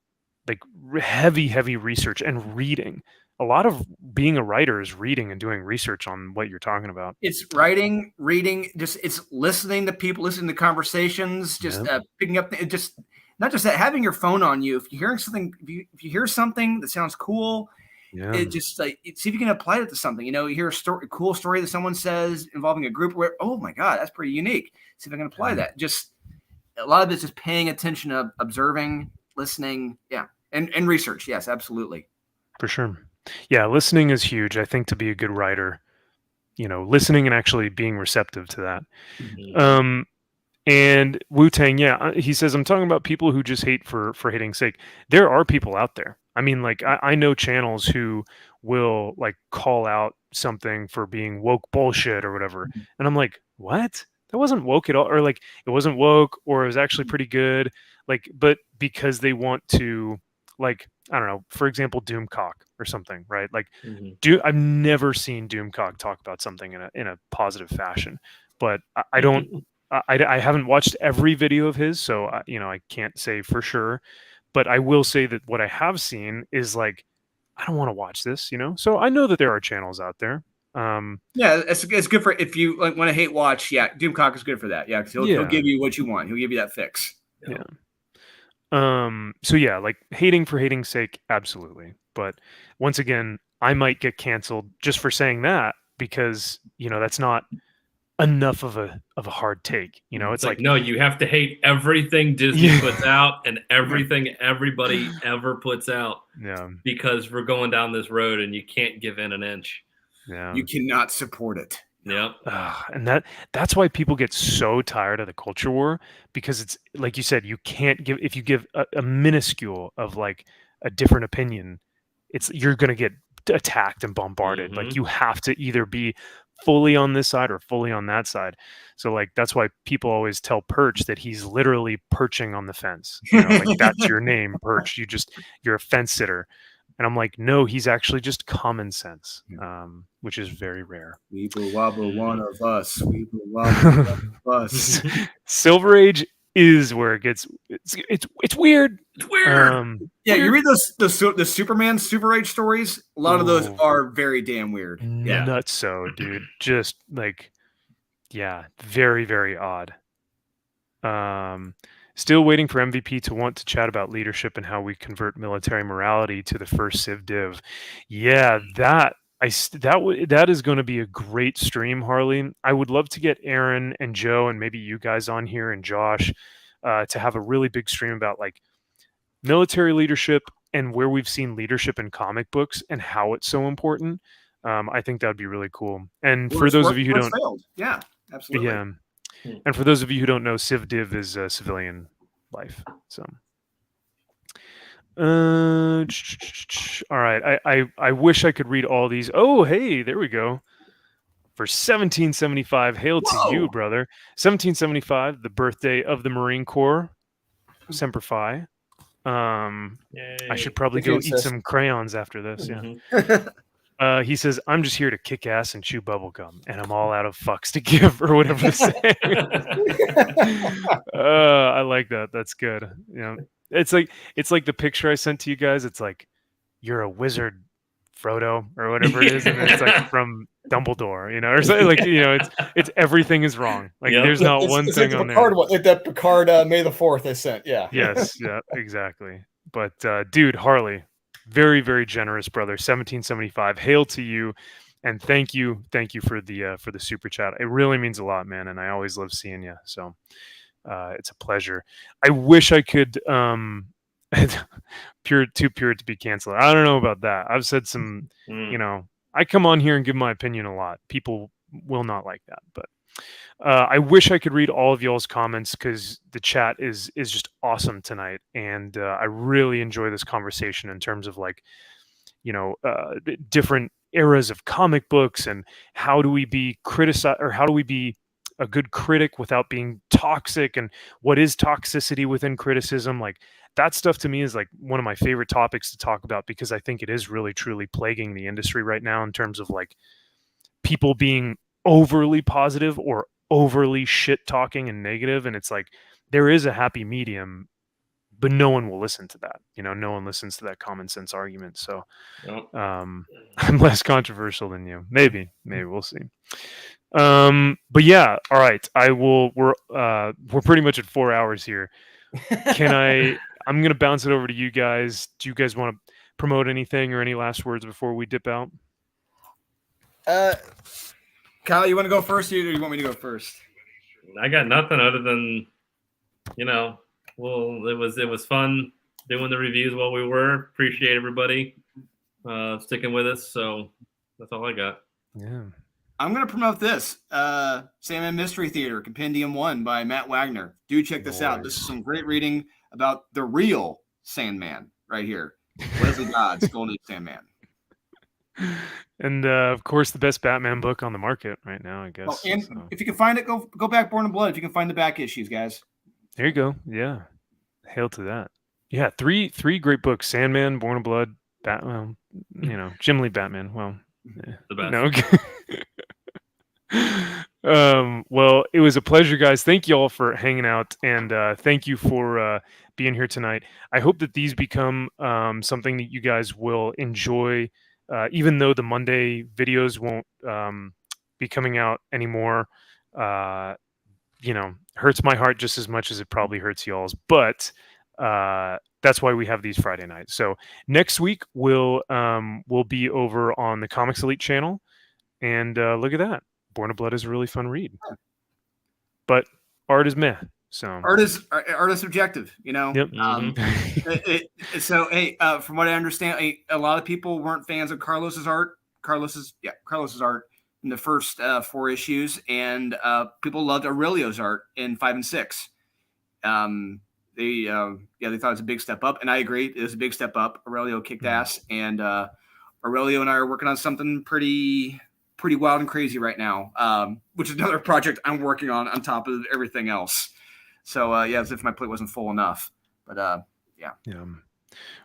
like heavy research and reading. A lot of being a writer is reading and doing research on what you're talking about. It's writing, reading, it's listening to people, listening to conversations, just picking up, just not just that, having your phone on you. If you're hearing something, if you hear something that sounds cool, it just like, see if you can apply it to something. You know, you hear a cool story that someone says involving a group where, oh my God, that's pretty unique. See if I can apply that. Just a lot of it's just paying attention, observing, listening. Yeah. And research. Yes, absolutely. For sure. Yeah, listening is huge. I think to be a good writer, you know, listening and actually being receptive to that. Mm-hmm. And Wu-Tang, he says, I'm talking about people who just hate for hating's sake. There are people out there. I mean, like, I know channels who will, like, call out something for being woke bullshit or whatever. Mm-hmm. And I'm like, what? That wasn't woke at all. Or, like, it wasn't woke, or it was actually pretty good. Like, but because they want to, like, I don't know, for example, Doomcock or something, right? Like, I've never seen Doomcock talk about something in a positive fashion, but I don't, I haven't watched every video of his, so I can't say for sure, but I will say that what I have seen is like, I don't want to watch this, you know. So I know that there are channels out there. Yeah, it's good for if you like want to hate watch. Yeah, Doomcock is good for that. Yeah, because he'll give you what you want. He'll give you that fix. Yeah. So yeah, like hating for hating's sake, absolutely. But once again, I might get canceled just for saying that because, that's not enough of a hard take. It's like no, you have to hate everything Disney puts out and everything everybody ever puts out. Yeah. Because we're going down this road and you can't give in an inch. Yeah. You cannot support it. Yep. And that's why people get so tired of the culture war, because it's like you said, you can't give, if you give a minuscule of like a different opinion, you're going to get attacked and bombarded. Like you have to either be fully on this side or fully on that side. So like that's why people always tell Perch that he's literally perching on the fence. Like that's your name, Perch. You're a fence sitter. And I'm like, no, he's actually just common sense, which is very rare. Weeble wobble one of us. Weeble wobble one of us. Silver Age is where it gets it's weird. It's weird. Yeah, you read the Superman Silver Age stories. A lot of those are very damn weird. Yeah, nuts, so dude, just like, yeah, very very odd. Still waiting for MVP to want to chat about leadership and how we convert military morality to the first Civ Div. Yeah, that is going to be a great stream, Harley. I would love to get Aaron and Joe and maybe you guys on here and Josh to have a really big stream about like military leadership and where we've seen leadership in comic books and how it's so important. I think that would be really cool. And for those of you who don't, yeah, absolutely, yeah. And for those of you who don't know, Civ Div is civilian life. So, all right. I wish I could read all these. Oh, hey, there we go. For 1775, hail to you, brother. 1775, the birthday of the Marine Corps. Semper Fi. I should probably go eat some crayons after this. Yeah. He says, I'm just here to kick ass and chew bubblegum, and I'm all out of fucks to give, or whatever to say. I like that. That's good. It's like the picture I sent to you guys. It's like, you're a wizard, Frodo, or whatever it is. And it's like from Dumbledore, or something like, it's everything is wrong. Like there's not one thing on there. Like that Picard May the 4th I sent. Yeah. Yes. Yeah, exactly. But dude, Harley, very, very generous, brother. 1775. Hail to you, and thank you for the super chat. It really means a lot, man. And I always love seeing you. So it's a pleasure. I wish I could too pure to be canceled. I don't know about that. I've said some, I come on here and give my opinion a lot. People will not like that, but I wish I could read all of y'all's comments because the chat is just awesome tonight, and I really enjoy this conversation in terms of like, different eras of comic books and how do we be how do we be a good critic without being toxic, and what is toxicity within criticism. Like that stuff to me is like one of my favorite topics to talk about, because I think it is really truly plaguing the industry right now in terms of like people being overly positive or overly shit talking and negative. And it's like, there is a happy medium, but no one will listen to that. No one listens to that common sense argument. So I'm less controversial than you. Maybe we'll see. But yeah, all right. We're pretty much at 4 hours here. I'm going to bounce it over to you guys. Do you guys want to promote anything or any last words before we dip out? Kyle, you want to go first, or you want me to go first? I got nothing other than, well, it was fun doing the reviews while we were. Appreciate everybody sticking with us. So that's all I got. Yeah. I'm going to promote this. Sandman Mystery Theater, Compendium 1 by Matt Wagner. Do check this out. This is some great reading about the real Sandman right here. Leslie Dodd's Golden Age Sandman. And of course, the best Batman book on the market right now, I guess. And if you can find it, go back Born in Blood. If you can find the back issues, guys. There you go. Yeah, hail to that. Yeah, three great books: Sandman, Born in Blood, Batman. Jim Lee Batman. Well, the best. No. Well, it was a pleasure, guys. Thank you all for hanging out, and thank you for being here tonight. I hope that these become something that you guys will enjoy. Even though the Monday videos won't be coming out anymore, hurts my heart just as much as it probably hurts y'all's. But that's why we have these Friday nights. So next week we'll be over on the Comics Elite channel, and look at that. Born of Blood is a really fun read, but art is meh. So art is subjective, Yep. So hey, from what I understand, a lot of people weren't fans of Carlos's art. Carlos's art in the first 4 issues, and people loved Aurelio's art in 5 and 6. They thought it was a big step up, and I agree, it was a big step up. Aurelio kicked ass, and Aurelio and I are working on something pretty wild and crazy right now, which is another project I'm working on top of everything else. So as if my plate wasn't full enough, but yeah.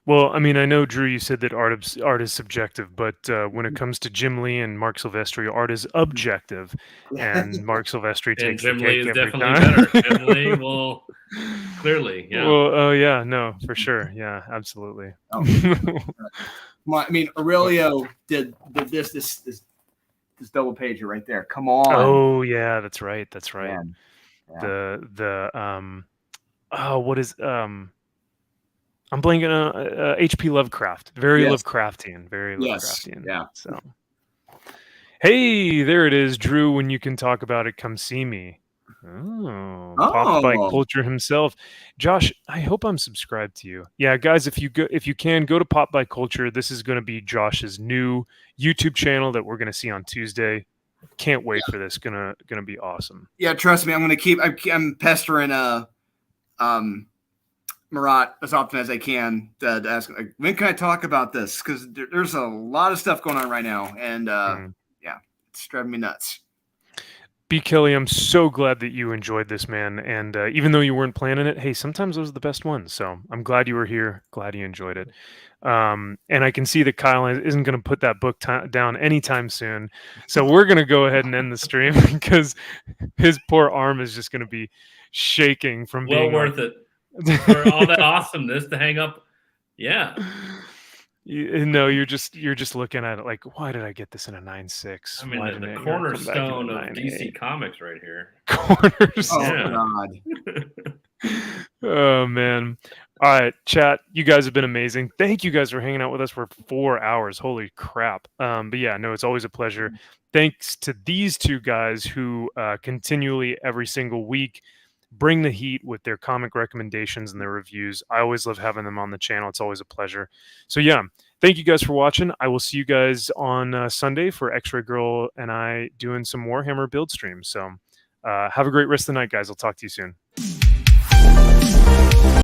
Well, I mean, I know, Drew, you said that art is subjective, but when it comes to Jim Lee and Mark Silvestri, art is objective, and Mark Silvestri takes Jim the Lee cake is every definitely time. better. Jim Lee will clearly, yeah. Well, oh yeah, no, for sure, yeah, absolutely. I mean, Aurelio did this double pager right there. Come on. Oh yeah, that's right. Yeah. What is I'm blanking on H.P. Lovecraft. Very Lovecraftian. Very Lovecraftian. Yeah. So, hey, there it is, Drew. When you can talk about it, come see me. Pop Bike Culture himself, Josh. I hope I'm subscribed to you. Yeah, guys, if you can go to Pop Bike Culture. This is going to be Josh's new YouTube channel that we're going to see on Tuesday. Can't wait for this. Gonna be awesome. Yeah, trust me. I'm pestering Marat as often as I can to ask, like, when can I talk about this? Because there's a lot of stuff going on right now, and it's driving me nuts. B. Kelly, I'm so glad that you enjoyed this, man. And even though you weren't planning it, hey, sometimes those are the best ones. So I'm glad you were here. Glad you enjoyed it. And I can see that Kyle isn't going to put that book down anytime soon. So we're going to go ahead and end the stream because his poor arm is just going to be shaking from being worth it for all that awesomeness to hang up. Yeah. No, you're just looking at it like, why did I get this in a 9.6? I mean, the cornerstone of DC Comics right here. Cornerstone. Oh, God. Oh, man. All right, chat. You guys have been amazing. Thank you guys for hanging out with us for 4 hours. Holy crap. But yeah, no, it's always a pleasure. Thanks to these two guys who continually every single week bring the heat with their comic recommendations and their reviews. I always love having them on the channel. It's always a pleasure. So yeah, thank you guys for watching. I will see you guys on Sunday for X-Ray Girl and I doing some Warhammer build streams. So have a great rest of the night, guys. I'll talk to you soon.